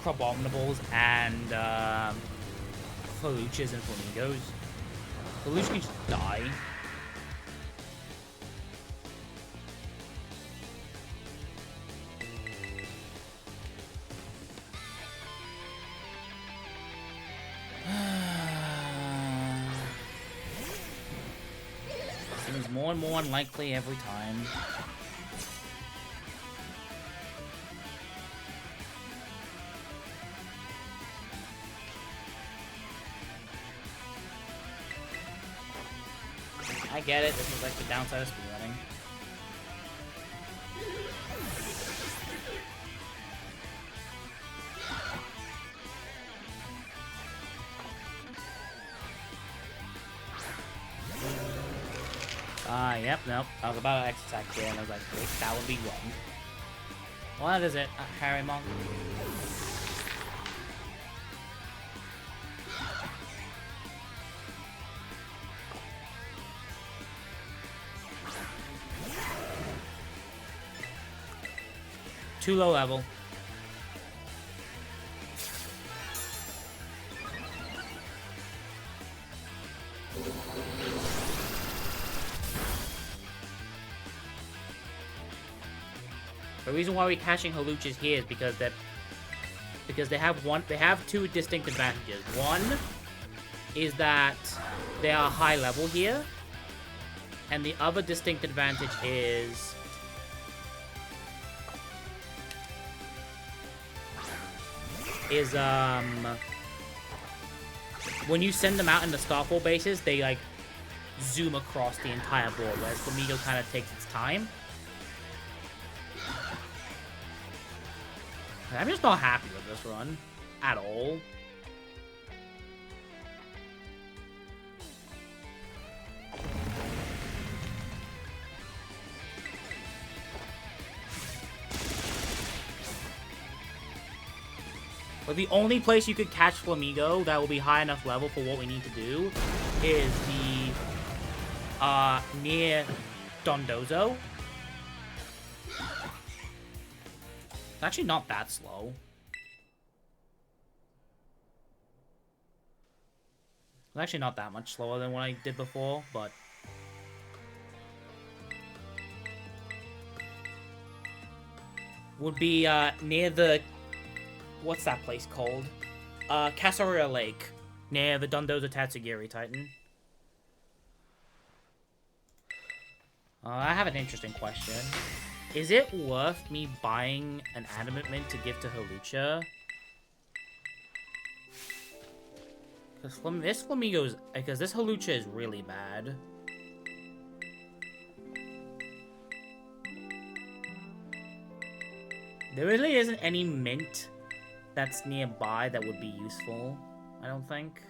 Crabominables and Haluchas and Flamingos, Halucha can just die. Seems more and more unlikely every time. I get it, this is like the downside of speedrunning. Yep, nope. I was about to X-attack here and I was like, wait, that would be wrong. What is it, Harry Monk? Too low level. The reason why we're catching Haluchas here is because they have two distinct advantages. One is that they are high level here, and the other distinct advantage is when you send them out in the Starfall bases, they like zoom across the entire board, whereas Flamigo kind of takes its time. I'm just not happy with this run at all. But the only place you could catch Flamigo that will be high enough level for what we need to do is the near Dondozo. It's actually not that slow. It's actually not that much slower than what I did before, but would be near the, what's that place called? Casaria Lake, near the Dondozo Tatsugiri Titan. I have an interesting question. Is it worth me buying an Adamant Mint to give to Halucha Because this Flamingo's... Because this Halucha is really bad. There really isn't any mint that's nearby that would be useful, I don't think.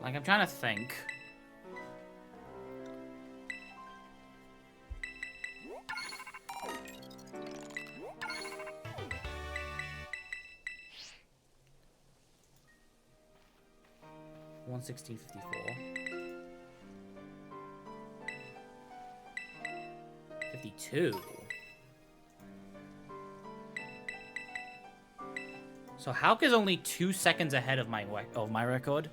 Like, I'm trying to think. $116.54. 52. So Hauk is only 2 seconds ahead of my record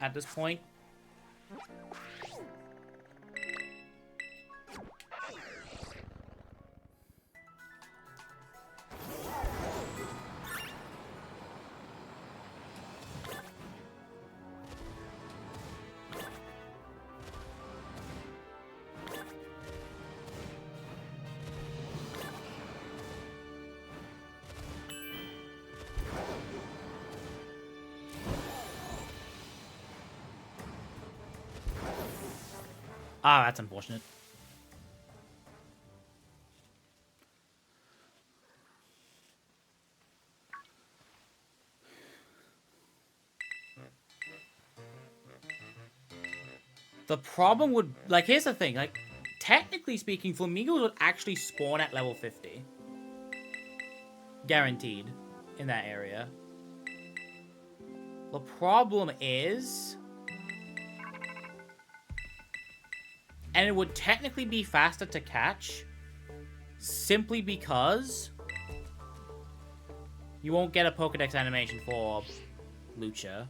at this point. Ah, that's unfortunate. The problem would... Like, here's the thing. Like, technically speaking, Flamingos would actually spawn at level 50. Guaranteed. In that area. The problem is... And it would technically be faster to catch, simply because you won't get a Pokedex animation for Lucha.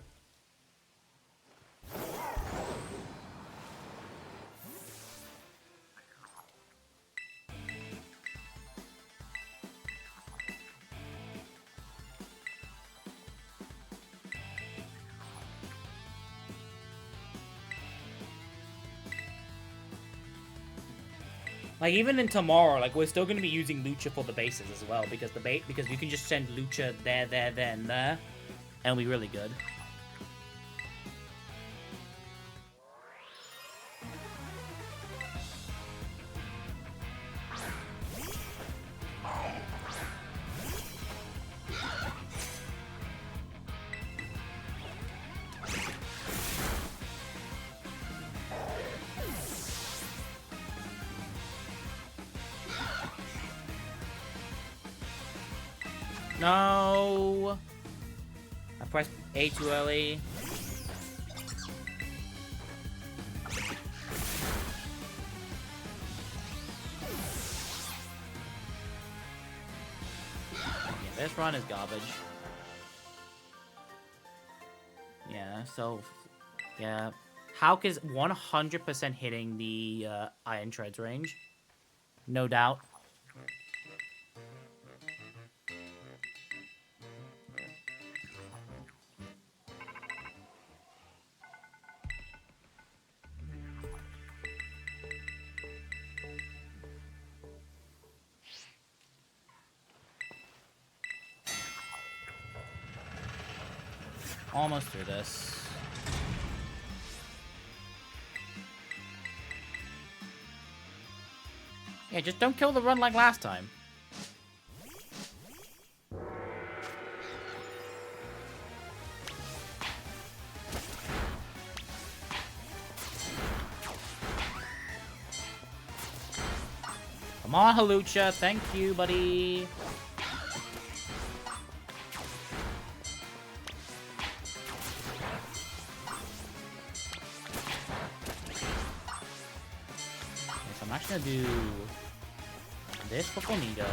Like, even in tomorrow, like, we're still going to be using Lucha for the bases as well, because because you can just send Lucha there, and there, and it'll be really good. No! I pressed A too early. Yeah, this run is garbage. Yeah, so... Yeah. Hauk is 100% hitting the Iron Treads range. No doubt. Almost through this. Yeah, just don't kill the run like last time. Come on, Halucha. Thank you, buddy. I'm actually gonna do this for Flamingo.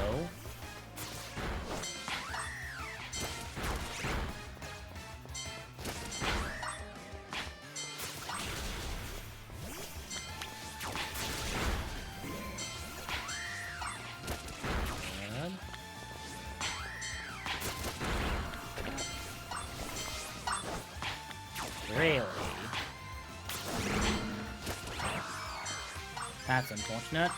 Good. Really? That's unfortunate.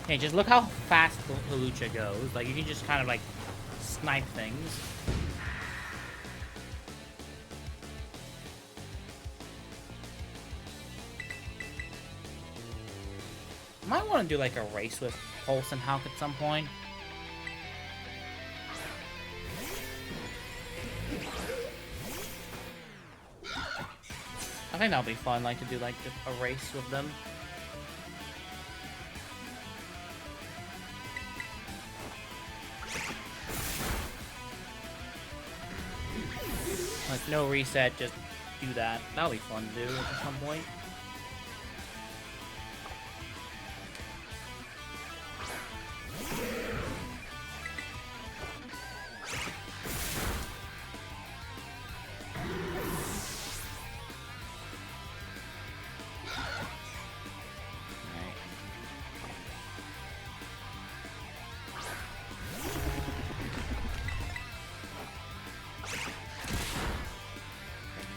Hey, just look how fast the Lucha goes. Like, you can just kind of, like, snipe things. Might want to do, like, a race with Pulse and Hulk at some point. I think that'll be fun, like, to do, like, a race with them. Like, no reset, just do that. That'll be fun to do at some point.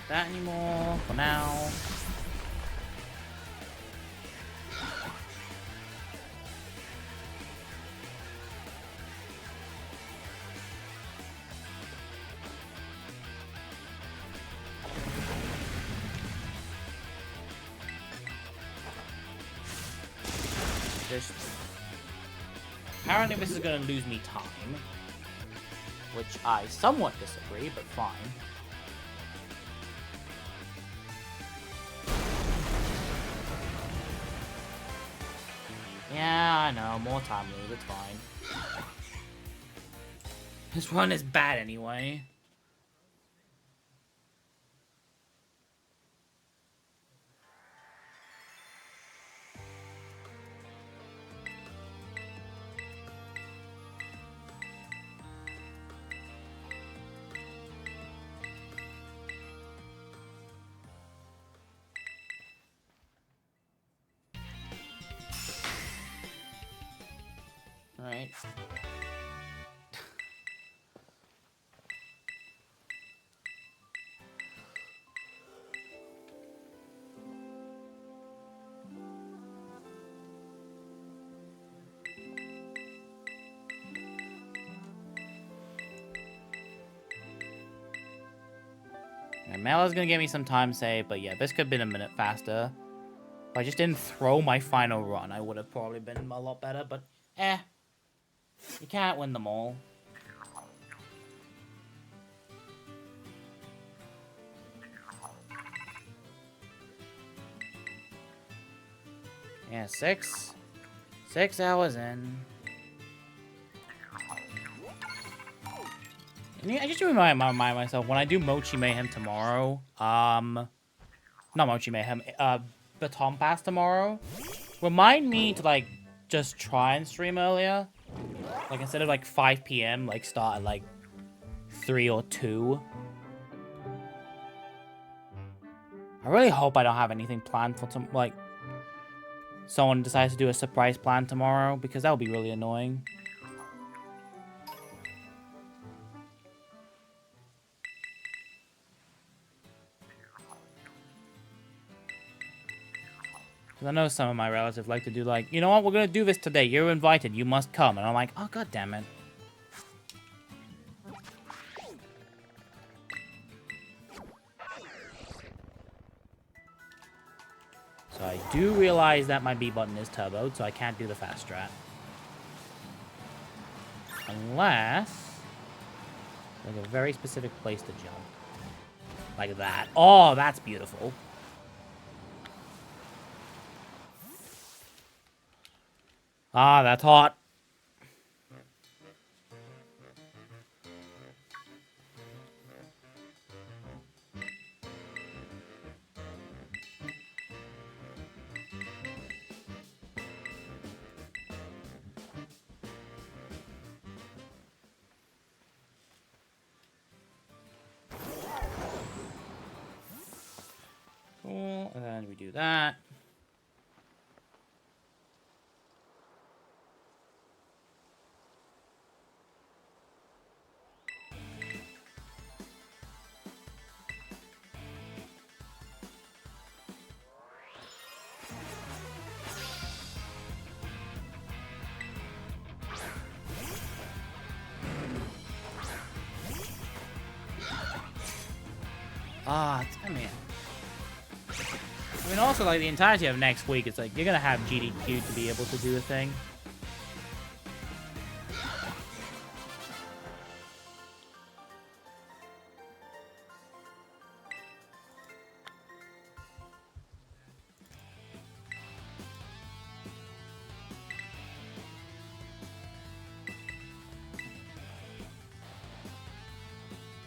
That anymore for now. Apparently this is going to lose me time, which I somewhat disagree, but fine. Yeah, I know, more time lose, it's fine. This run is bad anyway. Alright. Mela's gonna give me some time save, but yeah, this could have been a minute faster. If I just didn't throw my final run, I would have probably been a lot better, but you can't win them all. Yeah, 6 hours in. And I just remind myself, when I do Mochi Mayhem tomorrow, not Mochi Mayhem, Baton Pass tomorrow, remind me to, like, just try and stream earlier. Like, instead of, like, 5 PM, like, start at, like, 3 or 2. I really hope I don't have anything planned for, like, someone decides to do a surprise plan tomorrow, because that would be really annoying. I know some of my relatives like to do, like, you know what, we're gonna do this today, you're invited, you must come. And I'm like, oh, god damn it. So I do realize that my B button is turboed, so I can't do the fast strat. Unless there's a very specific place to jump. Like that. Oh, that's beautiful. Ah, that's hot. Cool, and then we do that. I mean, also, like, the entirety of next week, it's like, you're gonna have GDQ to be able to do the thing.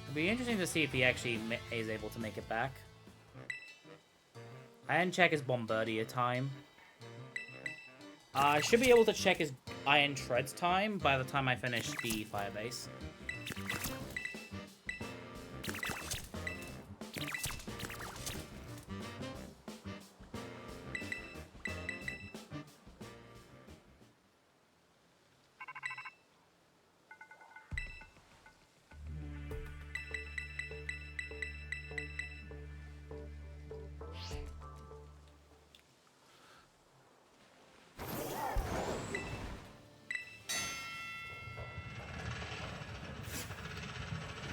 It'll be interesting to see if he actually is able to make it back. I didn't check his Bombardier time. I should be able to check his Iron Treads time by the time I finish the Firebase.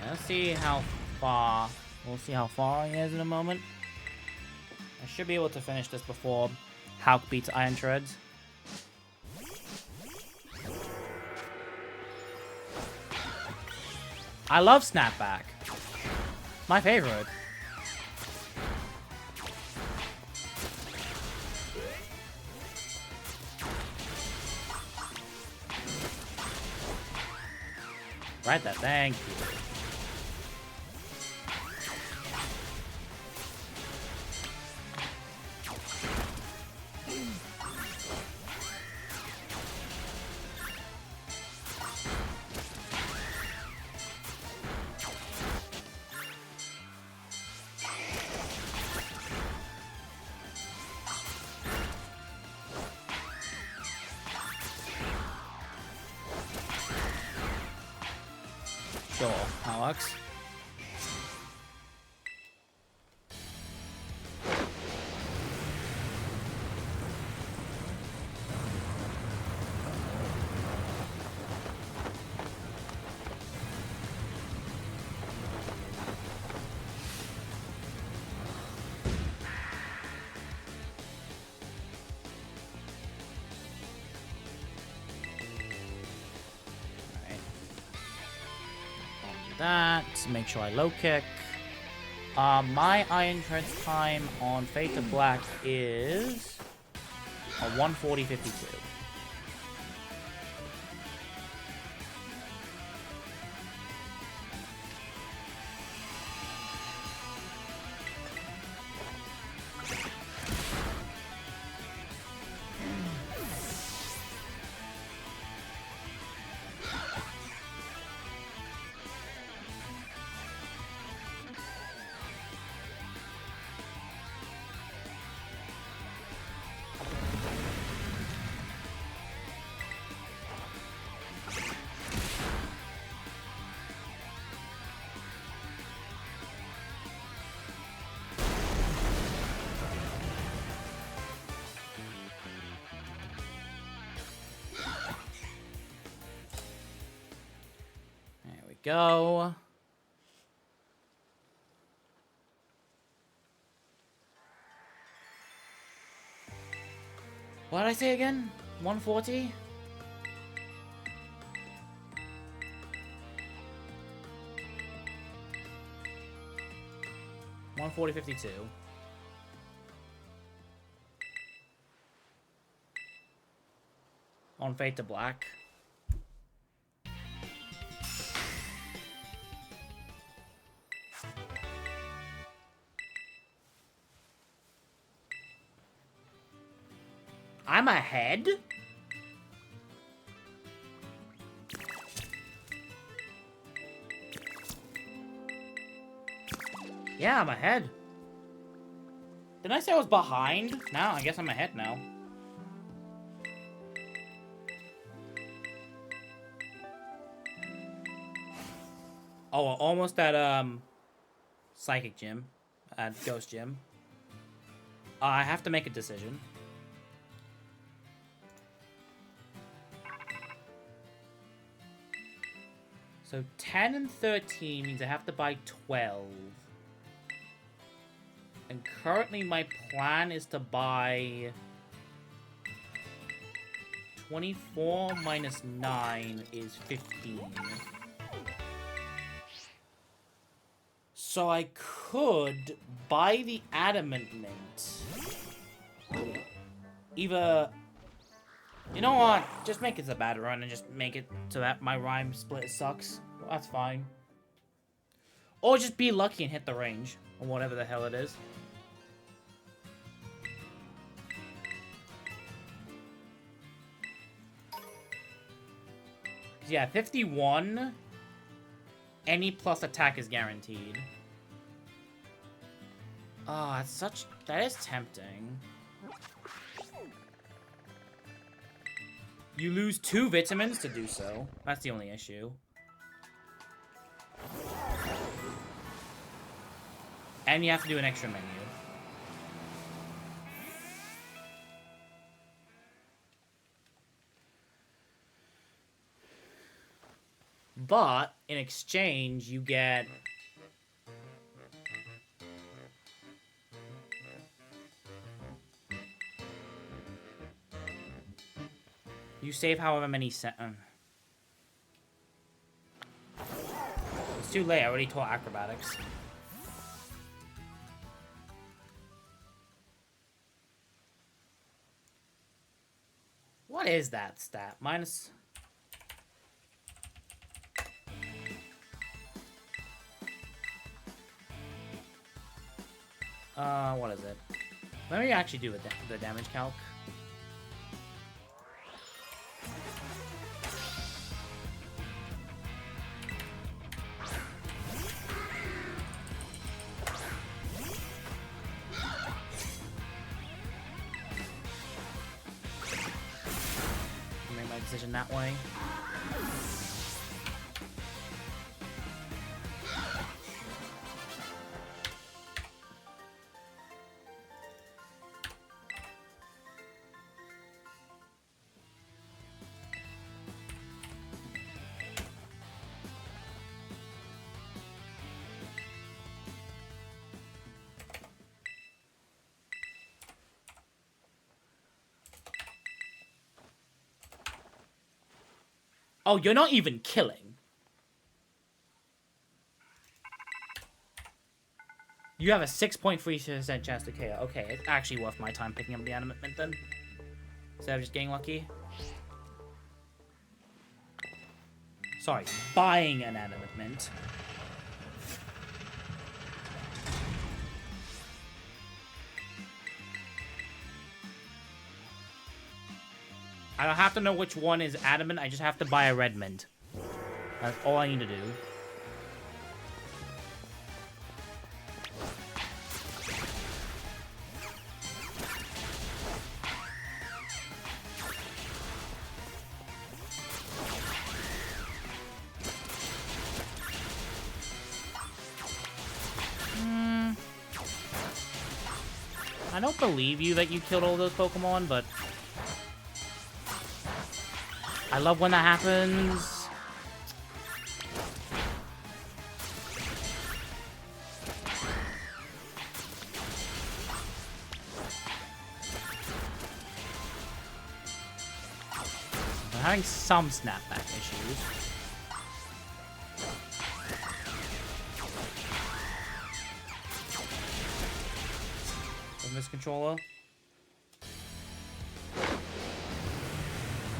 Let's see how far. We'll see how far he is in a moment. I should be able to finish this before Hulk beats Iron Treads. I love Snapback. My favorite. Right there, thank you. Sure, that works. That, make sure I low kick. My Iron Treads time on Fate of Black is a 140.52. Go. What did I say again? 140? $140.52. On Fate to Black. I'm ahead? Yeah, I'm ahead. Didn't I say I was behind? No, I guess I'm ahead now. Oh, almost at, Psychic Gym. At Ghost Gym. I have to make a decision. So 10 and 13 means I have to buy 12. And currently my plan is to buy 24 minus 9 is 15. So I could buy the adamant mint. Either... You know what? Just make it a bad run and just make it so that my rhyme split sucks. That's fine. Or just be lucky and hit the range. Or whatever the hell it is. Yeah, 51. Any plus attack is guaranteed. Oh, that's such... That is tempting. You lose 2 vitamins to do so. That's the only issue. And you have to do an extra menu. But, in exchange, you get... You save however many It's too late, I already taught acrobatics. What is that stat? Minus... what is it? Let me actually do the damage calc. Make my decision that way. Oh, you're not even killing. You have a 6.3% chance to KO. Okay, it's actually worth my time picking up the animate mint then. Instead of just getting lucky. Sorry, buying an animate mint. I don't have to know which one is adamant, I just have to buy a red mint. That's all I need to do. I don't believe you that you killed all those Pokemon, but... I love when that happens. I'm having some snapback issues. From this controller.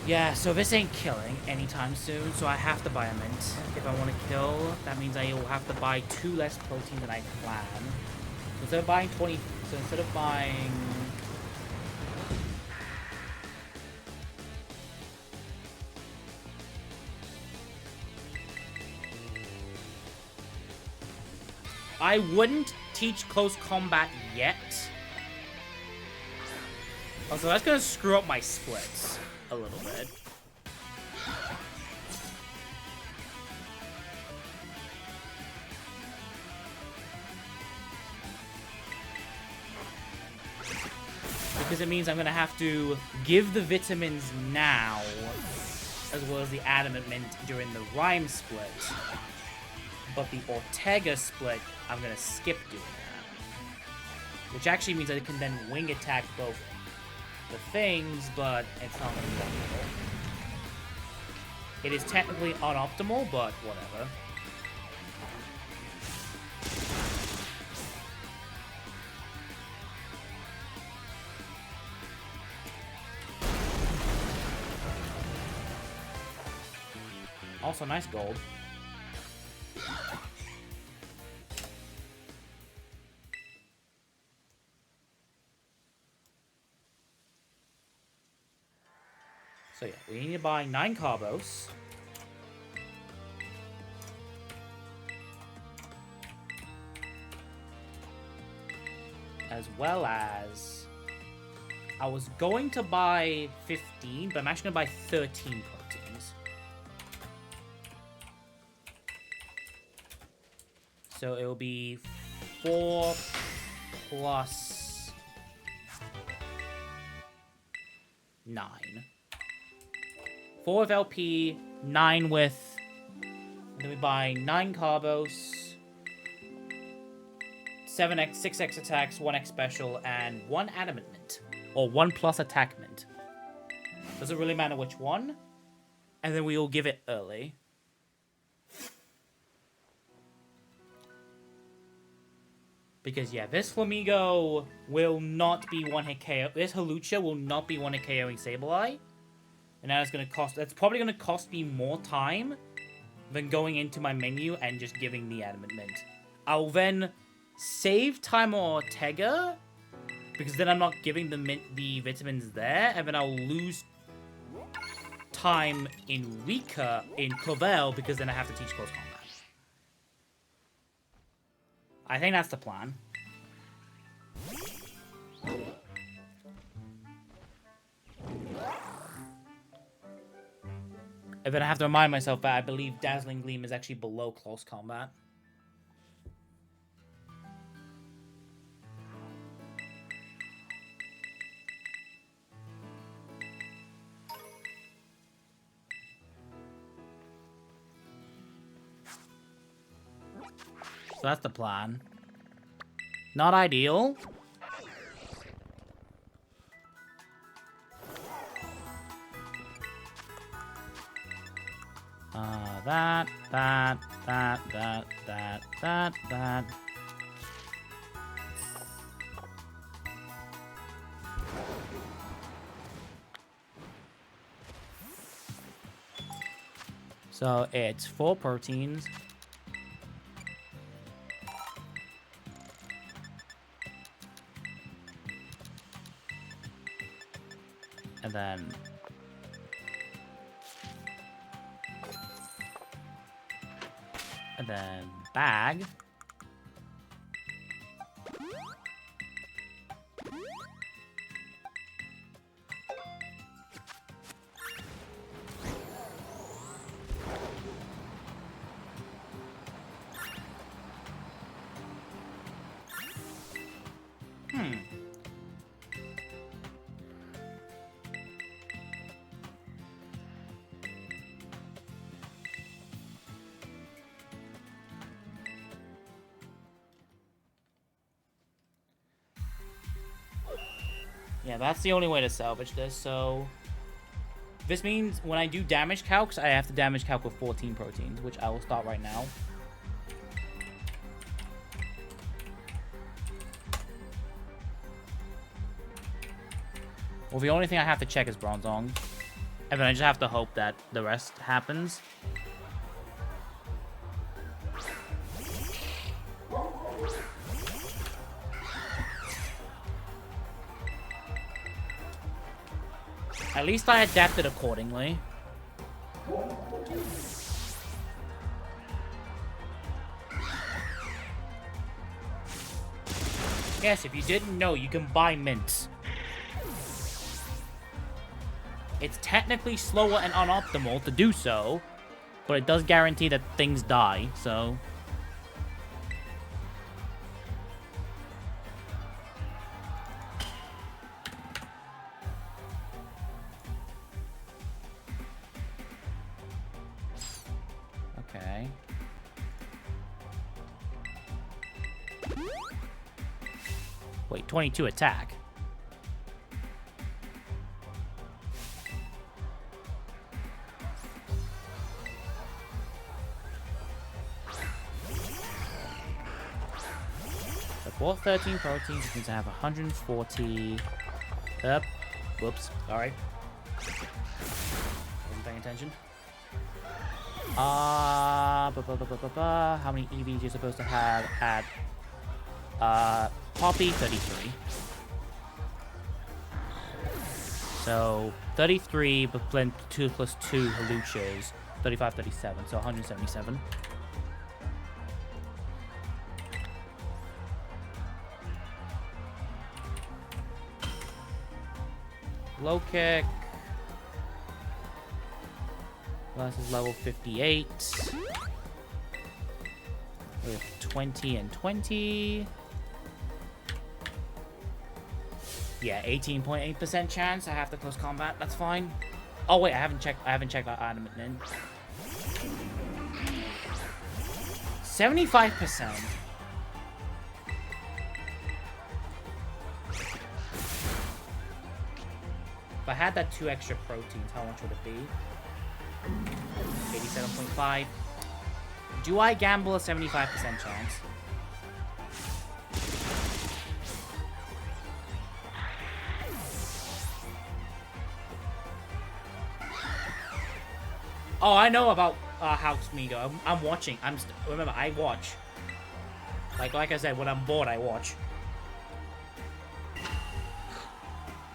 Yeah, so this ain't killing anytime soon, so I have to buy a mint. If I want to kill, that means I will have to buy 2 less protein than I plan. So instead of buying 20... So instead of buying... I wouldn't teach close combat yet. Oh, so that's gonna screw up my splits a little bit. Because it means I'm gonna have to give the vitamins now, as well as the adamant mint during the rhyme split. But the Ortega split, I'm gonna skip doing that. Which actually means I can then wing attack both the things, but it's not optimal. It is technically unoptimal, but whatever. Also, nice gold. So yeah, we need to buy 9 carbos. As well as... I was going to buy 15, but I'm actually going to buy 13 proteins. So it will be 4 plus 9. 4 with LP, 9 with... Then we buy 9 carbos, 7x, 6x attacks, 1x special, and 1 adamant mint. Or 1 plus attack mint. Doesn't really matter which one. And then we will give it early. Because, yeah, this Flamigo will not be one-hit KO. This Hawlucha will not be one-hit KOing Sableye. And that is going to cost... That's probably going to cost me more time than going into my menu and just giving the Adamant Mint. I'll then save time on Ortega, because then I'm not giving the vitamins there, and then I'll lose time in Rika, in Clovell, because then I have to teach close combat. I think that's the plan. And then I have to remind myself that I believe Dazzling Gleam is actually below close combat. So that's the plan. Not ideal. That. So it's 4 proteins. And then... And then bag. Yeah, that's the only way to salvage this, so... This means when I do damage calcs, I have to damage calc with 14 proteins, which I will start right now. Well, the only thing I have to check is Bronzong. And then I just have to hope that the rest happens. At least I adapted accordingly. Yes, if you didn't know, you can buy mints. It's technically slower and unoptimal to do so, but it does guarantee that things die, so... Okay. Wait, 22 attack. So for 13 proteins, it means I have 140. Whoops. Sorry. Wasn't paying attention. How many EVs you're supposed to have at Poppy? 33. So 33 but blend 2 plus 2 Haluchas, 35, 37, so 177. Low kick. Versus level 58. With 20 and 20. Yeah, 18.8% chance. I have to close combat. That's fine. Oh wait, I haven't checked that item in. 75%. If I had that 2 extra proteins, how much would it be? 87.5. Do I gamble a 75% chance? Oh, I know about House Migo. I'm watching. Remember, I watch. Like I said, when I'm bored, I watch.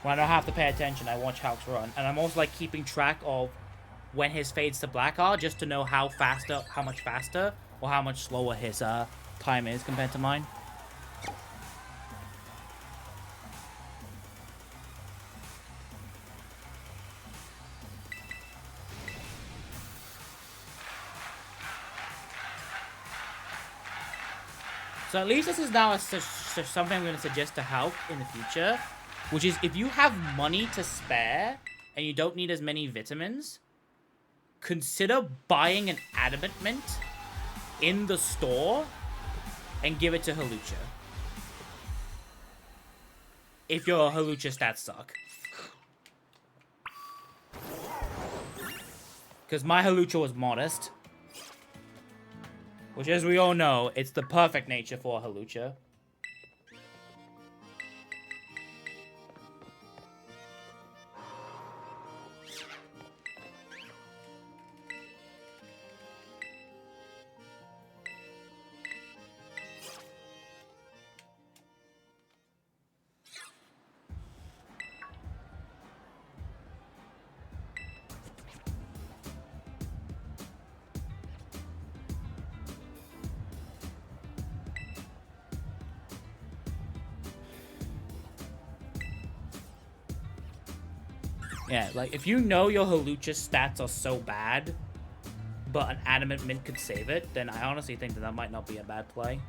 When I don't have to pay attention, I watch House run. And I'm also like keeping track of when his fades to black are, just to know how much faster, or how much slower his time is compared to mine. So at least this is now something I'm going to suggest to help in the future, which is if you have money to spare and you don't need as many vitamins, consider buying an adamant mint in the store and give it to Halucha. If your Halucha stats suck. Because my Halucha was modest. Which, as we all know, it's the perfect nature for a Halucha. Yeah, like, if you know your Halucha stats are so bad, but an Adamant Mint could save it, then I honestly think that might not be a bad play.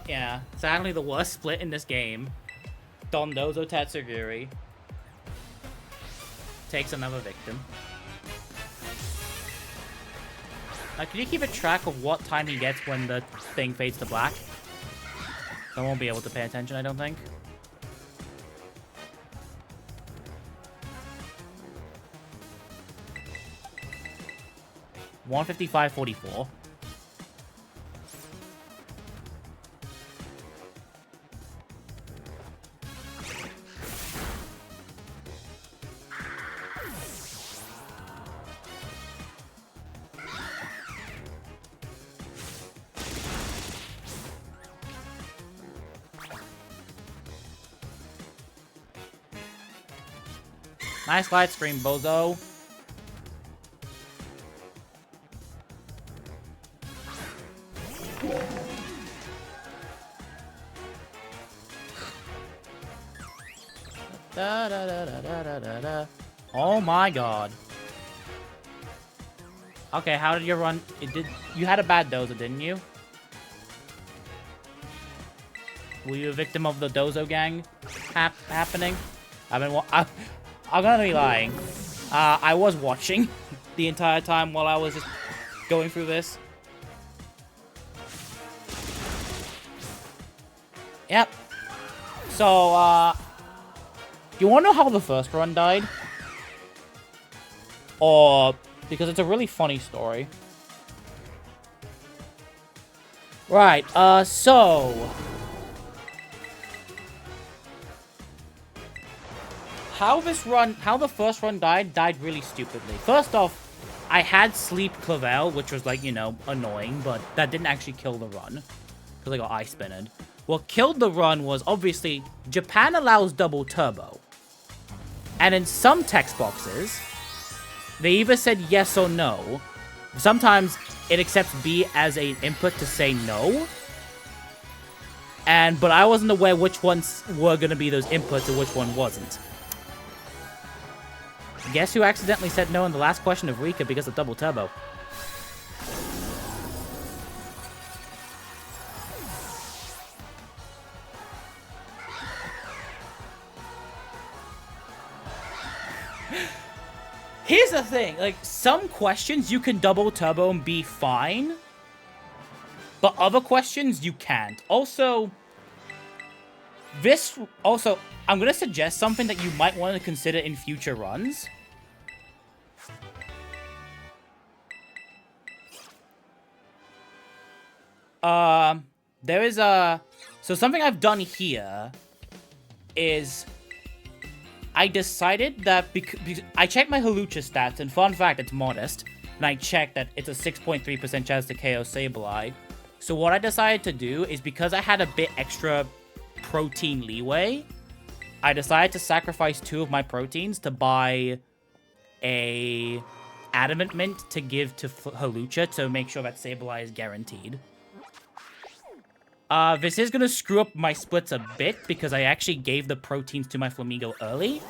Yeah, sadly the worst split in this game. Dondozo Tatsugiri takes another victim. Now, can you keep a track of what time he gets when the thing fades to black? I won't be able to pay attention, I don't think. $155.44. Nice light screen, bozo. Da, da, da, da, da, da, da. Oh my god. Okay, how did your run... You had a bad dozo, didn't you? Were you a victim of the dozo gang happening? I mean, I'm gonna be lying. I was watching the entire time while I was just going through this. Yep. So, you wanna know how the first run died? Or... Because it's a really funny story. Right, so... How the first run died really stupidly. First off, I had Sleep Clavel, which was like, you know, annoying, but that didn't actually kill the run. Because I got Ice Spinned. What killed the run was, obviously, Japan allows double turbo. And in some text boxes... They either said yes or no. Sometimes it accepts B as an input to say no. But I wasn't aware which ones were going to be those inputs and which one wasn't. Guess who accidentally said no in the last question of Rika because of double turbo? Here's the thing, like, some questions you can double turbo and be fine, but other questions you can't. Also, I'm gonna suggest something that you might want to consider in future runs. So something I've done here is... I decided that because I checked my Halucha stats, and fun fact, it's modest, and I checked that it's a 6.3% chance to KO Sableye. So what I decided to do is, because I had a bit extra protein leeway, I decided to sacrifice 2 of my proteins to buy a Adamant Mint to give to Halucha to make sure that Sableye is guaranteed. This is gonna screw up my splits a bit, because I actually gave the proteins to my Flamigo early.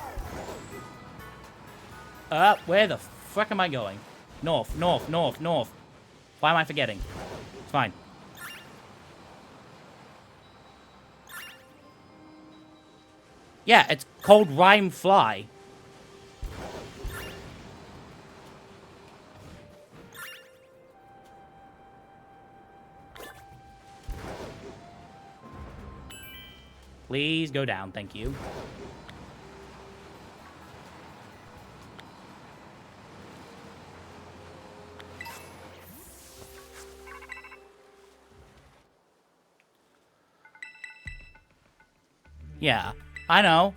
Where the frick am I going? North, north, north, north. Why am I forgetting? It's fine. Yeah, it's called Rhyme Fly. Please go down, thank you. Yeah, I know.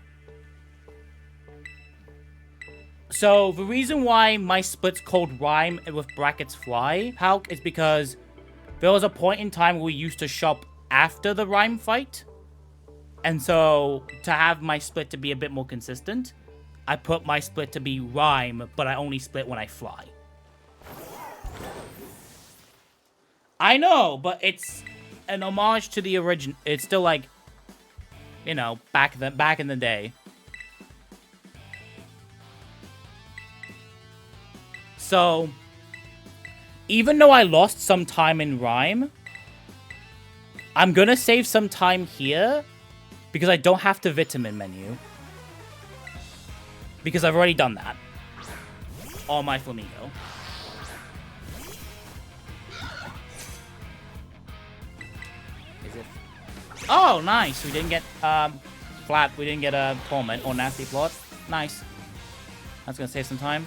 So, the reason why my split's called Rhyme with brackets Fly, is because there was a point in time where we used to shop after the Rhyme fight. And so, to have my split to be a bit more consistent, I put my split to be Rhyme, but I only split when I fly. I know, but it's an homage to the original. It's still like, you know, back in the day. So, even though I lost some time in Rhyme, I'm gonna save some time here, because I don't have to vitamin menu. Because I've already done that. On my Flamigo. Is it... Oh, nice! We didn't get, flat. We didn't get a torment or nasty plot. Nice. That's gonna save some time.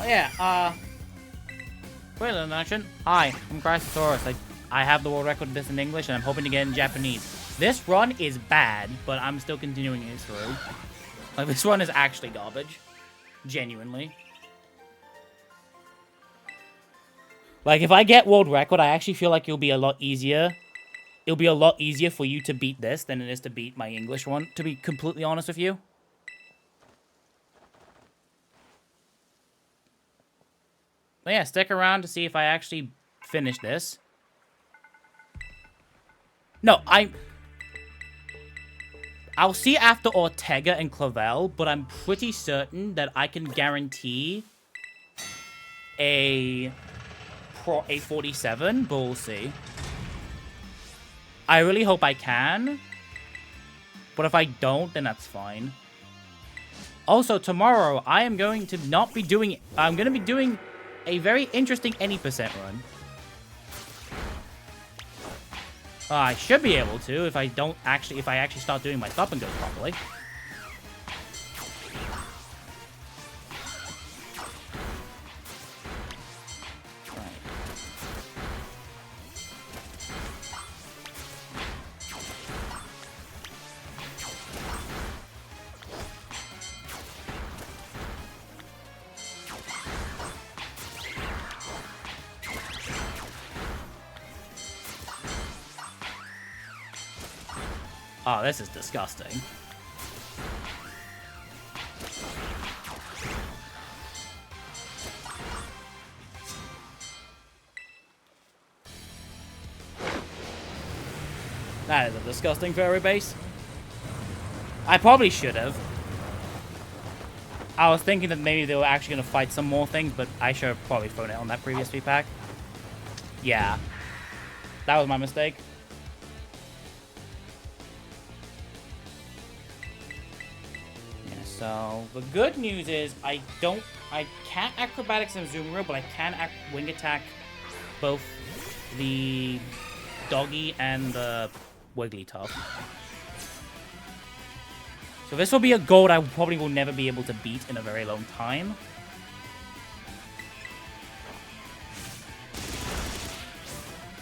Oh yeah, wait a minute. Hi, I'm Chrysosaurus. I have the world record of this in English, and I'm hoping to get it in Japanese. This run is bad, but I'm still continuing it through. Like, this run is actually garbage. Genuinely. Like, if I get world record, I actually feel like it'll be a lot easier. It'll be a lot easier for you to beat this than it is to beat my English one, to be completely honest with you. But yeah, stick around to see if I actually finish this. I'll see after Ortega and Clavel, but I'm pretty certain that I can guarantee a 47, but we'll see. I really hope I can, but if I don't, then that's fine. Also, tomorrow, I am going to not be doing... I'm going to be doing a very interesting any percent run. I should be able to if I actually start doing my stop and go properly. Oh, this is disgusting. That is a disgusting fairy base. I probably should have. I was thinking that maybe they were actually going to fight some more things, but I should have probably thrown it on that previous V-Pack. Yeah. That was my mistake. So, the good news is I can't acrobatics and Zoom but I can wing attack both the doggy and the Wigglytuff. So this will be a gold I probably will never be able to beat in a very long time.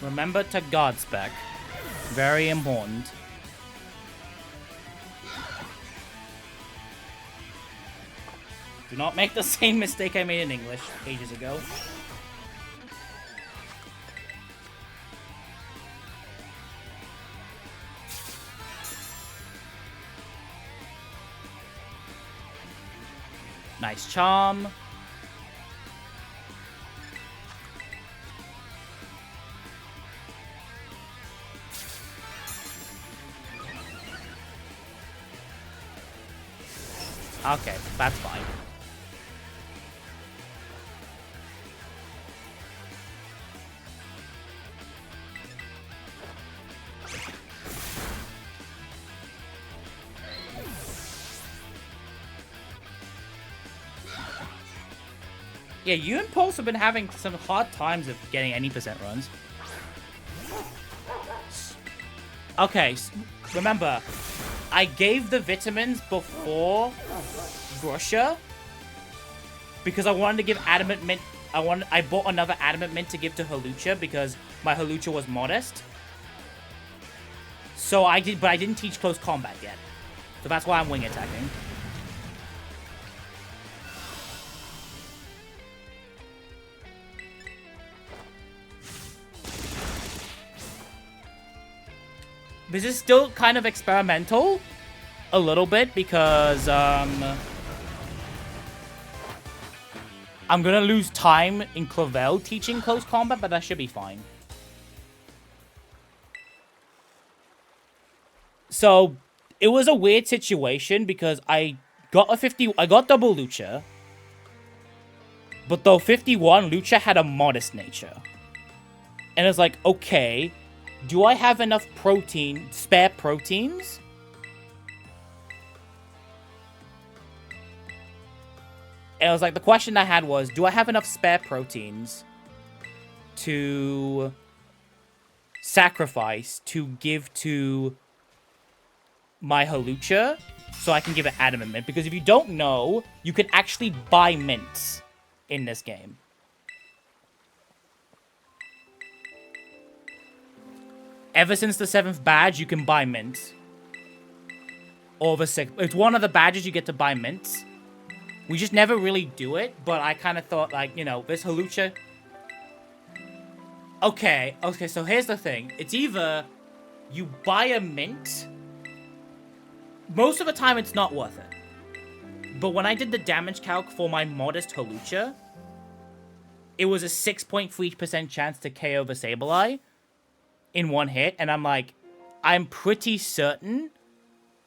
Remember to guard spec. Very important. Do not make the same mistake I made in English ages ago. Nice charm. Okay, that's fine. Yeah, you and Pulse have been having some hard times of getting any percent runs. Okay, remember, I gave the vitamins before Grusha because I wanted to give Adamant Mint. I bought another Adamant Mint to give to Hawlucha because my Hawlucha was modest. So I did, but I didn't teach close combat yet. So that's why I'm wing attacking. This is still kind of experimental, a little bit, because I'm gonna lose time in Clavel teaching close combat, but that should be fine. So it was a weird situation because I got double Lucha, but though 51 Lucha had a modest nature, and it's like, okay. Do I have enough spare proteins? And it was like, the question I had was, do I have enough spare proteins to sacrifice to give to my Hawlucha so I can give it Adamant Mint? Because if you don't know, you can actually buy mints in this game. Ever since the 7th badge, you can buy mints. Or the 6th. It's one of the badges you get to buy mints. We just never really do it, but I kind of thought, like, you know, this Hawlucha... Okay, so here's the thing. It's either you buy a mint. Most of the time, it's not worth it. But when I did the damage calc for my modest Hawlucha, it was a 6.3% chance to KO the Sableye in one hit, and I'm like, I'm pretty certain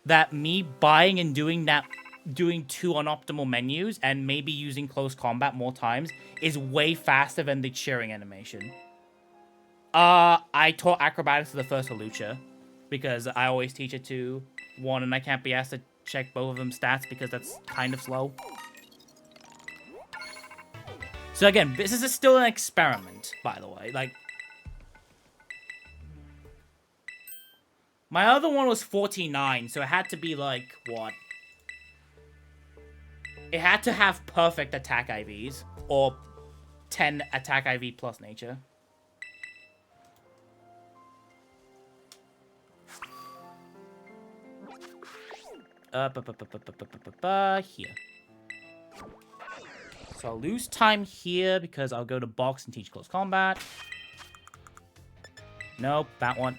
that me buying and doing two unoptimal menus and maybe using close combat more times is way faster than the cheering animation. I taught acrobatics to the first Halucha because I always teach it to one, and I can't be asked to check both of them stats because that's kind of slow. So again, this is still an experiment, by the way. Like, my other one was 49, so it had to be like, what? It had to have perfect attack IVs, or 10 attack IV plus nature. Here. So I'll lose time here because I'll go to box and teach close combat. Nope, that one.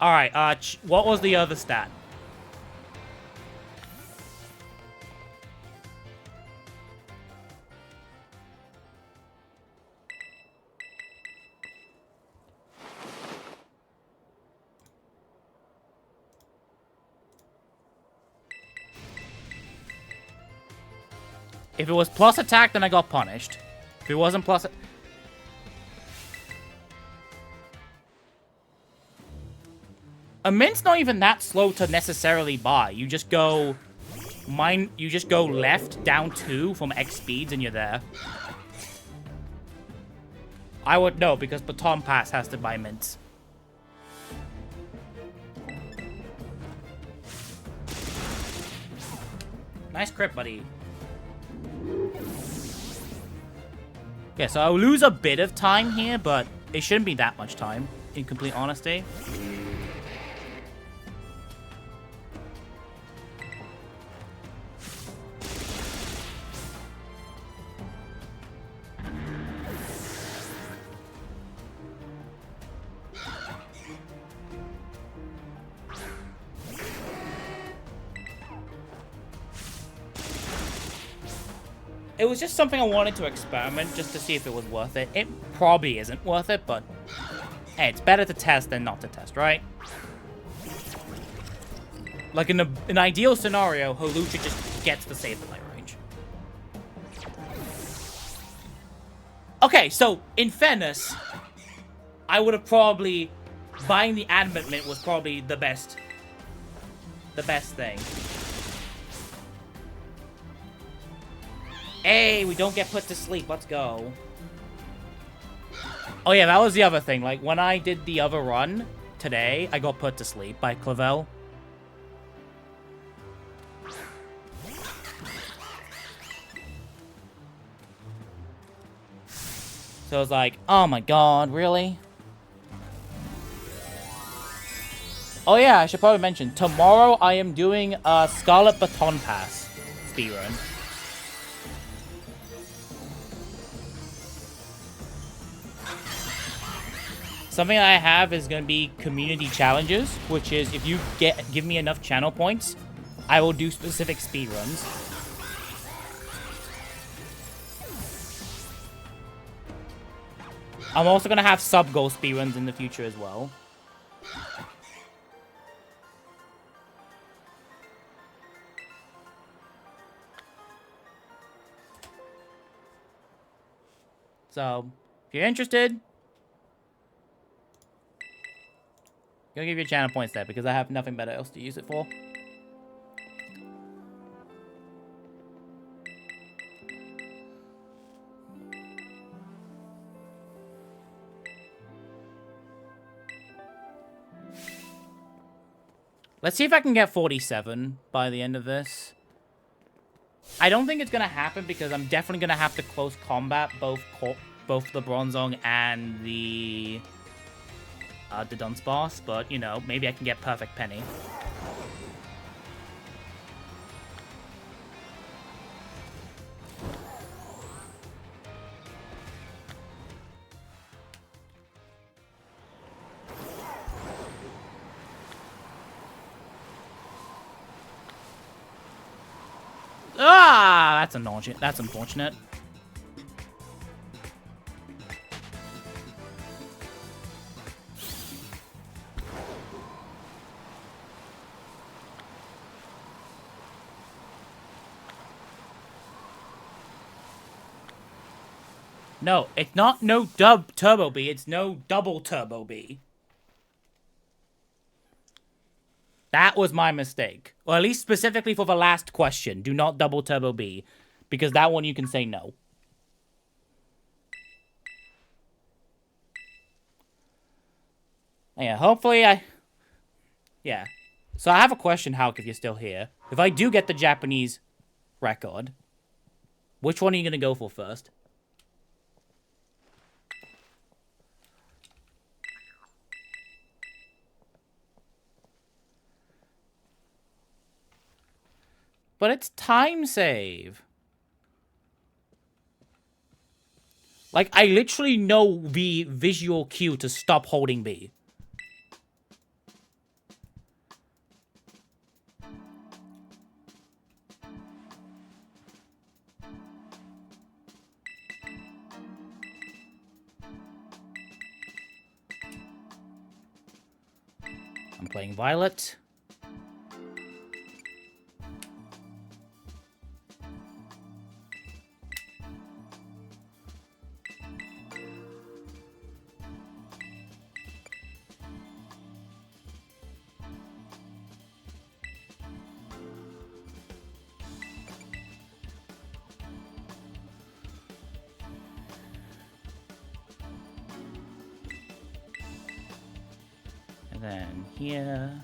Alright, what was the other stat? If it was plus attack, then I got punished. If it wasn't plus... A mint's not even that slow to necessarily buy. You just go... You just go left, down 2 from X speeds, and you're there. I would know, because Baton Pass has to buy mints. Nice crit, buddy. Yeah, so I'll lose a bit of time here, but it shouldn't be that much time, in complete honesty. It was just something I wanted to experiment, just to see if it was worth it. It probably isn't worth it, but hey, it's better to test than not to test, right? Like in an ideal scenario, Halucha just gets the save play range. Okay, so in fairness, I would have probably... Buying the Adamant Mint was probably the best thing. Hey, we don't get put to sleep. Let's go. Oh, yeah, that was the other thing. Like, when I did the other run today, I got put to sleep by Clavel. So I was like, oh my god, really? Oh, yeah, I should probably mention. Tomorrow, I am doing a Scarlet Baton Pass speedrun. Something I have is going to be community challenges, which is if you give me enough channel points, I will do specific speedruns. I'm also going to have sub-goal speedruns in the future as well. So, if you're interested... Gonna give you channel points there because I have nothing better else to use it for. Let's see if I can get 47 by the end of this. I don't think it's gonna happen because I'm definitely gonna have to close combat both the Bronzong and the Dunce boss, but, you know, maybe I can get Perfect Penny. Ah, that's unfortunate. That's unfortunate. No, it's not no dub Turbo B, it's no double Turbo B. That was my mistake. Or at least specifically for the last question. Do not double Turbo B. Because that one you can say no. Yeah, hopefully Yeah. So I have a question, Hulk, if you're still here. If I do get the Japanese record, which one are you going to go for first? But it's time save. Like, I literally know the visual cue to stop holding B. I'm playing Violet. And then here.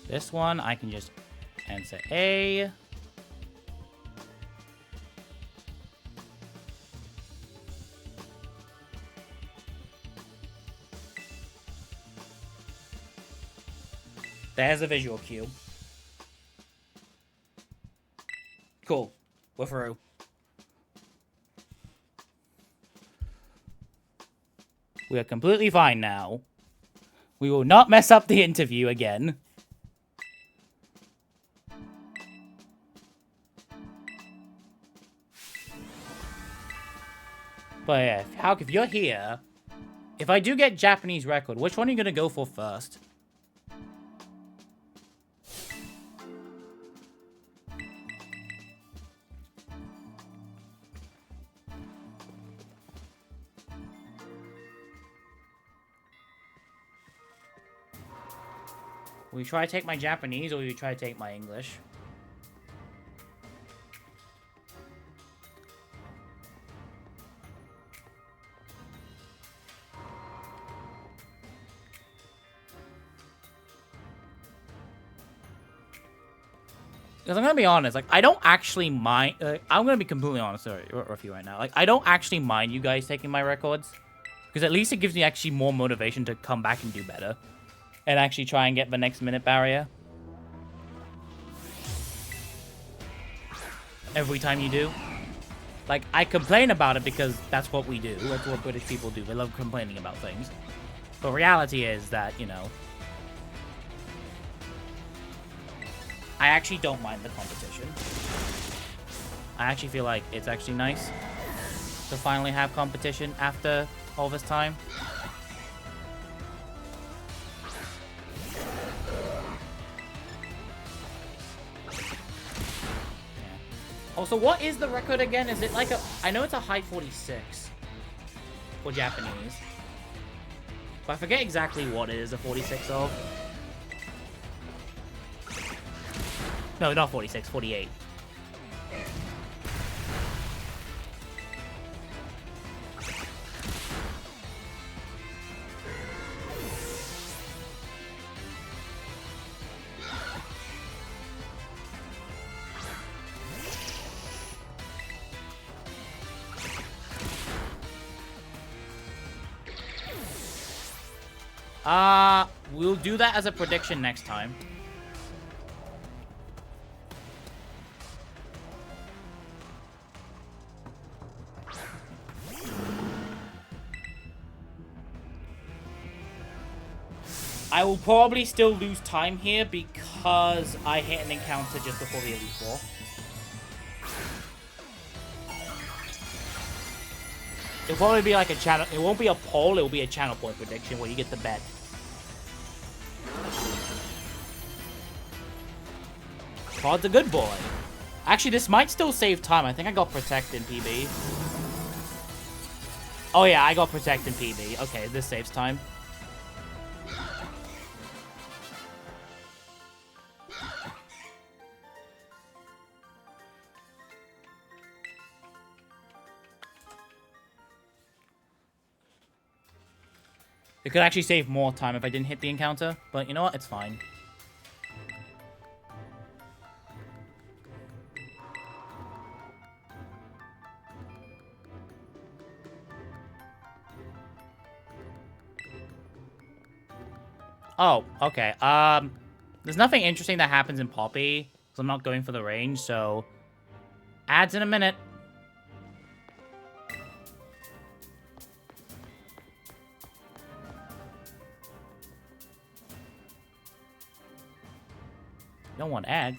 This one, I can just answer A. There's a visual cue. Cool. We're through. We are completely fine now. We will not mess up the interview again. But yeah, Hulk, if you're here, if I do get Japanese record, which one are you going to go for first? Will you try to take my Japanese, or will you try to take my English? Because I'm going to be honest, like, I don't actually mind... I'm going to be completely honest with you right now. Like, I don't actually mind you guys taking my records. Because at least it gives me actually more motivation to come back and do better. And actually try and get the next minute barrier. Every time you do. Like, I complain about it because that's what we do. That's what British people do. They love complaining about things. But reality is that, you know... I actually don't mind the competition. I actually feel like it's actually nice to finally have competition after all this time. Yeah. Also, what is the record again? Is it like a... I know it's a high 46 for Japanese. But I forget exactly what it is a 46 of. No, not 46, 48. We'll do that as a prediction next time. I will probably still lose time here because I hit an encounter just before the Elite Four. It'll probably be like a channel... It won't be a poll, it will be a channel point prediction where you get the bet. Todd's a good boy. Actually, this might still save time. I think I got Protect in PB. Oh yeah, I got Protect in PB. Okay, this saves time. It could actually save more time if I didn't hit the encounter, but you know what? It's fine. Oh, okay. There's nothing interesting that happens in Poppy, so I'm not going for the range, so... Ads in a minute. Don't want ad.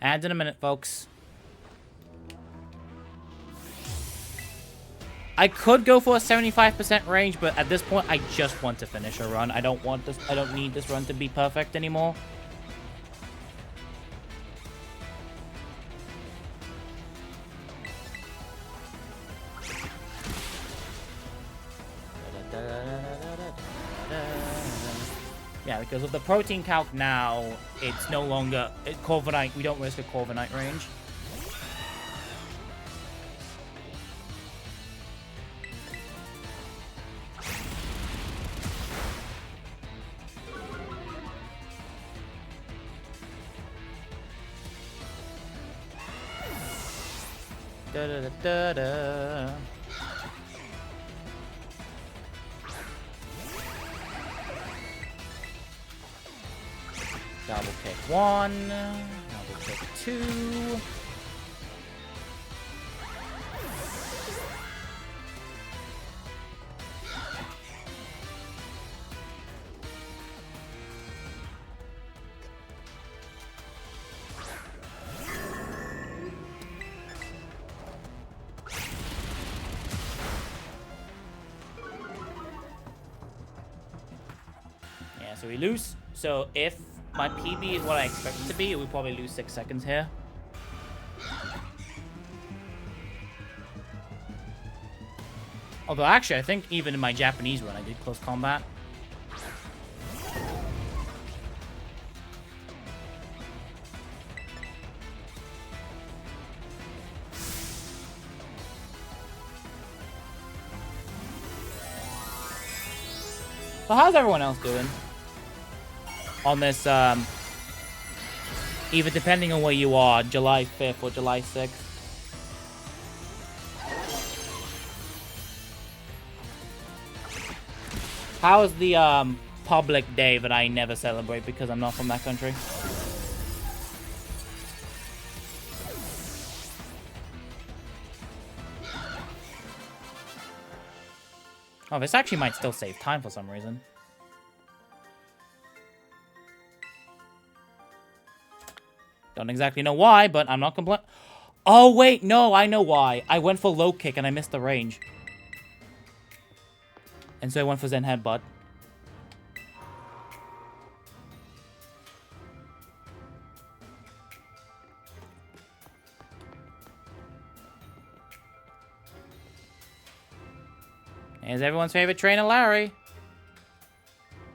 Ads in a minute, folks. I could go for a 75% range, but at this point, I just want to finish a run. I don't want this. I don't need this run to be perfect anymore. Yeah, because of the protein calc now, it's no longer Corviknight. We don't risk a Corviknight range. Da da da da da. Double kick 1, double kick 2. Yeah, so we lose. So if my PB is what I expect it to be, we probably lose 6 seconds here. Although, actually, I think even in my Japanese run, I did close combat. So how's everyone else doing? On this, even depending on where you are, July 5th or July 6th. How is the, public day that I never celebrate because I'm not from that country? Oh, this actually might still save time for some reason. Don't exactly know why, but I'm not complaining. Oh, wait, no, I know why. I went for low kick and I missed the range. And so I went for Zen Headbutt. Here's everyone's favorite trainer, Larry.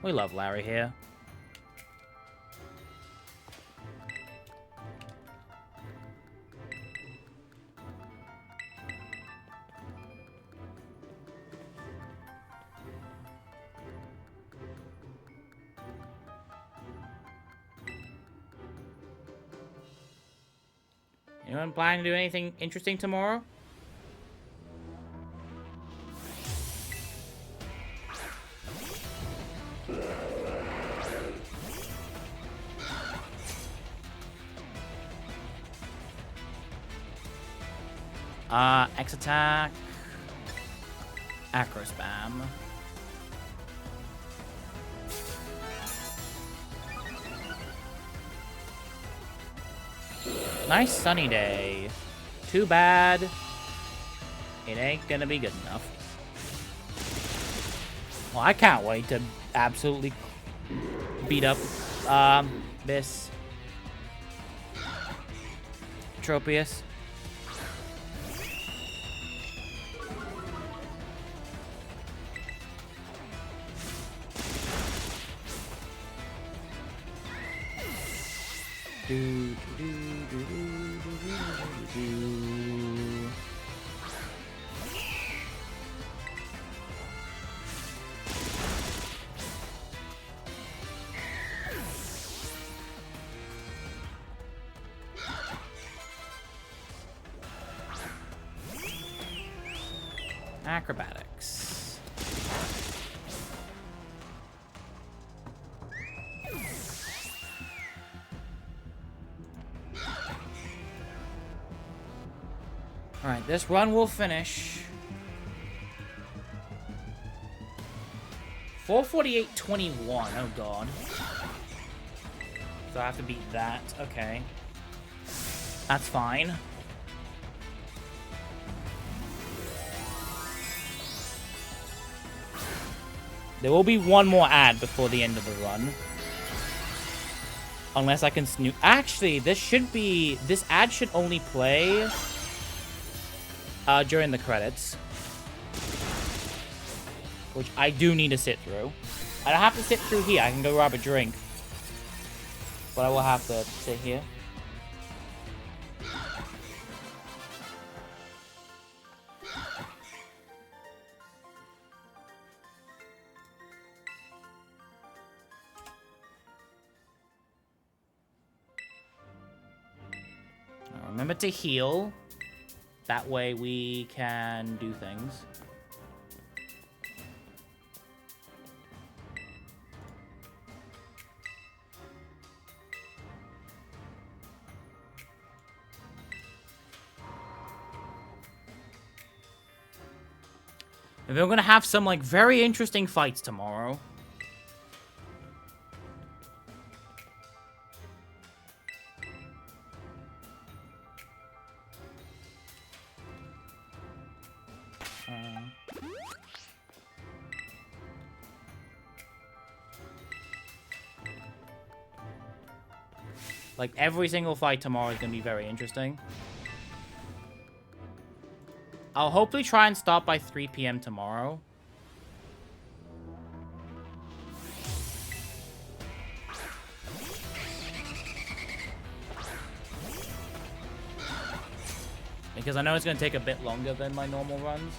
We love Larry here. Anyone planning to do anything interesting tomorrow? X attack. Acro spam. Nice sunny day. Too bad it ain't gonna be good enough. Well, I can't wait to absolutely beat up this. Tropius. Acrobatics. Alright, this run will finish. 4:48:21. Oh god. So I have to beat that. Okay. That's fine. There will be one more ad before the end of the run. Unless I can snoop. Actually, this ad should only play during the credits. Which I do need to sit through. I don't have to sit through here. I can go grab a drink. But I will have to sit here. Now remember to heal. That way we can do things. And we're gonna have some, like, very interesting fights tomorrow. Like, every single fight tomorrow is gonna be very interesting. I'll hopefully try and start by 3 PM tomorrow. Because I know it's going to take a bit longer than my normal runs.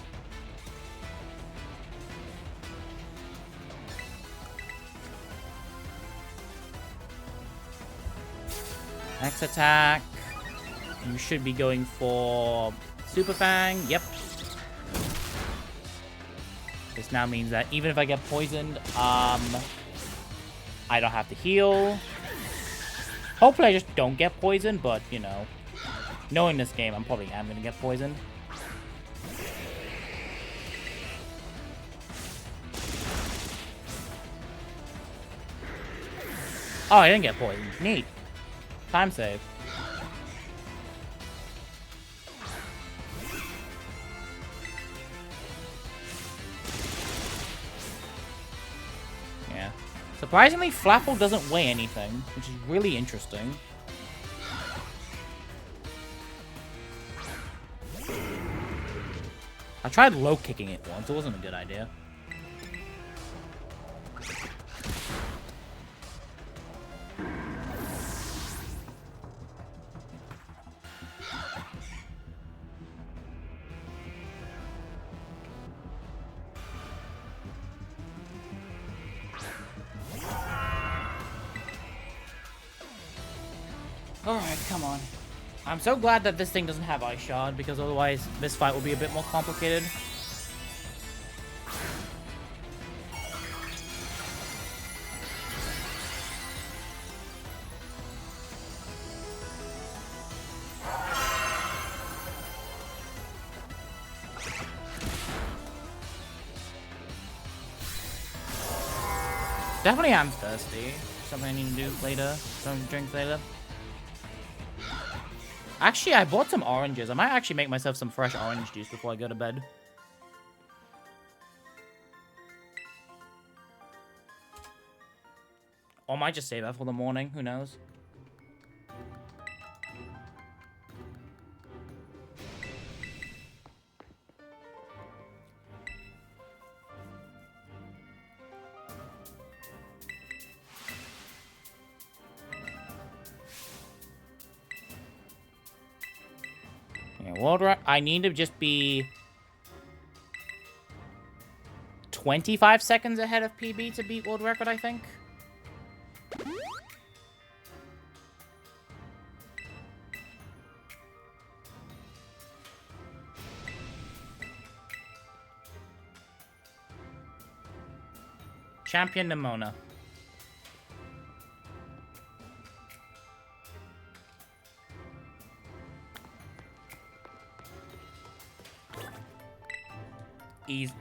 X attack. You should be going for Super Fang. Yep. This now means that even if I get poisoned, I don't have to heal. Hopefully I just don't get poisoned, but, you know, knowing this game, I'm probably going to get poisoned. Oh, I didn't get poisoned. Neat. Time save. Yeah. Surprisingly, Flapple doesn't weigh anything, which is really interesting. I tried low kicking it once. It wasn't a good idea. Alright, come on. I'm so glad that this thing doesn't have Ice Shard, because otherwise this fight will be a bit more complicated. Definitely am thirsty. Something I need to do later. Some drinks later. Actually, I bought some oranges. I might actually make myself some fresh orange juice before I go to bed. Or I might just save that for the morning. Who knows? World record. I need to just be 25 seconds ahead of PB to beat world record, I think. Champion Nimona. Easy.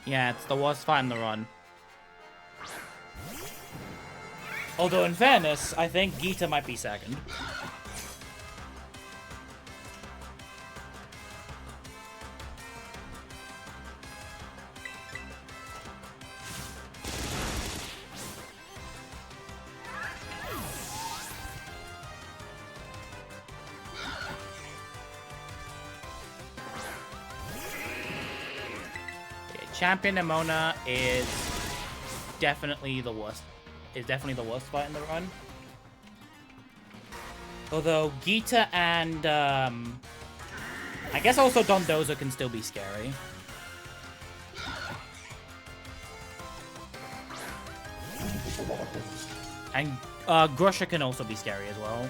Yeah, it's the worst fight in the run. Although, in fairness, I think Gita might be second. Champion Nimona is definitely the worst. Is definitely the worst fight in the run. Although Gita and I guess also Dondoza can still be scary. And Grusha can also be scary as well.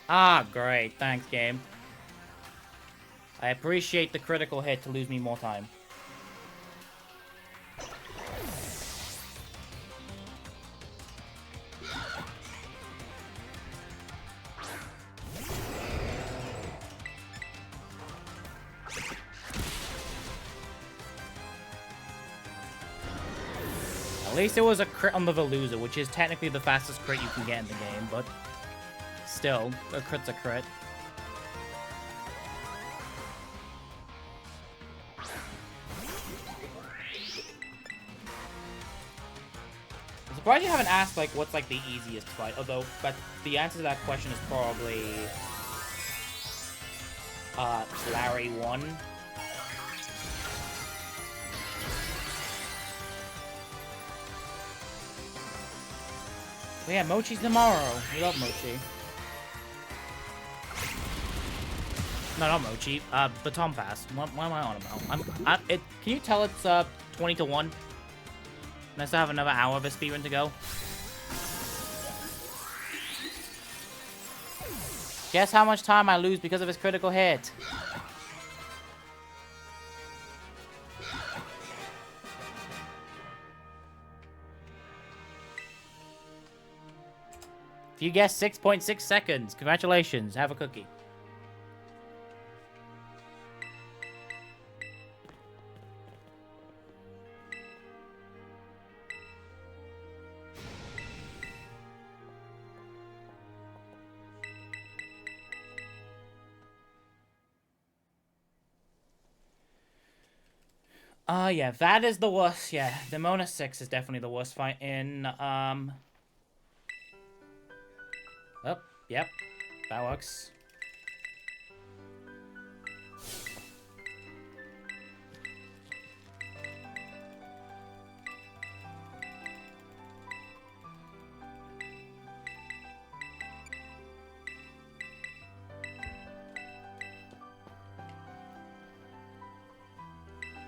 Ah, great. Thanks, game. I appreciate the critical hit to lose me more time. At least it was a crit on the Veluza, which is technically the fastest crit you can get in the game, but still, a crit's a crit. I'm surprised you haven't asked, like, what's, like, the easiest fight, although, but the answer to that question is probably, Larry 1. But yeah, Mochi's tomorrow. We love Mochi. No, not Mochi. Baton Pass. What am I on about? Can you tell it's 20 to 1? And I still have another hour of a speedrun to go. Guess how much time I lose because of his critical hit. If you guess 6.6 seconds, congratulations. Have a cookie. Yeah, that is the worst. Yeah, Nimona 6 is definitely the worst fight in, Oh, yep. That works.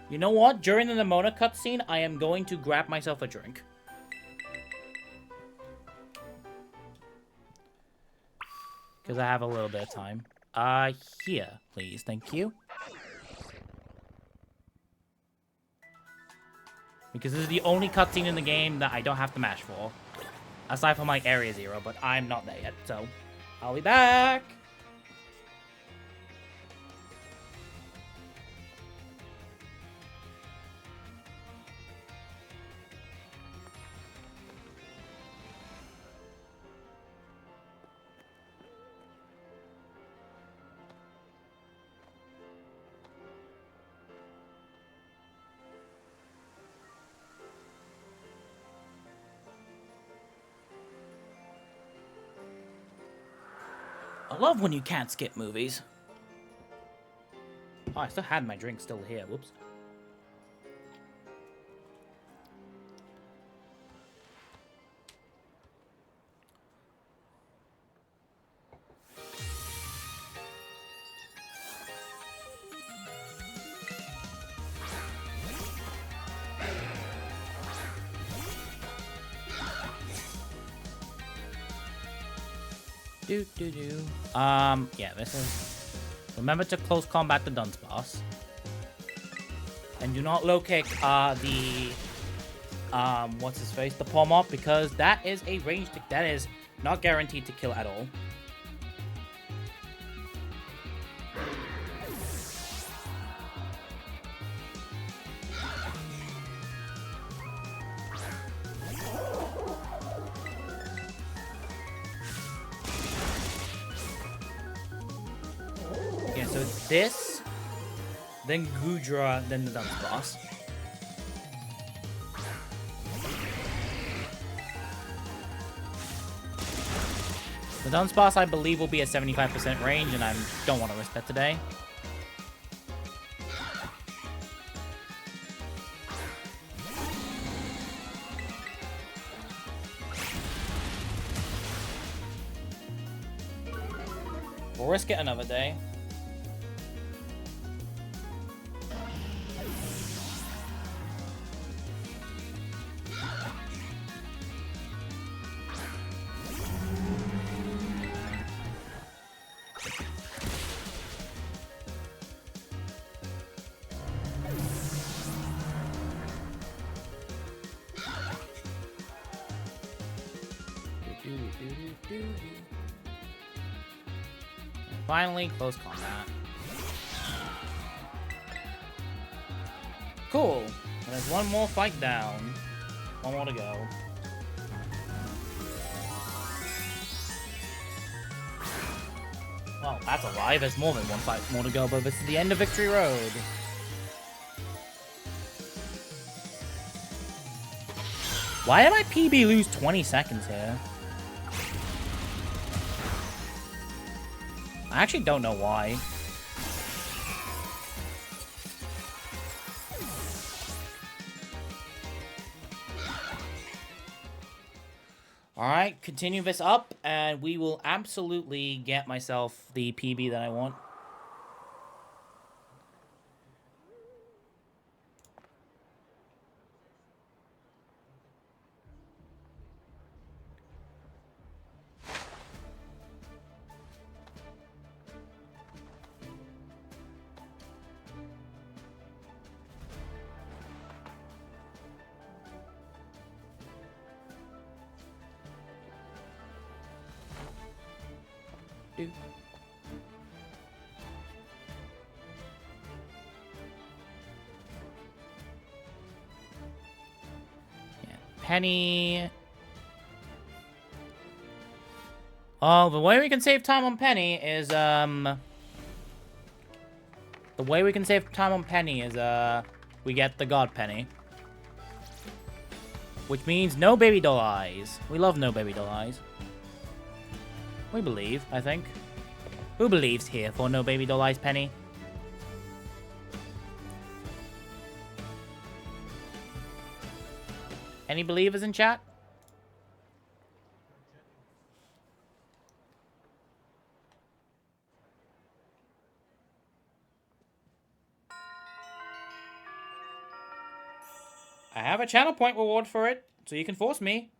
You know what? During the Nimona cutscene, I am going to grab myself a drink. Because I have a little bit of time. Here, please. Thank you. Because this is the only cutscene in the game that I don't have to mash for. Aside from like Area Zero, but I'm not there yet, so I'll be back. I love when you can't skip movies. Oh, I still had my drink still here. Whoops. Yeah, this is... Remember to close combat the dunce boss. And do not low kick, the... what's his face? The Pomop, because that is a ranged... That is not guaranteed to kill at all. So it's this, then Gudra, then the dunce boss. The dunce boss, I believe, will be at 75% range, and I don't want to risk that today. We'll risk it another day. Finally, close combat. Cool. And there's one more fight down. One more to go. Well, that's a lie. There's more than one fight more to go, but this is the end of Victory Road. Why did my PB lose 20 seconds here? I actually don't know why. Alright, continue this up, and we will absolutely get myself the PB that I want. Penny. Oh, the way we can save time on Penny is, The way we can save time on Penny is, we get the God Penny. Which means no baby doll eyes. We love no baby doll eyes. We believe, I think. Who believes here for no baby doll eyes, Penny? Any believers in chat? I have a channel point reward for it, so you can force me.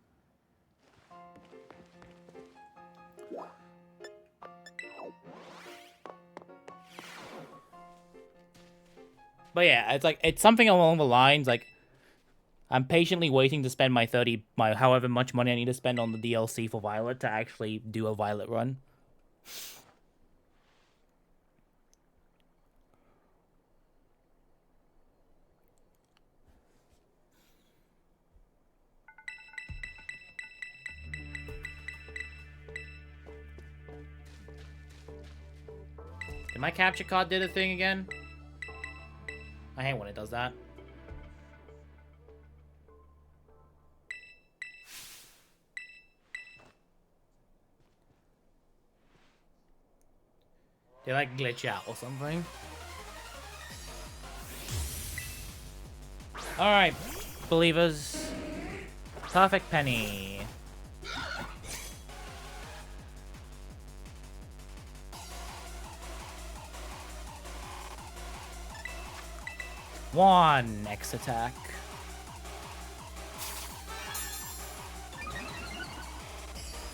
But yeah, it's like, it's something along the lines, like, I'm patiently waiting to spend my however much money I need to spend on the DLC for Violet to actually do a Violet run. Did my capture card do the thing again? I hate when it does that. They like glitch out or something. Alright, believers. Perfect penny. One X attack.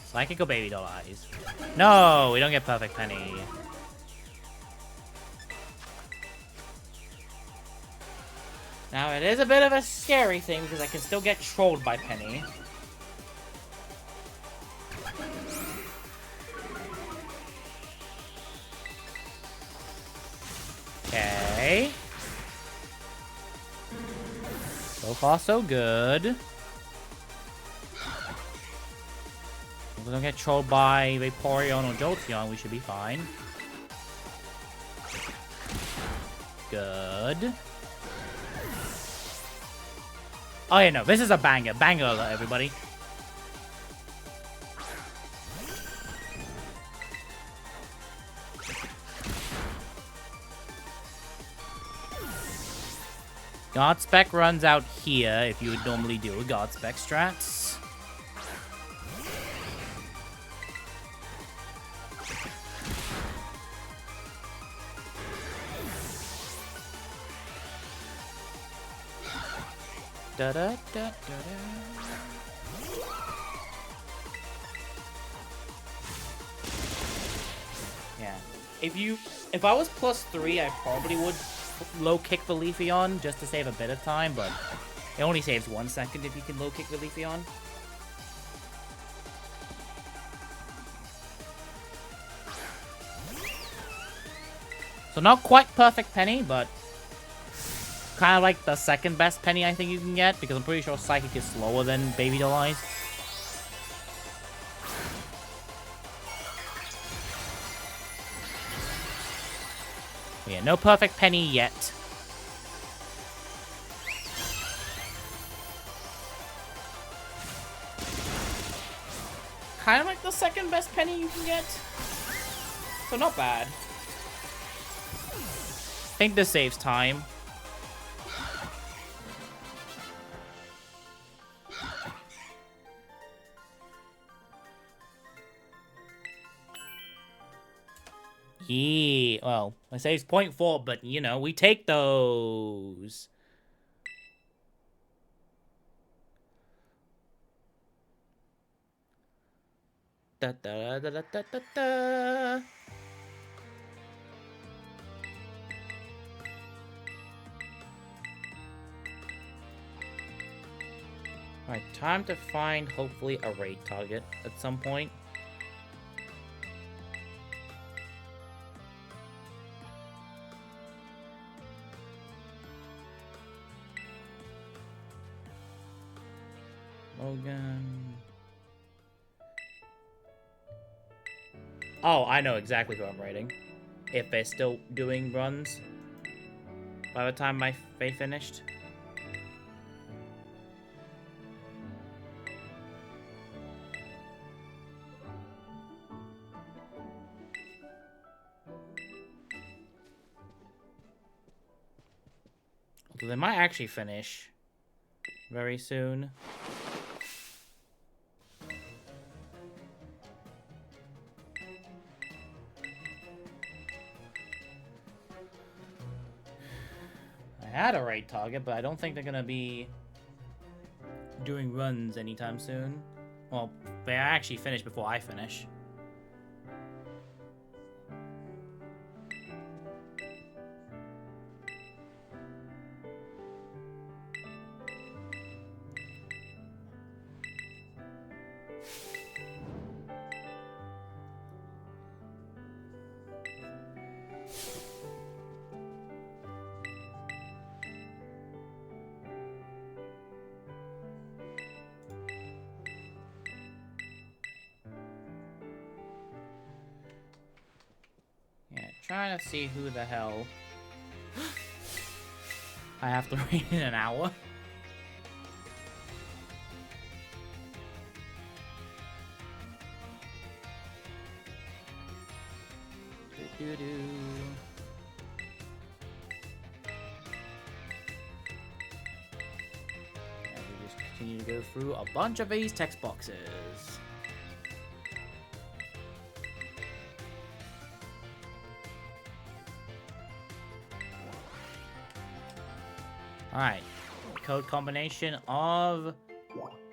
Psychical baby doll eyes. No, we don't get perfect penny. Now it is a bit of a scary thing because I can still get trolled by Penny. Okay. So far, so good. If we don't get trolled by Vaporeon or Jolteon, we should be fine. Good. Oh yeah, no, this is a banger. Banger alert, everybody. God Spec runs out here if you would normally do a God Spec strats. Da da da da da. Yeah. If I was +3, I probably would low kick the Leafeon just to save a bit of time, but it only saves 1 second if you can low kick the Leafeon. So not quite perfect penny, but kind of like the second best penny I think you can get, because I'm pretty sure Psychic is slower than Baby Doll Eyes. Yeah, no perfect penny yet. Kind of like the second best penny you can get. So not bad. I think this saves time. Yeah, well, I saves 0.4, but, you know, we take those. Da da da da da da da. Alright, time to find, hopefully, a raid target at some point. Logan. Oh, I know exactly who I'm raiding. If they're still doing runs by the time they finished. Although they might actually finish very soon. I had a raid target, but I don't think they're gonna be doing runs anytime soon. Well, they actually finish before I finish. Trying to see who the hell I have to read in an hour. Do-do-do. And we just continue to go through a bunch of these text boxes. Alright. Code combination of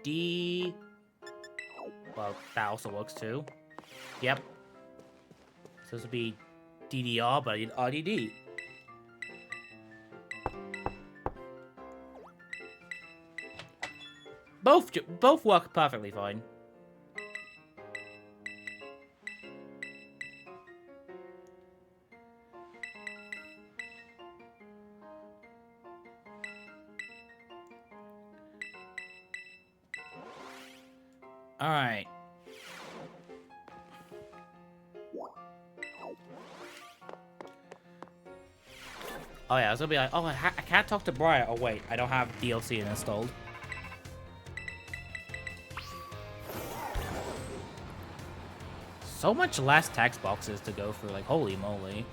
D. Well, that also works too. Yep. So this would be DDR, but I did RDD. Both work perfectly fine. Alright. Oh yeah, I was gonna be like, oh, I can't talk to Briar. Oh wait, I don't have DLC installed. So much less text boxes to go through, like, holy moly.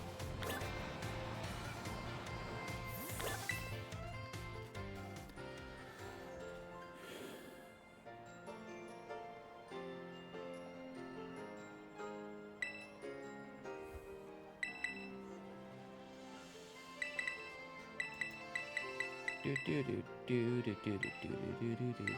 Do do do do do do do do do do do do.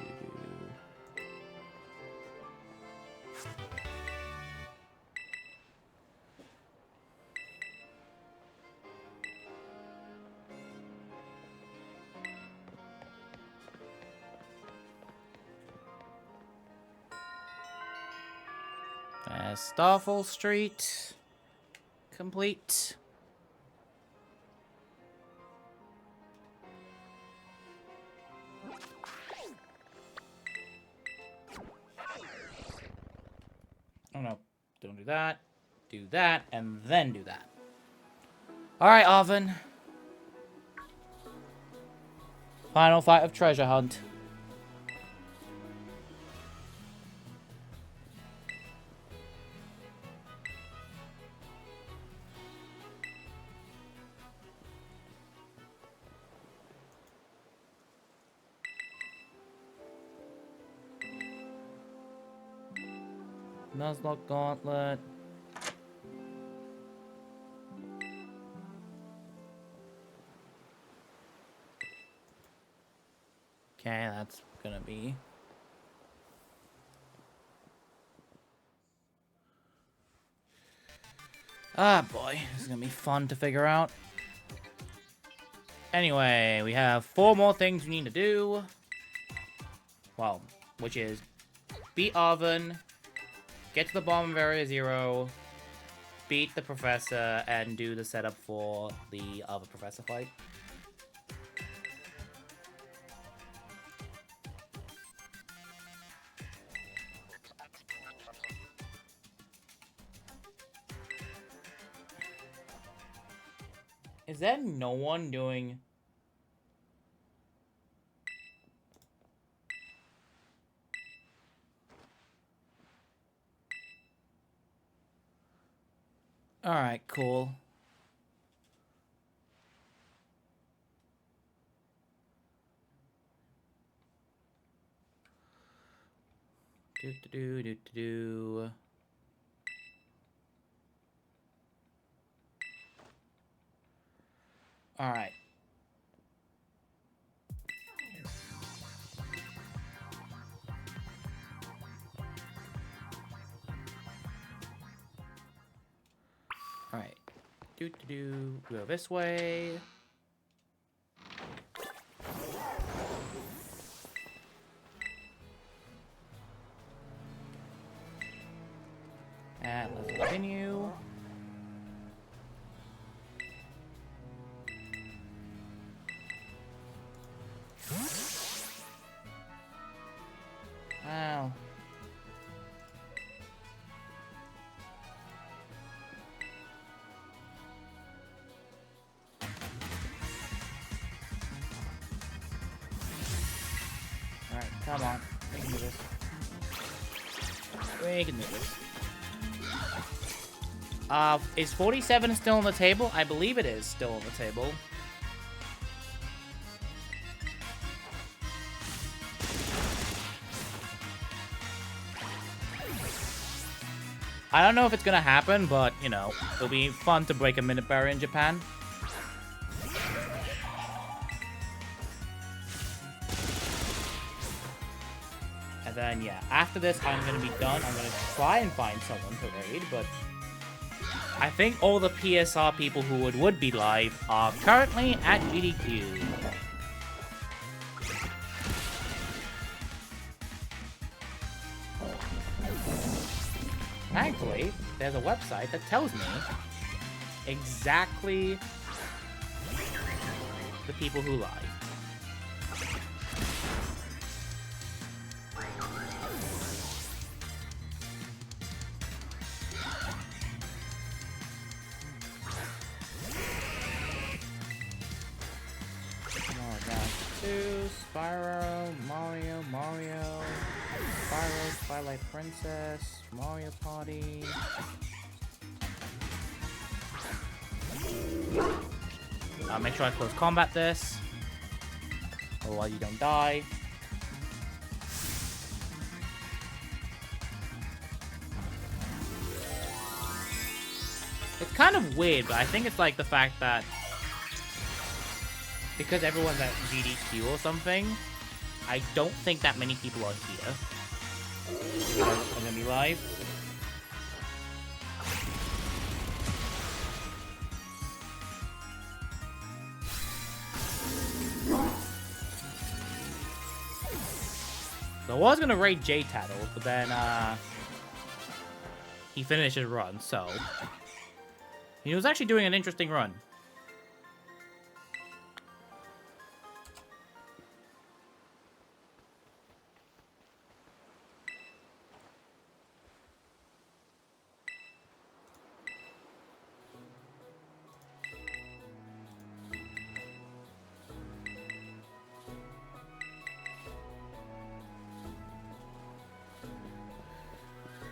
Starfall Street complete. Oh no, don't do that. Do that, and then do that. Alright, Arvin. Final fight of Treasure Hunt. Nuzlocke Gauntlet. Okay, that's gonna be... Ah, boy. This is gonna be fun to figure out. Anyway, we have 4 more things we need to do. Well, which is beat Arvin, get to the bottom of Area 0, beat the Professor, and do the setup for the other Professor fight. Is there no one doing... Alright, cool. Do. Alright. Alright. Do. Go this way. And let's continue. Wow. Come on. We can do this. We can do this. Is 47 still on the table? I believe it is still on the table. I don't know if it's gonna happen, but, you know, it'll be fun to break a minute barrier in Japan. And then, yeah, after this, I'm gonna be done. I'm gonna try and find someone to raid, but I think all the PSR people who would be live are currently at GDQ. Thankfully, there's a website that tells me exactly the people who live. Spyro, Mario, Spyro, Twilight Princess, Mario Party. Make sure I close combat this, otherwise you don't die. It's kind of weird, but I think it's like the fact that because everyone's at GDQ or something, I don't think that many people are here. I'm gonna be live. So I was gonna raid J-Tattle, but then he finished his run, so he was actually doing an interesting run.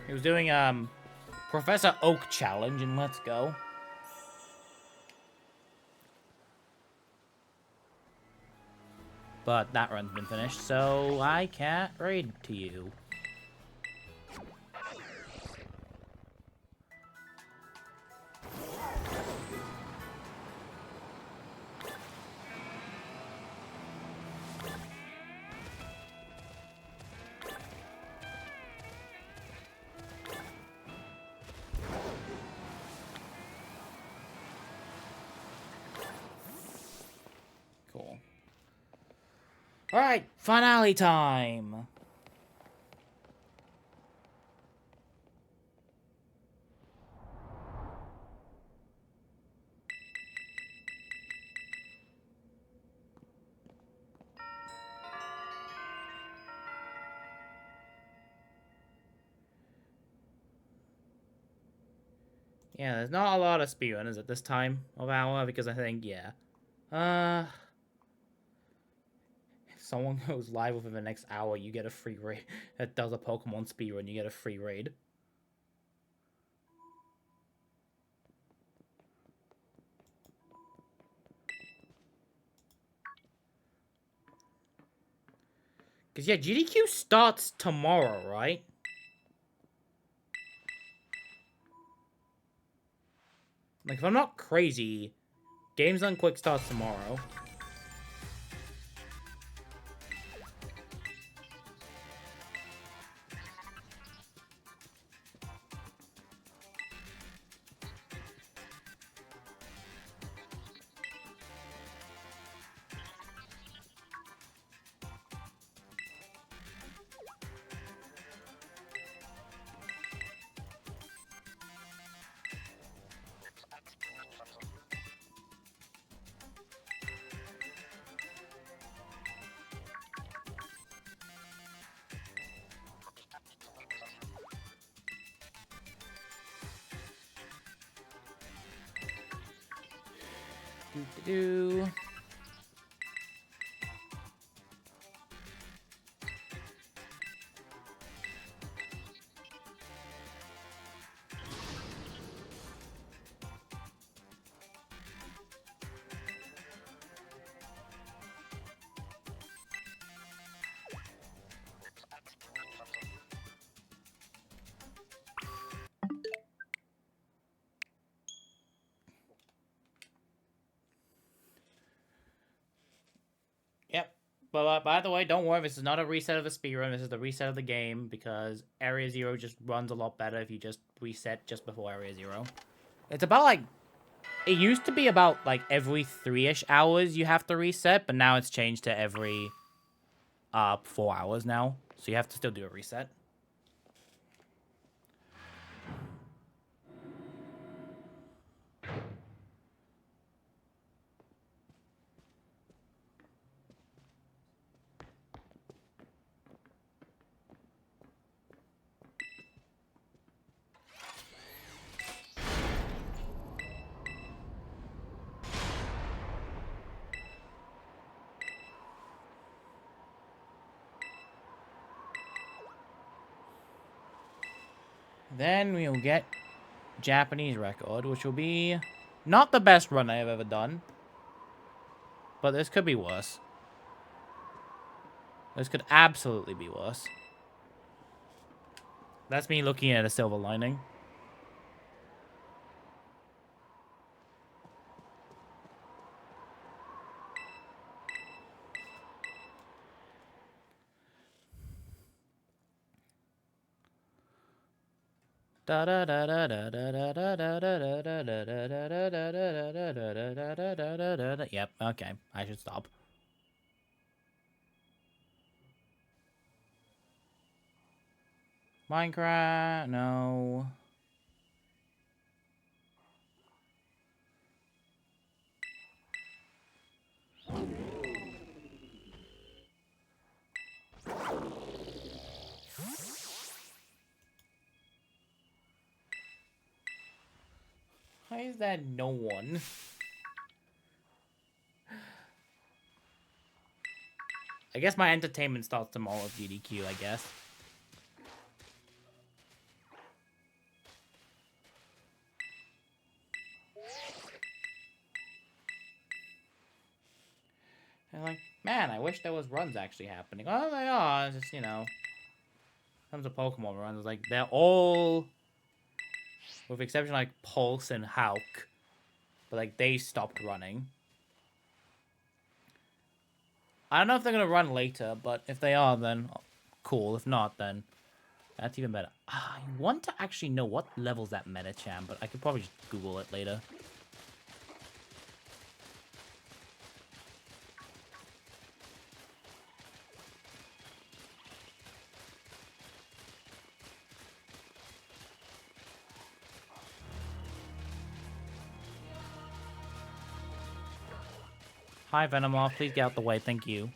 He was doing Professor Oak challenge, and let's go. But that run's been finished, so I can't raid to you. Cool. Alright, finale time! Yeah, there's not a lot of speedrunners at this time of hour, because I think, yeah. If someone goes live within the next hour, you get a free raid. That does a Pokemon speedrun, you get a free raid. Because, yeah, GDQ starts tomorrow, right? Like, if I'm not crazy, Games Done Quick starts tomorrow. But by the way, don't worry. This is not a reset of the speedrun. This is the reset of the game because Area Zero just runs a lot better if you just reset just before Area Zero. It's about like it used to be about like every 3-ish hours you have to reset, but now it's changed to every 4 hours now. So you have to still do a reset. Then we'll get Japanese record, which will be not the best run I have ever done. But this could be worse. This could absolutely be worse. That's me looking at a silver lining. Yep, okay. I should stop. Minecraft, no. Why is that no one? I guess my entertainment starts tomorrow with GDQ, I guess. And like, man, I wish there was runs actually happening. Oh, they are. It's just, you know, tons of Pokemon runs. Like, they're all, with the exception of, like, Pulse and Hawk. But, like, they stopped running. I don't know if they're going to run later, but if they are, then cool. If not, then that's even better. I want to actually know what level's that Medicham, but I could probably just Google it later. Hi, Venomoth. Please get out the way. Thank you.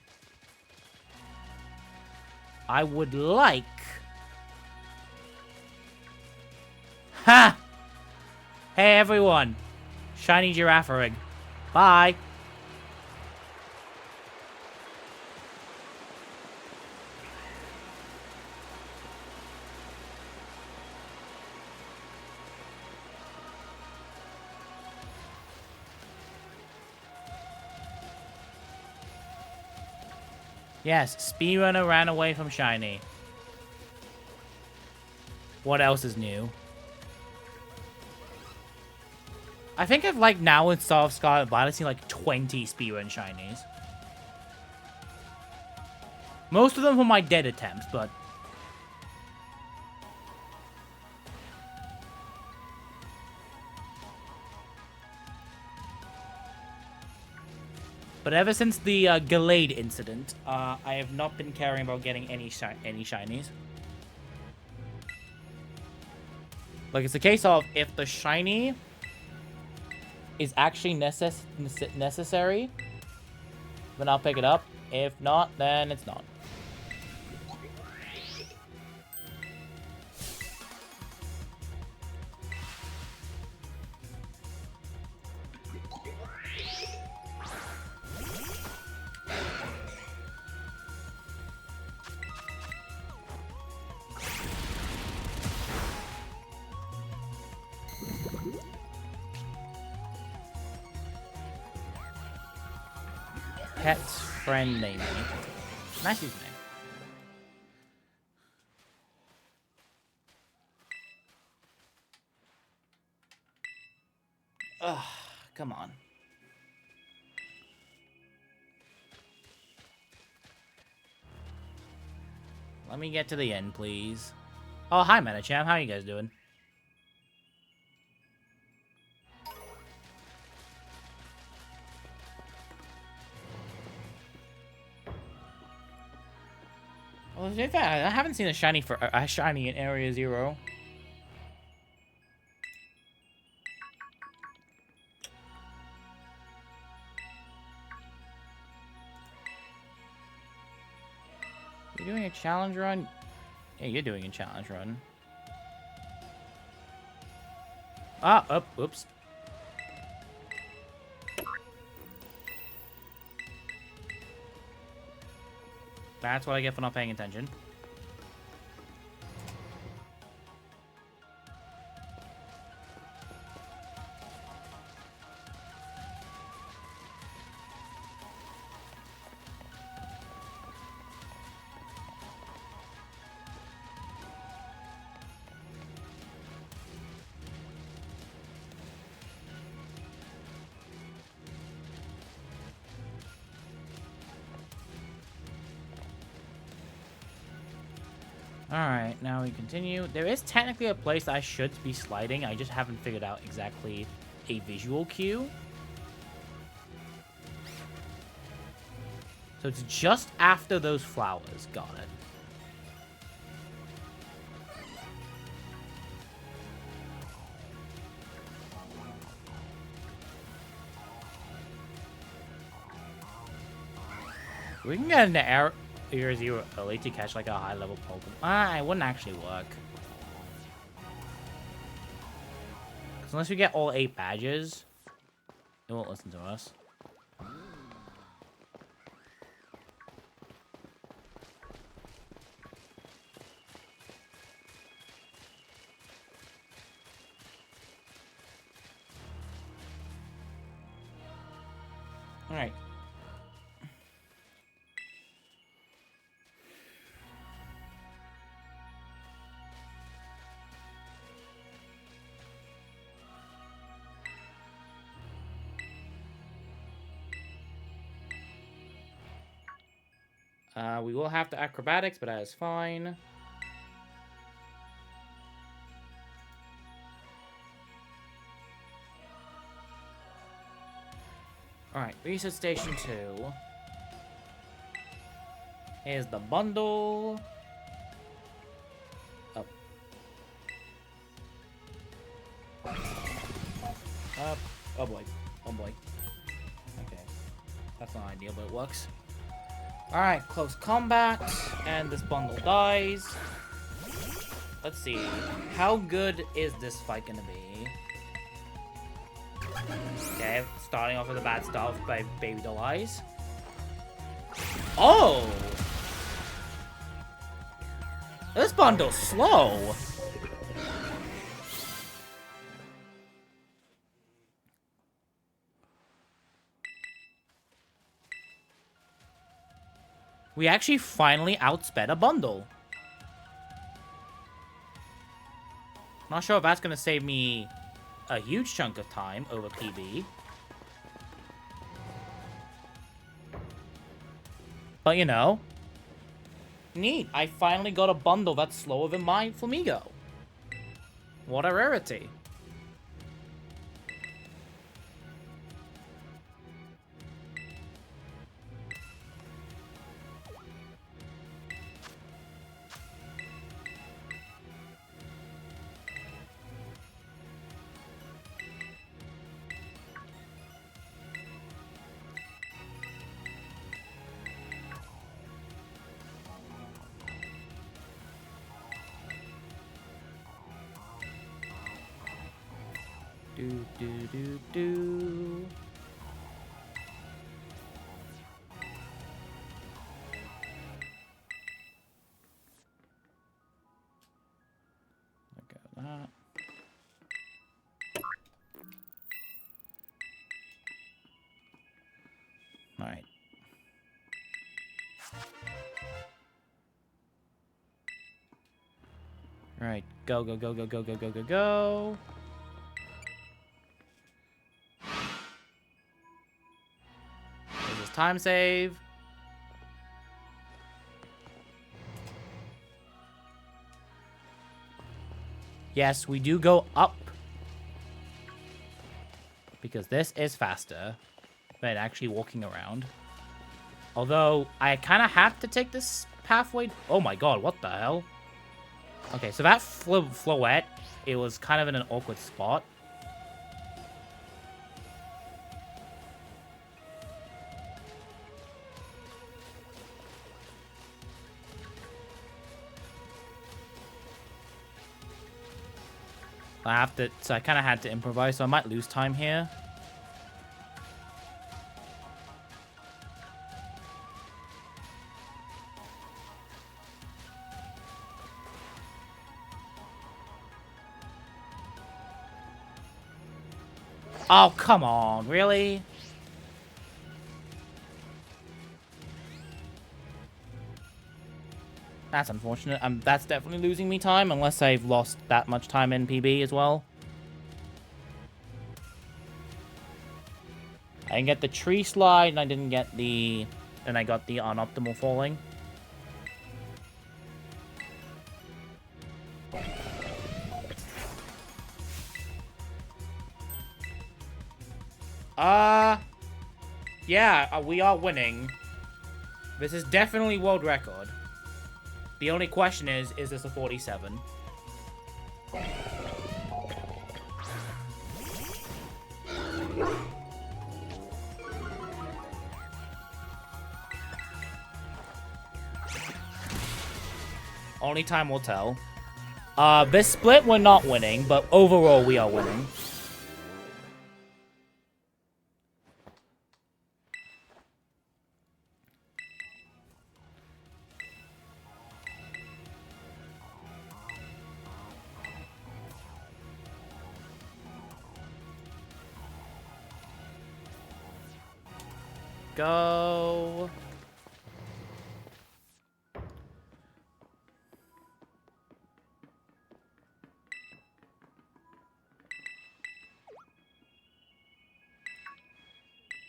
I would like... Ha! Hey, everyone. Shiny Girafarig. Bye. Yes, Speedrunner ran away from Shiny. What else is new? I think I've, like, now in Star of Scarlet Violet, seen, like, 20 Speedrun Shinies. Most of them were my dead attempts, but... But ever since the Gallade incident, I have not been caring about getting any shinies. Like, it's a case of, if the shiny is actually necessary, then I'll pick it up. If not, then it's not. Pet's friend name. Nice username. Ugh, come on. Let me get to the end, please. Oh, hi, Metacham. How are you guys doing? Well, in fact, I haven't seen a shiny in Area 0. You're doing a challenge run? Yeah, you're doing a challenge run. Ah, oh, oops. That's what I get for not paying attention. Alright, now we continue. There is technically a place I should be sliding. I just haven't figured out exactly a visual cue. So it's just after those flowers. Got it. We can get into Area 0 early to catch like a high level Pokemon. It wouldn't actually work. Unless we get all 8 badges, it won't listen to us. Alright. We will have to acrobatics, but that is fine. Alright, research station 2. Here's the bundle. Up. Up. Oh boy. Oh boy. Okay. That's not ideal, but it works. Alright, close combat. And this bundle dies. Let's see. How good is this fight gonna be? Okay, starting off with a bad start by Baby Doll Eyes. Oh! This bundle's slow. We actually finally outsped a bundle. Not sure if that's gonna save me a huge chunk of time over PB. But you know, neat. I finally got a bundle that's slower than my Flamigo. What a rarity. Do. Look at that. All right. All right. Go. Time save. Yes, we do go up. Because this is faster than actually walking around. Although, I kind of have to take this pathway. Oh my god, what the hell? Okay, so that floette, it was kind of in an awkward spot. So I kind of had to improvise, so I might lose time here. Oh, come on, really? That's unfortunate. That's definitely losing me time, unless I've lost that much time in PB as well. I didn't get the tree slide, and I didn't get the... And I got the unoptimal falling. Yeah, we are winning. This is definitely world record. The only question is this a 47? Only time will tell. This split, we're not winning, but overall, we are winning. Go.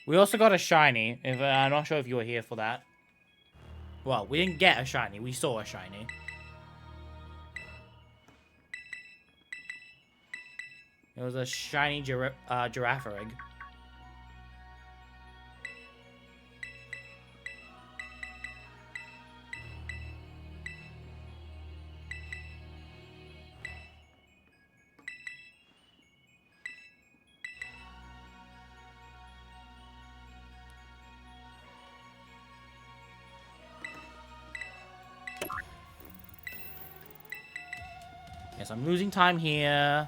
We also got a shiny. I'm not sure if you were here for that. Well, we didn't get a shiny. We saw a shiny. It was a shiny giraffe egg. Yes, I'm losing time here.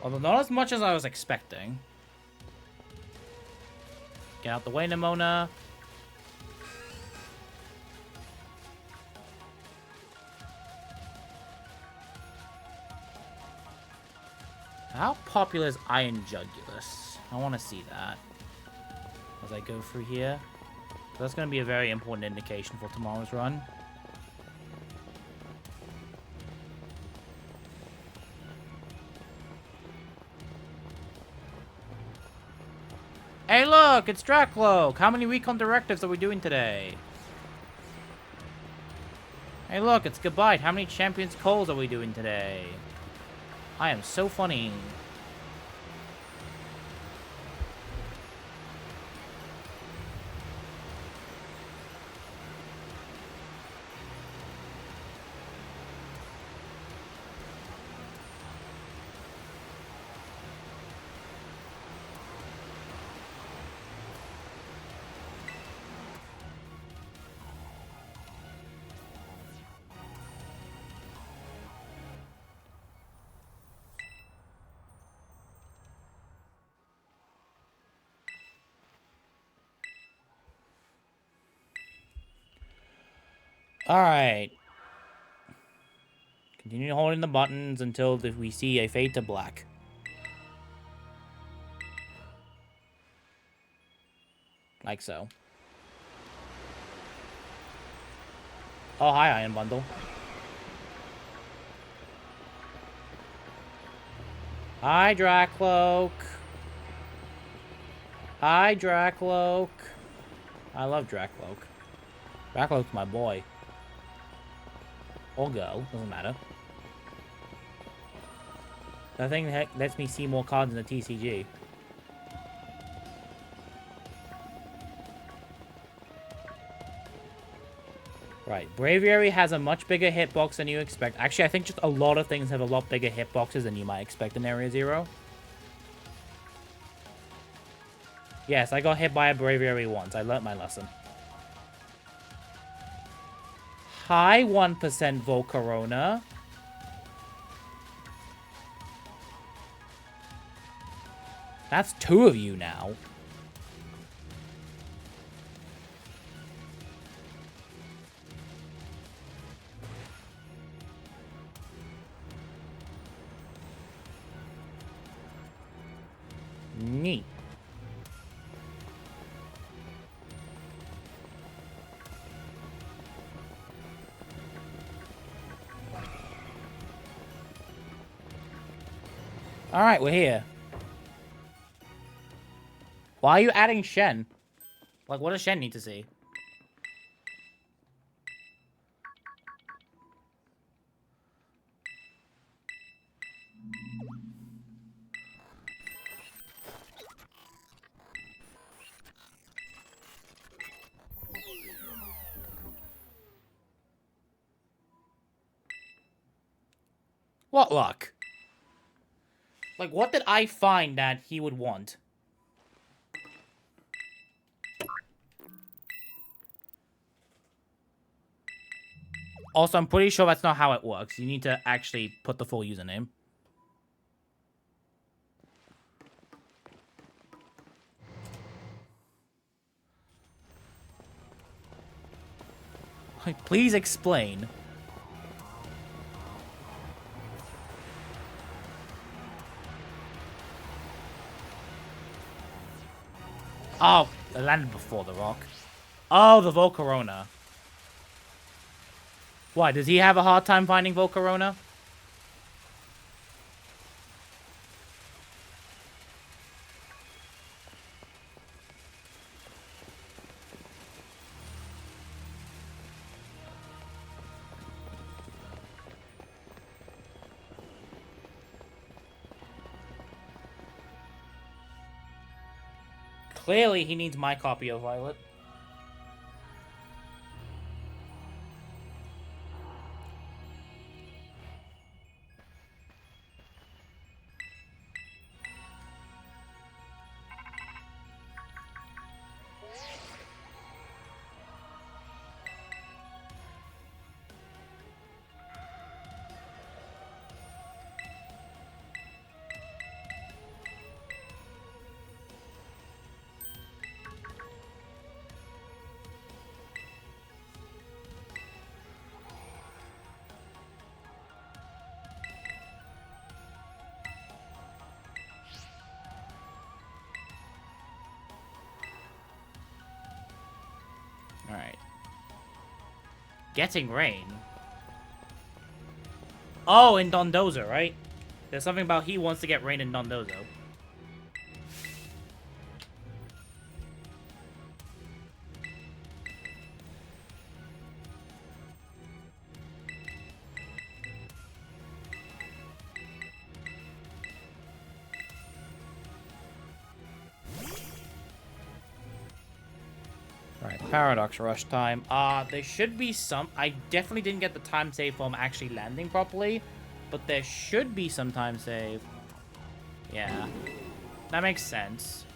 Although not as much as I was expecting. Get out the way, Nimona. How popular is Iron Jugulus? I want to see that. As I go through here. That's going to be a very important indication for tomorrow's run. Hey look, it's Dracloak! How many recon directives are we doing today? Hey look, it's Gabite. How many Champions Calls are we doing today? I am so funny. Alright. Continue holding the buttons until we see a fade to black. Like so. Oh, hi, Iron Bundle. Hi, Dracloak. Hi, Dracloak. I love Dracloak. Dracloak's my boy. Or girl, doesn't matter. That thing lets me see more cards in the TCG. Right, Braviary has a much bigger hitbox than you expect. Actually, I think just a lot of things have a lot bigger hitboxes than you might expect in Area Zero. Yes, I got hit by a Braviary once. I learnt my lesson. High 1% Volcarona. That's 2 of you now. Neat. Alright, we're here. Why are you adding Shen? Like, what does Shen need to see? What luck? Like, what did I find that he would want? Also, I'm pretty sure that's not how it works. You need to actually put the full username. Like, please explain. Oh, it landed before the rock. Oh, the Volcarona. Why, does he have a hard time finding Volcarona? Clearly, he needs my copy of Violet. Alright. Getting rain. Oh, in Dondozo, right? There's something about he wants to get rain in Dondozo. Alright, Paradox Rush time. There should be some... I definitely didn't get the time save from actually landing properly, but there should be some time save. Yeah. That makes sense.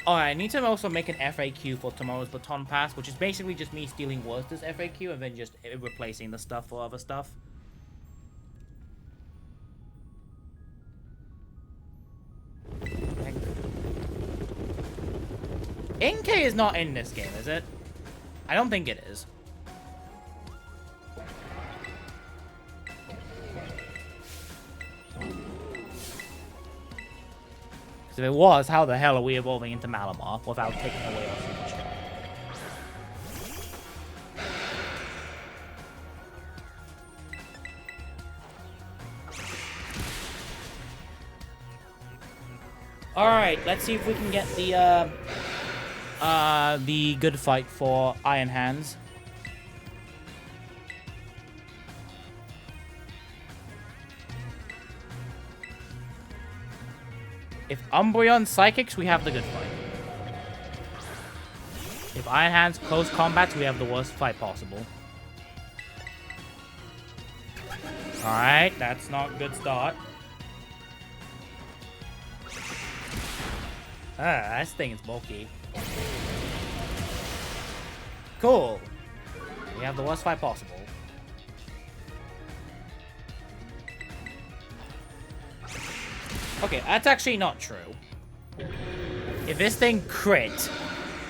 Oh, I need to also make an FAQ for tomorrow's Baton Pass, which is basically just me stealing Worcester's FAQ and then just replacing the stuff for other stuff. Inkay is not in this game, is it? I don't think it is. Because if it was, how the hell are we evolving into Malamar without taking away our siege? Alright, let's see if we can get the The good fight for Iron Hands. If Umbreon Psychics, we have the good fight. If Iron Hands close combats, we have the worst fight possible. Alright, that's not a good start. This thing is bulky. Cool. We have the worst fight possible. Okay, that's actually not true. If this thing crit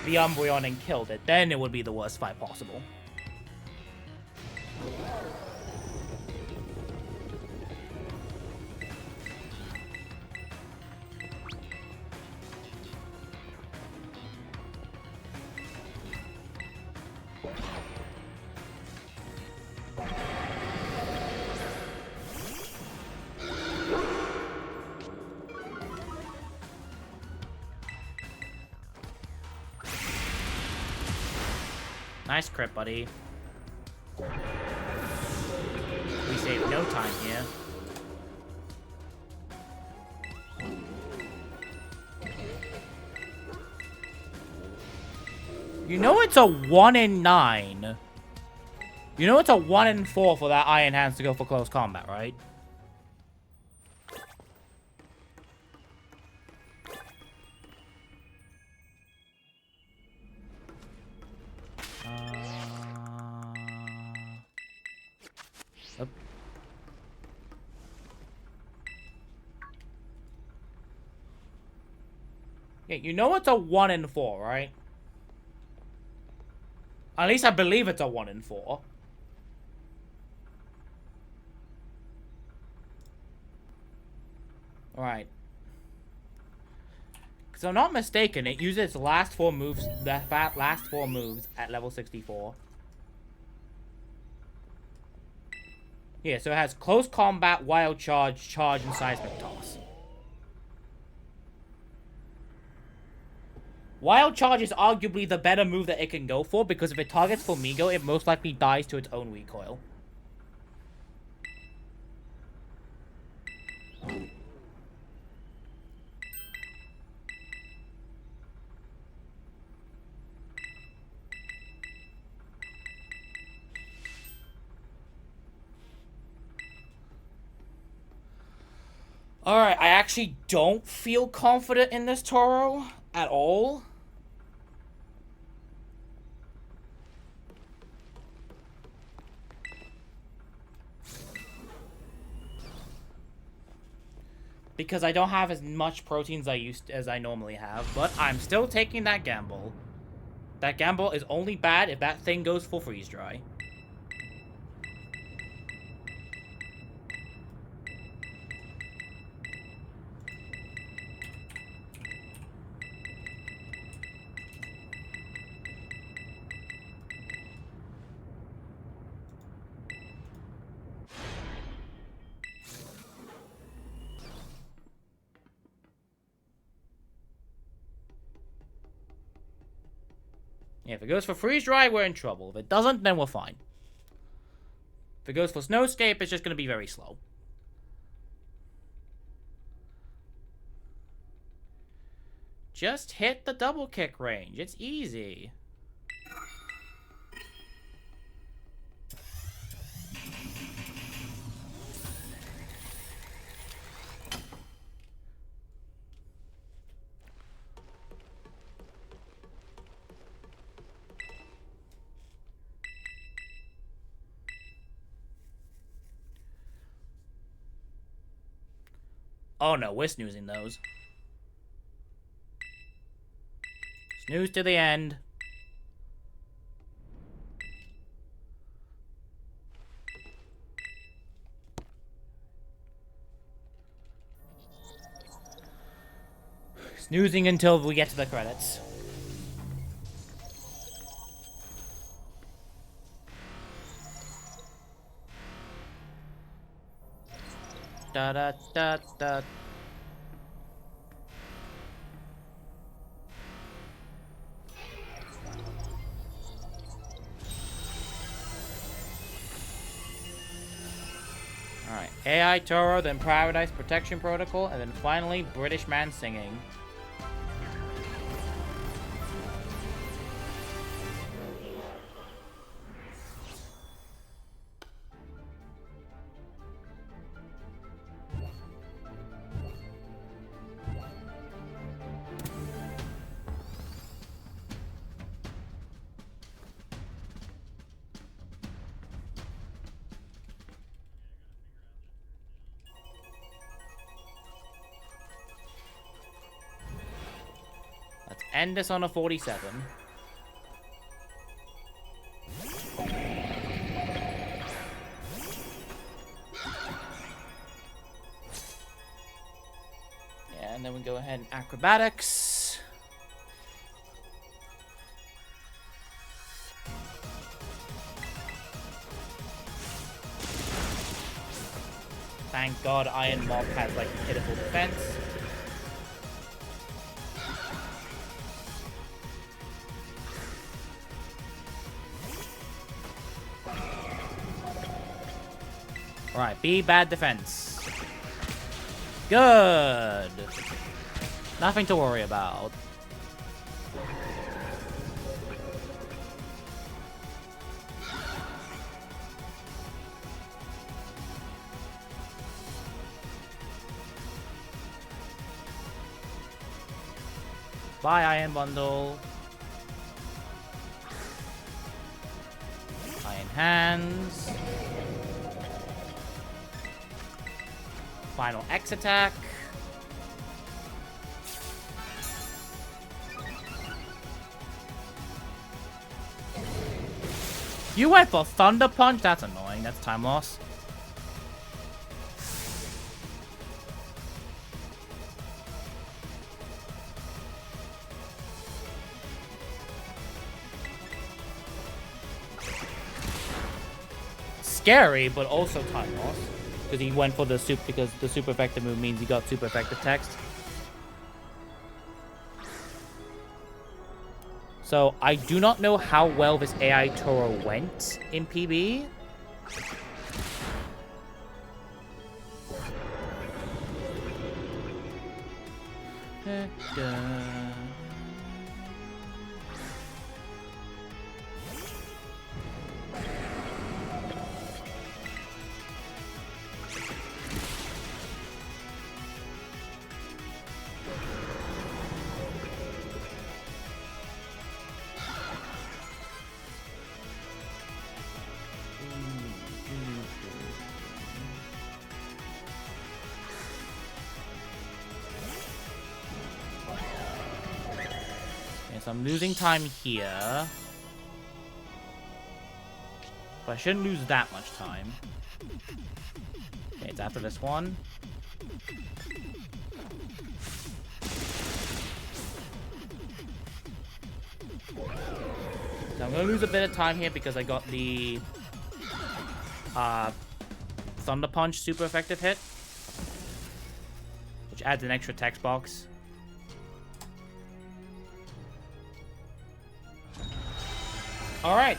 the Umbreon and killed it, then it would be the worst fight possible. Nice crit, buddy. We save no time here. You know it's a 1 in 9. You know it's a 1 in 4 for that Iron Hands to go for close combat, right? Yeah, you know it's a 1 in 4, right? At least I believe it's a 1 in 4. Alright. Because I'm not mistaken, it uses its last 4 moves, last 4 moves at level 64. Yeah, so it has Close Combat, Wild Charge, Charge, and Seismic Toss. Wild Charge is arguably the better move that it can go for, because if it targets Flamigo, it most likely dies to its own recoil. Alright, I actually don't feel confident in this Toro at all. Because I don't have as much proteins as I normally have, but I'm still taking that gamble. That gamble is only bad if that thing goes full freeze dry. Yeah, if it goes for freeze dry, we're in trouble. If it doesn't, then we're fine. If it goes for snowscape, it's just going to be very slow. Just hit the double kick range. It's easy. Oh no, we're snoozing those. Snooze to the end. Snoozing until we get to the credits. Da da da da. Alright, AI Toro, then Paradise Protection Protocol, and then finally British Man Singing. End this on a 47. Yeah, and then we go ahead and acrobatics. Thank God Iron Mob has like pitiful defense. Alright, be bad defense. Good. Nothing to worry about. Bye, Iron Bundle. Iron Hands. Final X attack. You went for Thunder Punch? That's annoying. That's time loss. Scary, but also time loss. Because he went for the because the super effective move means he got super effective text. So I do not know how well this AI Toro went in PB. So I'm losing time here. But I shouldn't lose that much time. Okay, it's after this one. So I'm going to lose a bit of time here because I got the Thunder Punch super effective hit. Which adds an extra text box. Alright.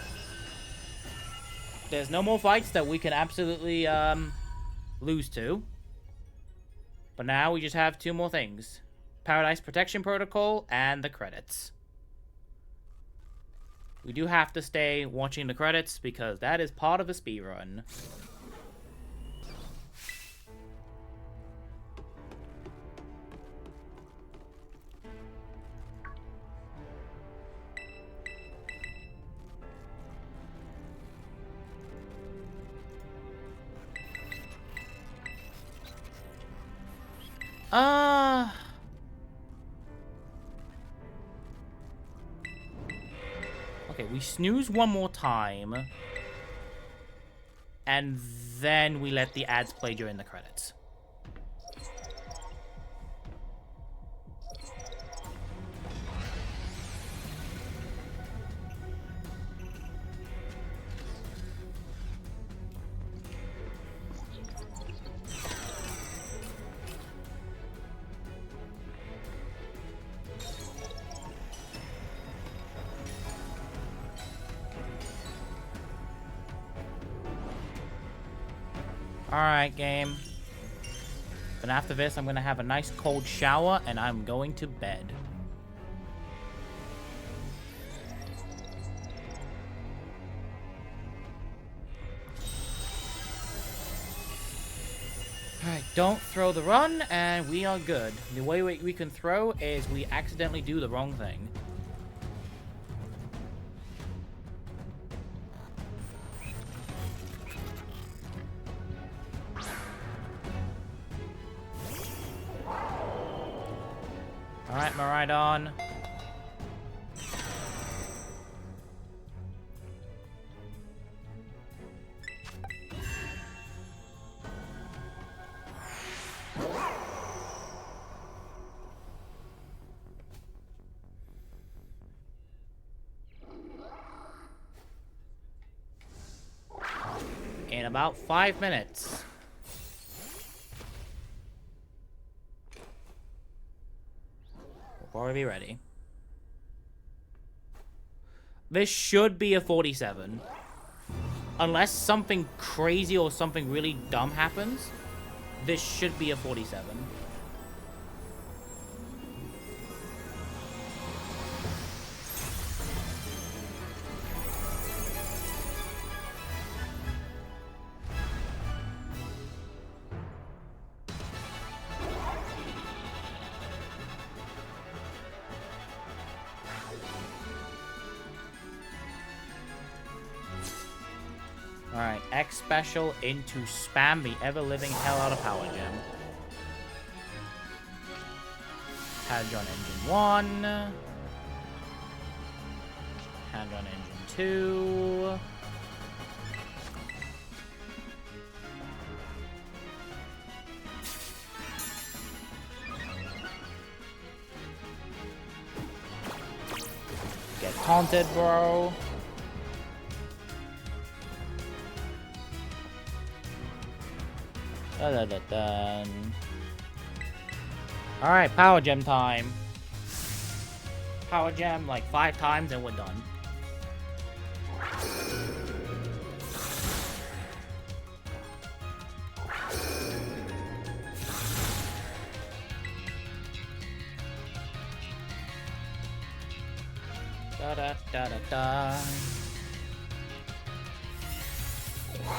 There's no more fights that we can absolutely lose to. But now we just have two more things. Paradise Protection Protocol and the credits. We do have to stay watching the credits because that is part of the speedrun. Okay, we snooze one more time. And then we let the ads play during the credits. Alright, game. Then after this, I'm gonna have a nice cold shower, and I'm going to bed. Alright, don't throw the run, and we are good. The way we can throw is we accidentally do the wrong thing. Alright, Maridon. In about 5 minutes. We'll probably be ready. This should be a 47. Unless something crazy or something really dumb happens, this should be a 47. Alright, X special into spam the ever-living hell out of Power Gem. Hadron Engine 1. Hadron Engine 2. Get taunted, bro. Alright, Power Gem time. Power Gem like 5 times and we're done. Da da da da da.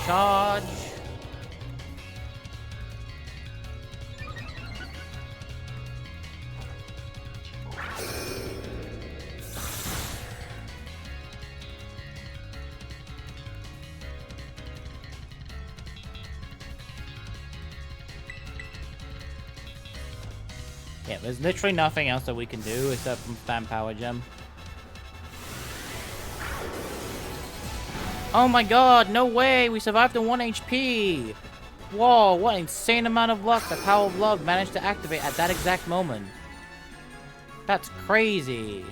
Charge. Yeah, there's literally nothing else that we can do except from spam Power Gem. Oh my god, no way! We survived on 1 HP! Whoa, what an insane amount of luck the Power of Love managed to activate at that exact moment. That's crazy.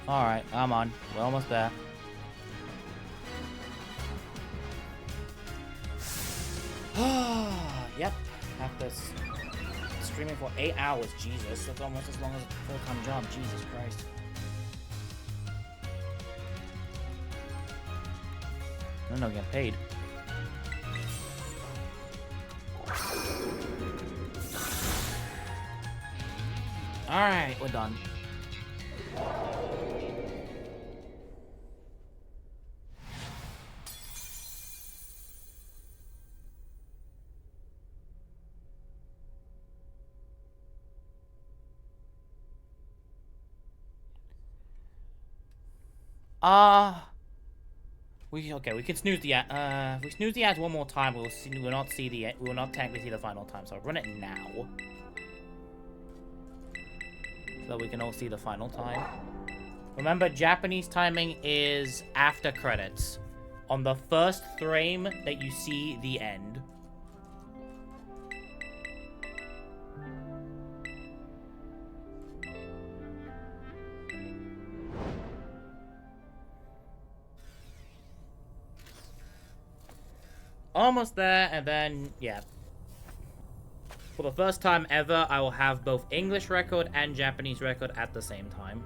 Alright, I'm on. We're almost there. Yep. After streaming for 8 hours, Jesus. That's almost as long as a full-time job. Jesus Christ. I'm not getting paid. Alright, we're done. We can snooze the ad. If we snooze the ads one more time, we will not technically see the final time. So I'll run it now, so that we can all see the final time. Remember, Japanese timing is after credits, on the first frame that you see the end. almost there, and then, yeah. For the first time ever, I will have both English record and Japanese record at the same time.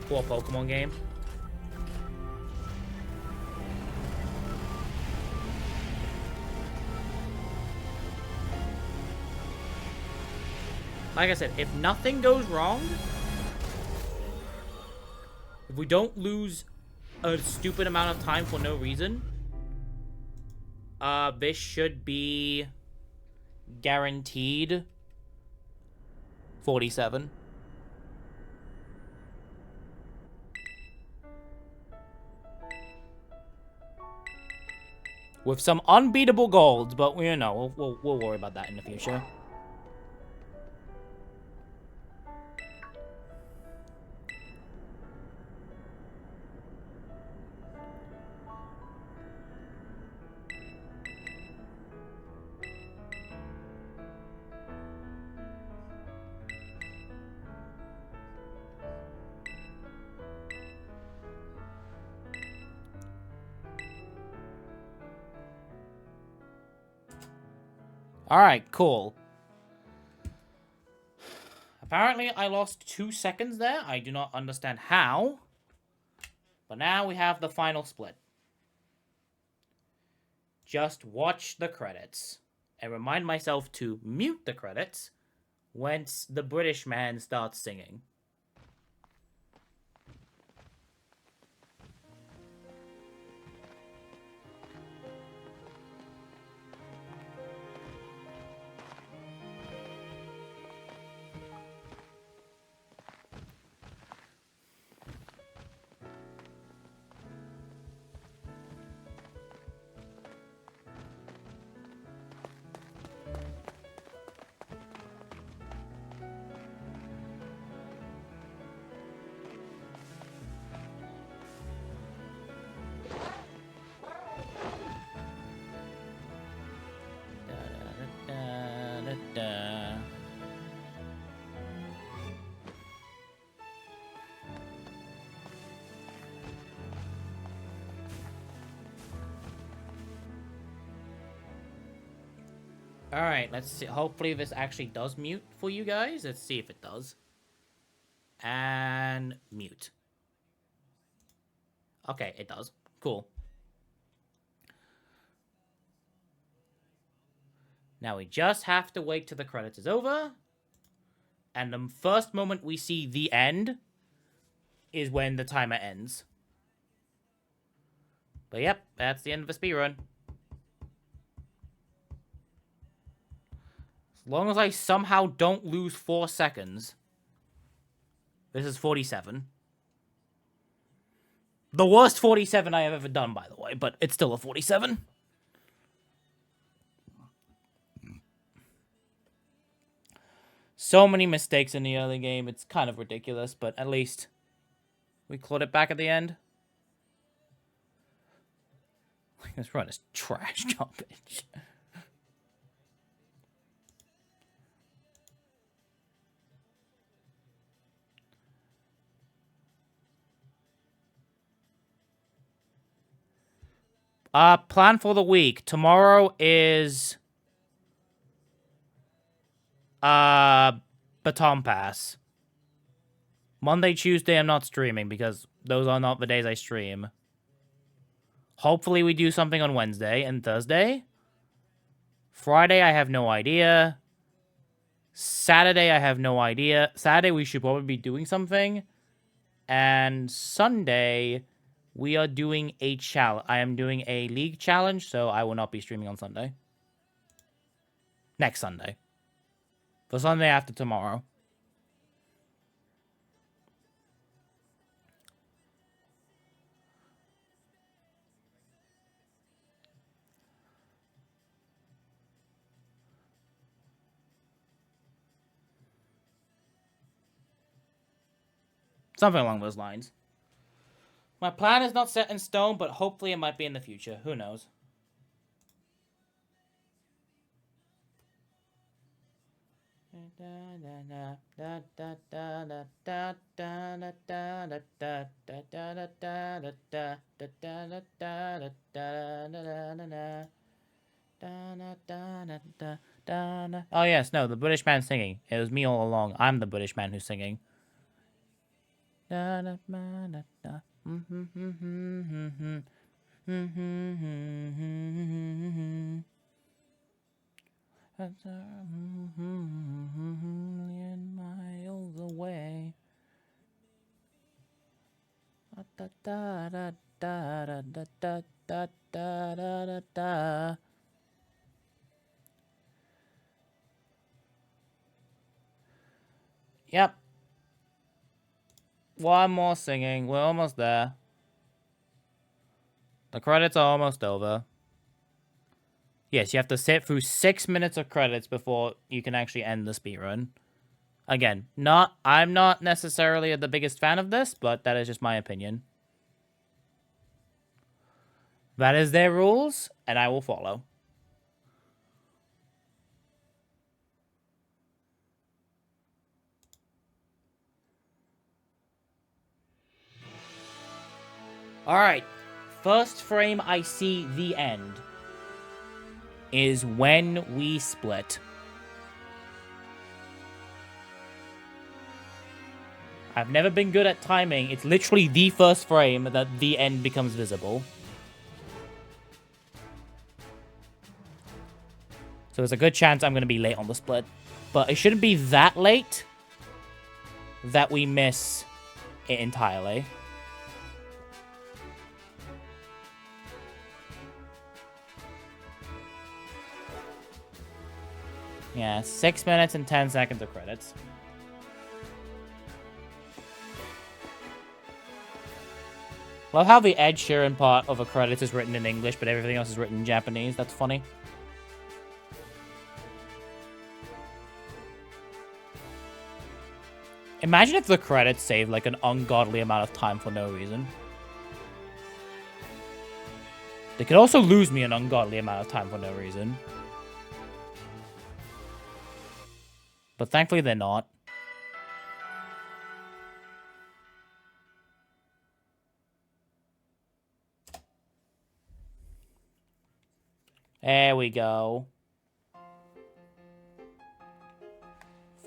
For a Pokemon game. Like I said, if nothing goes wrong, if we don't lose a stupid amount of time for no reason, this should be guaranteed 47. With some unbeatable golds, but you know, we'll worry about that in the future. Alright, cool. Apparently, I lost 2 seconds there. I do not understand how. But now we have the final split. Just watch the credits. And remind myself to mute the credits once the British man starts singing. Alright, let's see. Hopefully this actually does mute for you guys. Let's see if it does. And mute. Okay, it does. Cool. Now we just have to wait till the credits is over. And the first moment we see the end is when the timer ends. But yep, that's the end of the speedrun. As long as I somehow don't lose 4 seconds. This is 47. The worst 47 I have ever done, by the way, but it's still a 47. So many mistakes in the early game, it's kind of ridiculous, but at least we clawed it back at the end. This run is trash garbage. Plan for the week. Tomorrow is Baton Pass. Monday, Tuesday, I'm not streaming because those are not the days I stream. Hopefully we do something on Wednesday and Thursday. Friday, I have no idea. Saturday, I have no idea. Saturday, we should probably be doing something. And Sunday, we are doing a challenge. I am doing a league challenge, so I will not be streaming on Sunday. Next Sunday. The Sunday after tomorrow. Something along those lines. My plan is not set in stone, but hopefully it might be in the future. Who knows? Oh yes, no, the British man singing. It was me all along. I'm the British man who's singing. That's a million miles away. Da da da da da da da da da da da. Yep. One more singing. We're almost there. The credits are almost over. Yes, you have to sit through 6 minutes of credits before you can actually end the speedrun. Again, I'm not necessarily the biggest fan of this, but that is just my opinion. That is their rules, and I will follow. Alright. First frame I see the end is when we split. I've never been good at timing. It's literally the first frame that the end becomes visible. So there's a good chance I'm going to be late on the split. But it shouldn't be that late that we miss it entirely. Yeah, 6 minutes and 10 seconds of credits. Love how the Ed Sheeran part of a credits is written in English, but everything else is written in Japanese. That's funny. Imagine if the credits saved like an ungodly amount of time for no reason. They could also lose me an ungodly amount of time for no reason. But thankfully they're not. There we go.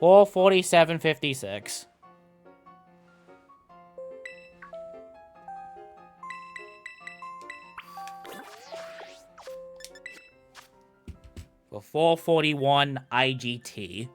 4:47:56. For 4:41 IGT.